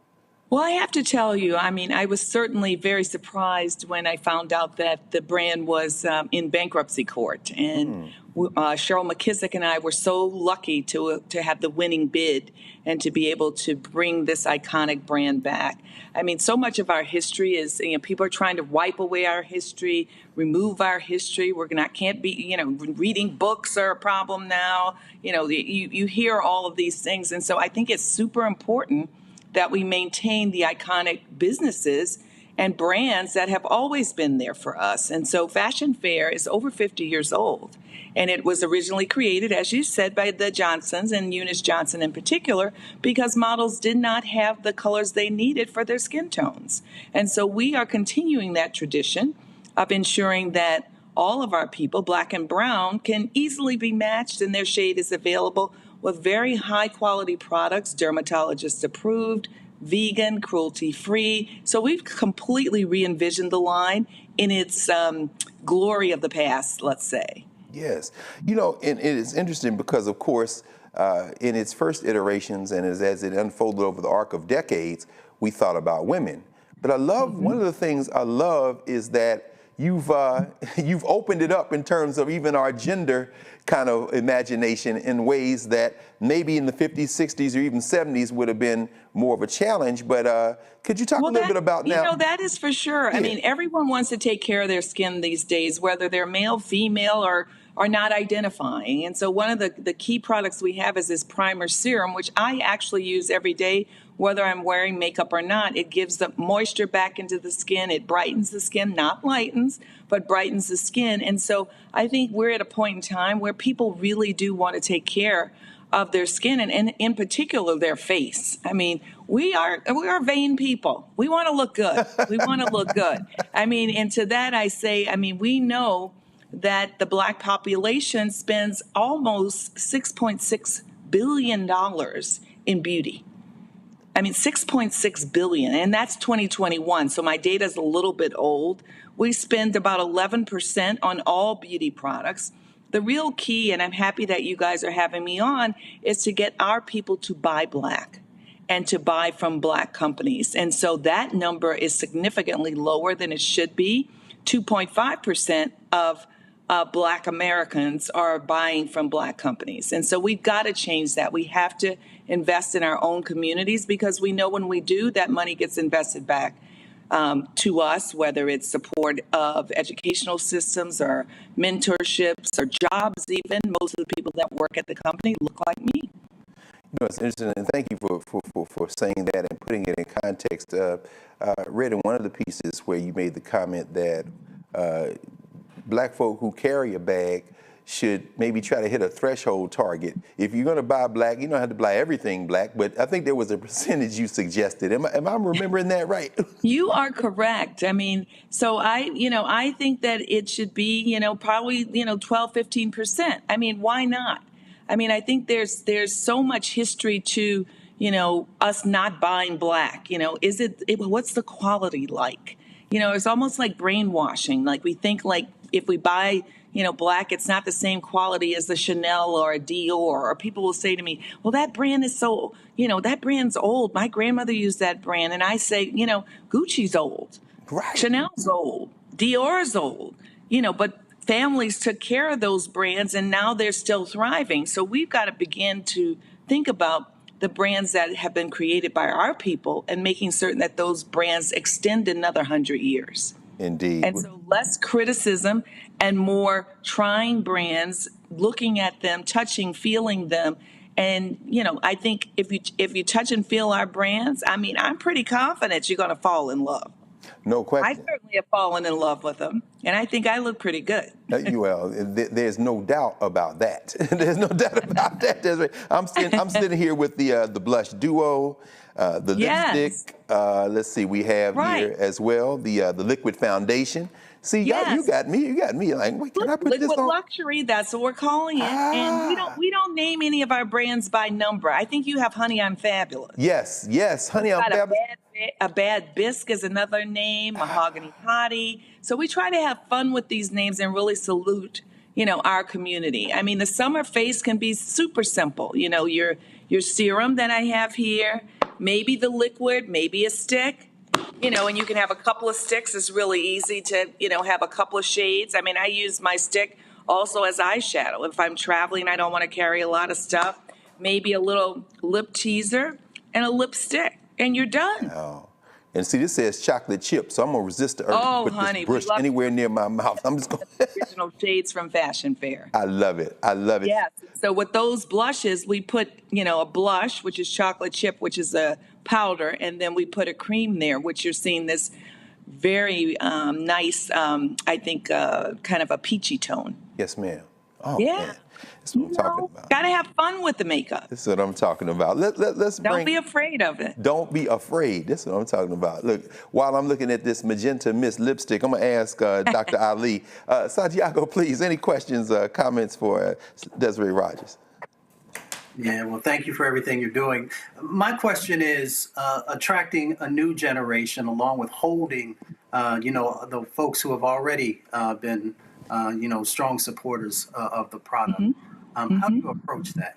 Well, I have to tell you, I mean, I was certainly very surprised when I found out that the brand was in bankruptcy court. And Cheryl McKissick and I were so lucky to have the winning bid and to be able to bring this iconic brand back. I mean, so much of our history is, people are trying to wipe away our history, remove our history. Can't be, reading books are a problem now. You hear all of these things. And so I think it's super important that we maintain the iconic businesses and brands that have always been there for us. And so Fashion Fair is over 50 years old. And it was originally created, as you said, by the Johnsons and Eunice Johnson in particular, because models did not have the colors they needed for their skin tones. And so we are continuing that tradition of ensuring that all of our people, black and brown, can easily be matched and their shade is available with very high quality products, dermatologist approved, vegan, cruelty free. So we've completely re-envisioned the line in its glory of the past, let's say. Yes. And it is interesting because, of course, in its first iterations and as it unfolded over the arc of decades, we thought about women. But I love, one of the things I love is that you've opened it up in terms of even our gender kind of imagination in ways that maybe in the 50s, 60s, or even 70s would have been more of a challenge. But could you talk a little bit about now? That is for sure. Yeah. I mean, everyone wants to take care of their skin these days, whether they're male, female, or are not identifying. And so one of the key products we have is this primer serum, which I actually use every day, whether I'm wearing makeup or not. It gives the moisture back into the skin. It brightens the skin, not lightens, but brightens the skin. And so I think we're at a point in time where people really do want to take care of their skin and in particular their face. I mean, we are vain people. We want to look good. We want to look good. I mean, and to that I say, we know that the black population spends almost $6.6 billion in beauty. $6.6 billion, and that's 2021. So my data is a little bit old. We spend about 11% on all beauty products. The real key, and I'm happy that you guys are having me on, is to get our people to buy black and to buy from black companies. And so that number is significantly lower than it should be. 2.5% of black Americans are buying from black companies. And so we've got to change that. We have to invest in our own communities because we know when we do, that money gets invested back to us, whether it's support of educational systems or mentorships or jobs even. Most of the people that work at the company look like me. It's interesting, and thank you for saying that and putting it in context. I read in one of the pieces where you made the comment that black folk who carry a bag should maybe try to hit a threshold target. If you're going to buy black, you don't have to buy everything black, but I think there was a percentage you suggested. Am I remembering that right? You are correct. So I think that it should be, probably, 12, 15%. Why not? I think there's so much history to, us not buying black. What's the quality like? It's almost like brainwashing. Like we think like if we buy, Black, it's not the same quality as the Chanel or a Dior. Or people will say to me, well, that brand is so, that brand's old. My grandmother used that brand. And I say, Gucci's old. Right. Chanel's old. Dior's old. But families took care of those brands and now they're still thriving. So we've got to begin to think about the brands that have been created by our people and making certain that those brands extend another 100 years. Indeed. And so less criticism and more trying brands, looking at them, touching, feeling them. And, I think if you touch and feel our brands, I'm pretty confident you're going to fall in love. No question. I certainly have fallen in love with them, and I think I look pretty good. Well, there's no doubt about that. There's no doubt about that, Desiree. I'm sitting here with the blush duo, the lipstick. Let's see, we have here as well the liquid foundation. See, you got me. Like, wait, can I put this on? Liquid luxury. That's what we're calling it. And we don't name any of our brands by number. I think you have Honey, I'm Fabulous. Yes, Honey, I'm Fabulous. A Bad Bisque is another name. Mahogany Hottie. So we try to have fun with these names and really salute, our community. The summer face can be super simple. Your serum that I have here, maybe the liquid, maybe a stick. And you can have a couple of sticks. It's really easy to, have a couple of shades. I use my stick also as eyeshadow. If I'm traveling, I don't want to carry a lot of stuff. Maybe a little lip teaser and a lipstick, and you're done. Oh. And see, this says chocolate chip, so I'm going to resist the urge to put this brush anywhere near my mouth. I'm just going to. Original shades from Fashion Fair. I love it. Yes. So with those blushes, we put, a blush, which is chocolate chip, which is a powder, and then we put a cream there, which you're seeing this very nice, I think, kind of a peachy tone. Yes, ma'am. Oh, yeah. Man. That's what I'm talking about. Got to have fun with the makeup. That's what I'm talking about. Let's Don't be afraid of it. Don't be afraid. That's what I'm talking about. Look, while I'm looking at this Magenta Mist lipstick, I'm going to ask Dr. Ali. Santiago, please, any questions, comments for Desiree Rogers? Yeah, well, thank you for everything you're doing. My question is attracting a new generation along with holding, the folks who have already been strong supporters of the product. How do you approach that?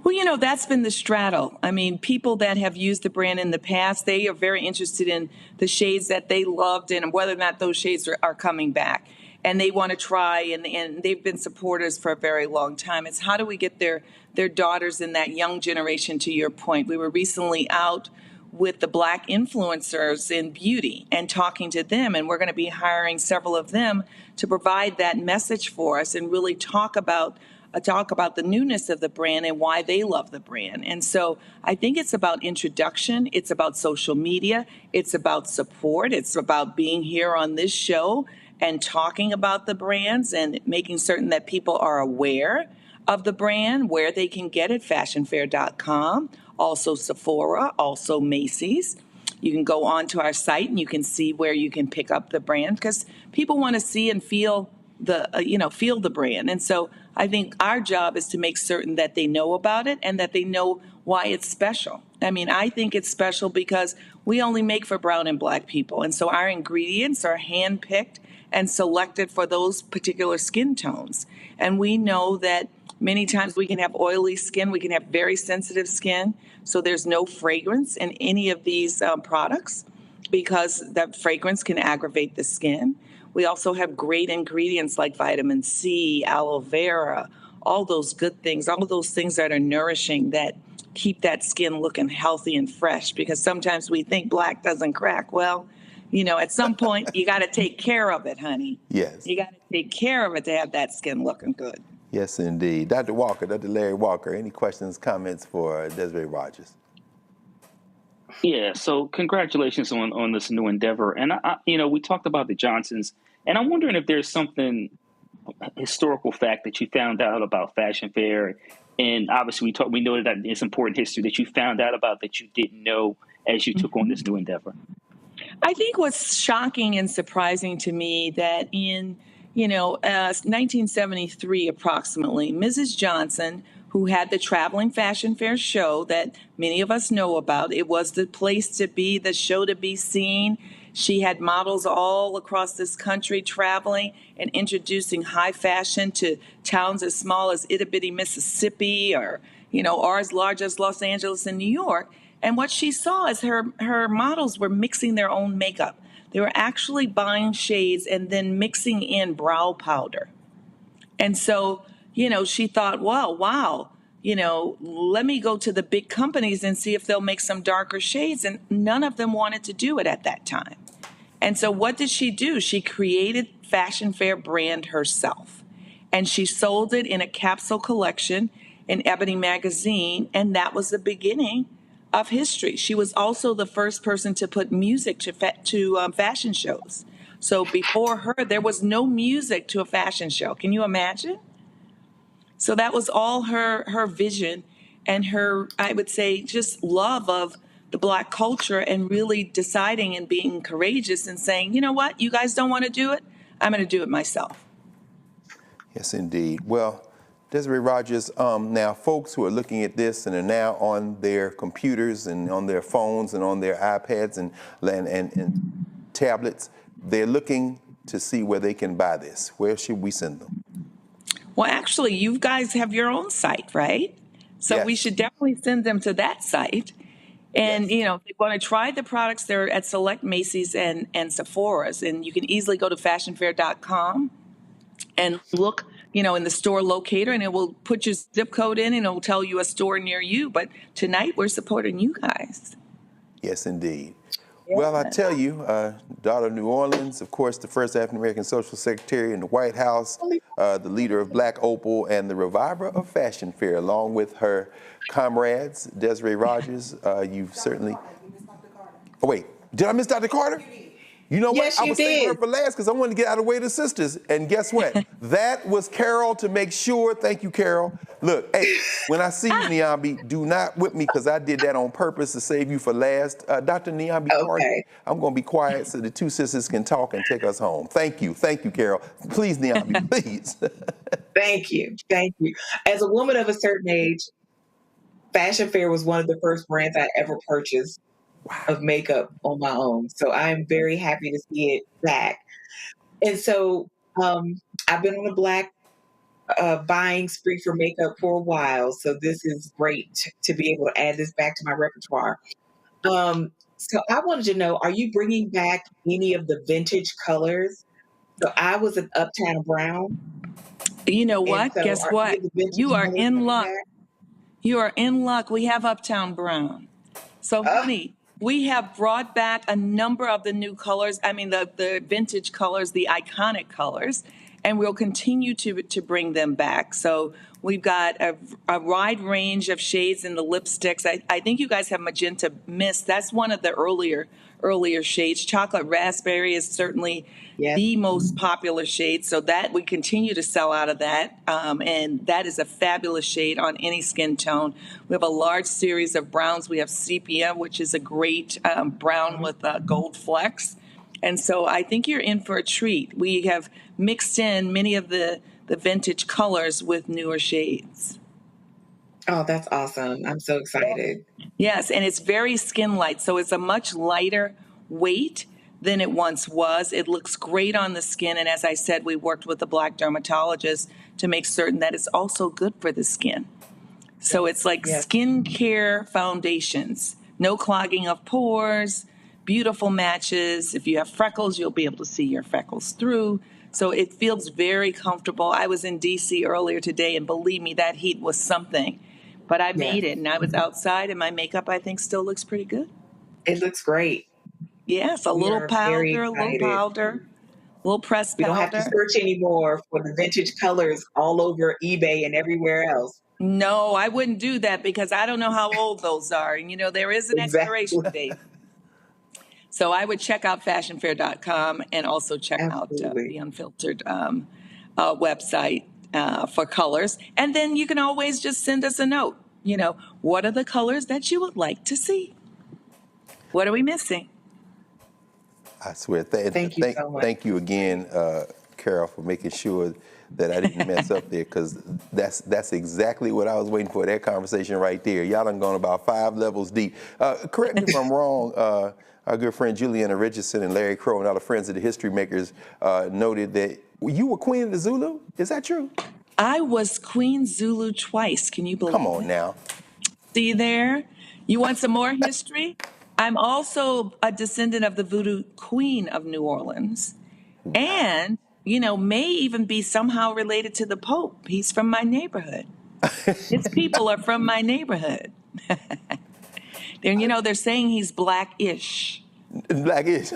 Well, that's been the straddle. People that have used the brand in the past, they are very interested in the shades that they loved and whether or not those shades are coming back. And they want to try, and they've been supporters for a very long time. It's how do we get their daughters in that young generation, to your point. We were recently out with the Black influencers in beauty and talking to them, and we're going to be hiring several of them to provide that message for us and really talk about the newness of the brand and why they love the brand. And so I think it's about introduction, it's about social media, it's about support, it's about being here on this show and talking about the brands and making certain that people are aware of the brand, where they can get it, fashionfair.com, also Sephora, also Macy's. You can go onto our site and you can see where you can pick up the brand because people want to see and feel the brand. And so I think our job is to make certain that they know about it and that they know why it's special. I think it's special because we only make for brown and Black people. And so our ingredients are handpicked and selected for those particular skin tones. And we know that many times we can have oily skin, we can have very sensitive skin. So there's no fragrance in any of these products because that fragrance can aggravate the skin. We also have great ingredients like vitamin C, aloe vera, all those good things, all of those things that are nourishing that keep that skin looking healthy and fresh because sometimes we think Black doesn't crack. Well, at some point you got to take care of it, honey. Yes. You got to take care of it to have that skin looking good. Dr. Larry Walker, any questions, comments for Desiree Rogers? Yeah, so congratulations on this new endeavor. And, we talked about the Johnsons, and I'm wondering if there's something, historical fact that you found out about Fashion Fair. And obviously we noted that it's important history that you found out about that you didn't know as you took on this new endeavor. I think what's shocking and surprising to me that in 1973 approximately, Mrs. Johnson, who had the Traveling Fashion Fair show that many of us know about, it was the place to be, the show to be seen. She had models all across this country traveling and introducing high fashion to towns as small as itty bitty Mississippi or, or as large as Los Angeles and New York. And what she saw is her models were mixing their own makeup. They were actually buying shades and then mixing in brow powder. And so, she thought, well, wow, let me go to the big companies and see if they'll make some darker shades. And none of them wanted to do it at that time. And so what did she do? She created Fashion Fair brand herself. And she sold it in a capsule collection in Ebony magazine. And that was the beginning of history. She was also the first person to put music to fashion shows. So before her, there was no music to a fashion show. Can you imagine? So that was all her vision and her, I would say, just love of the Black culture and really deciding and being courageous and saying, you know what, you guys don't want to do it? I'm going to do it myself. Yes, indeed. Well, Desiree Rogers, now folks who are looking at this and are now on their computers and on their phones and on their iPads and tablets, they're looking to see where they can buy this. Where should we send them? Well, actually, you guys have your own site, right? So yes. We should definitely send them to that site. And, if they want to try the products, they're at select Macy's and Sephora's. And you can easily go to fashionfair.com and look, in the store locator, and it will put your zip code in and it will tell you a store near you. But tonight, we're supporting you guys. Yes, indeed. Yeah. Well, I tell you, daughter of New Orleans, of course, the first African-American social secretary in the White House, the leader of Black Opal, and the reviver of Fashion Fair, along with her comrades, Desiree Rogers. You've certainly... Oh, wait. Did I miss Dr. Carter? You know what? Yes, I was saving her for last because I wanted to get out of the way of the sisters. And guess what? That was Carol to make sure. Thank you, Carol. Look, hey, when I see you, Niambi, do not whip me because I did that on purpose to save you for last. Dr. Niambi Carter, I'm going to be quiet so the two sisters can talk and take us home. Thank you. Thank you, Carol. Please, Niambi, please. Thank you. Thank you. As a woman of a certain age, Fashion Fair was one of the first brands I ever purchased of makeup on my own. So I'm very happy to see it back. And so I've been on a Black buying spree for makeup for a while. So this is great to be able to add this back to my repertoire. So I wanted to know, are you bringing back any of the vintage colors? So I was an Uptown Brown. You know what? So guess what? You are in luck. Back? You are in luck. We have Uptown Brown. So, honey, we have brought back a number of the new colors. I mean, the vintage colors, the iconic colors, and we'll continue to bring them back. So we've got a wide range of shades in the lipsticks. I think you guys have Magenta Mist. That's one of the earlier shades. Chocolate Raspberry is certainly the most popular shade. So that we continue to sell out of that. And that is a fabulous shade on any skin tone. We have a large series of browns. We have Sepia, which is a great brown with gold flecks. And so I think you're in for a treat. We have mixed in many of the vintage colors with newer shades. Oh, that's awesome. I'm so excited. Yes, and it's very skin light, so it's a much lighter weight than it once was. It looks great on the skin, and as I said, we worked with a Black dermatologist to make certain that it's also good for the skin. So it's like skincare foundations, no clogging of pores, beautiful matches. If you have freckles, you'll be able to see your freckles through. So it feels very comfortable. I was in D.C. earlier today, and believe me, that heat was something. But I made it, and I was outside, and my makeup, I think, still looks pretty good. It looks great. Yes, a little powder, a little pressed powder. You don't have to search anymore for the vintage colors all over eBay and everywhere else. No, I wouldn't do that because I don't know how old those are. And, there is an expiration date. So I would check out fashionfair.com and also check out the Unfiltered website for colors. And then you can always just send us a note. What are the colors that you would like to see? What are we missing? I swear. Thank you so much. Thank you again, Carol, for making sure that I didn't mess up there, because that's exactly what I was waiting for, that conversation right there. Y'all done gone about 5 levels deep. Correct me if I'm wrong, our good friend Juliana Richardson and Larry Crow and all the friends of the History Makers noted that you were Queen of the Zulu. Is that true? I was Queen Zulu twice. Can you believe it? Come on now. See there? You want some more history? I'm also a descendant of the Voodoo Queen of New Orleans. And, may even be somehow related to the Pope. He's from my neighborhood. His people are from my neighborhood. They're saying he's black-ish. Black-ish.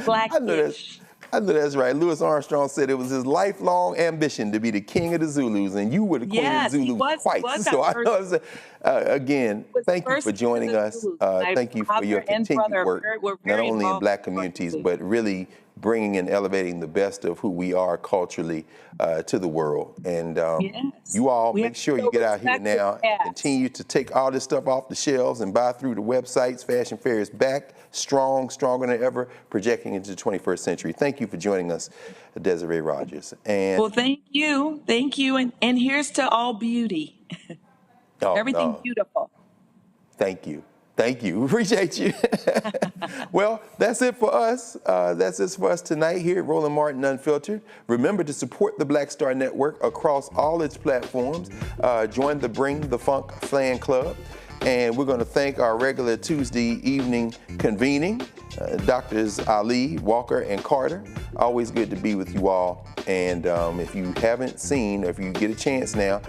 Black-ish. I know that's right. Louis Armstrong said it was his lifelong ambition to be the king of the Zulus, and you were the queen of the Zulus twice. So I know, again, thank you for joining us. Thank you for your continued work, not only in Black communities, but really bringing and elevating the best of who we are culturally to the world. And you all make sure you get out here now and continue to take all this stuff off the shelves and buy through the websites. Fashion Fair is back, stronger than ever, projecting into the 21st century. Thank you for joining us, Desiree Rogers. And well, thank you. And here's to all beauty. Everything beautiful. Thank you. Appreciate you. Well, that's it for us. That's it for us tonight here at Roland Martin Unfiltered. Remember to support the Black Star Network across all its platforms. Join the Bring the Funk Fan Club. And we're going to thank our regular Tuesday evening convening, Drs. Ali, Walker, and Carter. Always good to be with you all. And if you haven't seen, if you get a chance now,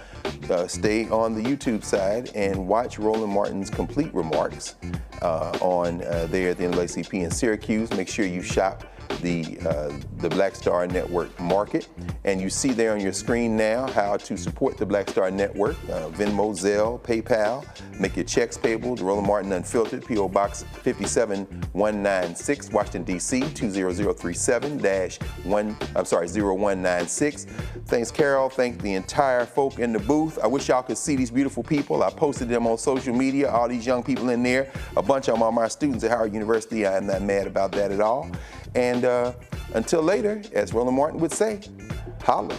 stay on the YouTube side and watch Roland Martin's complete remarks on there at the NAACP in Syracuse. Make sure you shop the Black Star Network market. And you see there on your screen now how to support the Black Star Network, Venmo, Zelle, PayPal. Make your checks payable to Roland Martin Unfiltered, P.O. Box 57196, Washington, D.C. 20037-0196. Thanks, Carol. Thank the entire folk in the booth. I wish y'all could see these beautiful people. I posted them on social media, all these young people in there. A bunch of them are my students at Howard University. I am not mad about that at all. And until later, as Roland Martin would say, holla.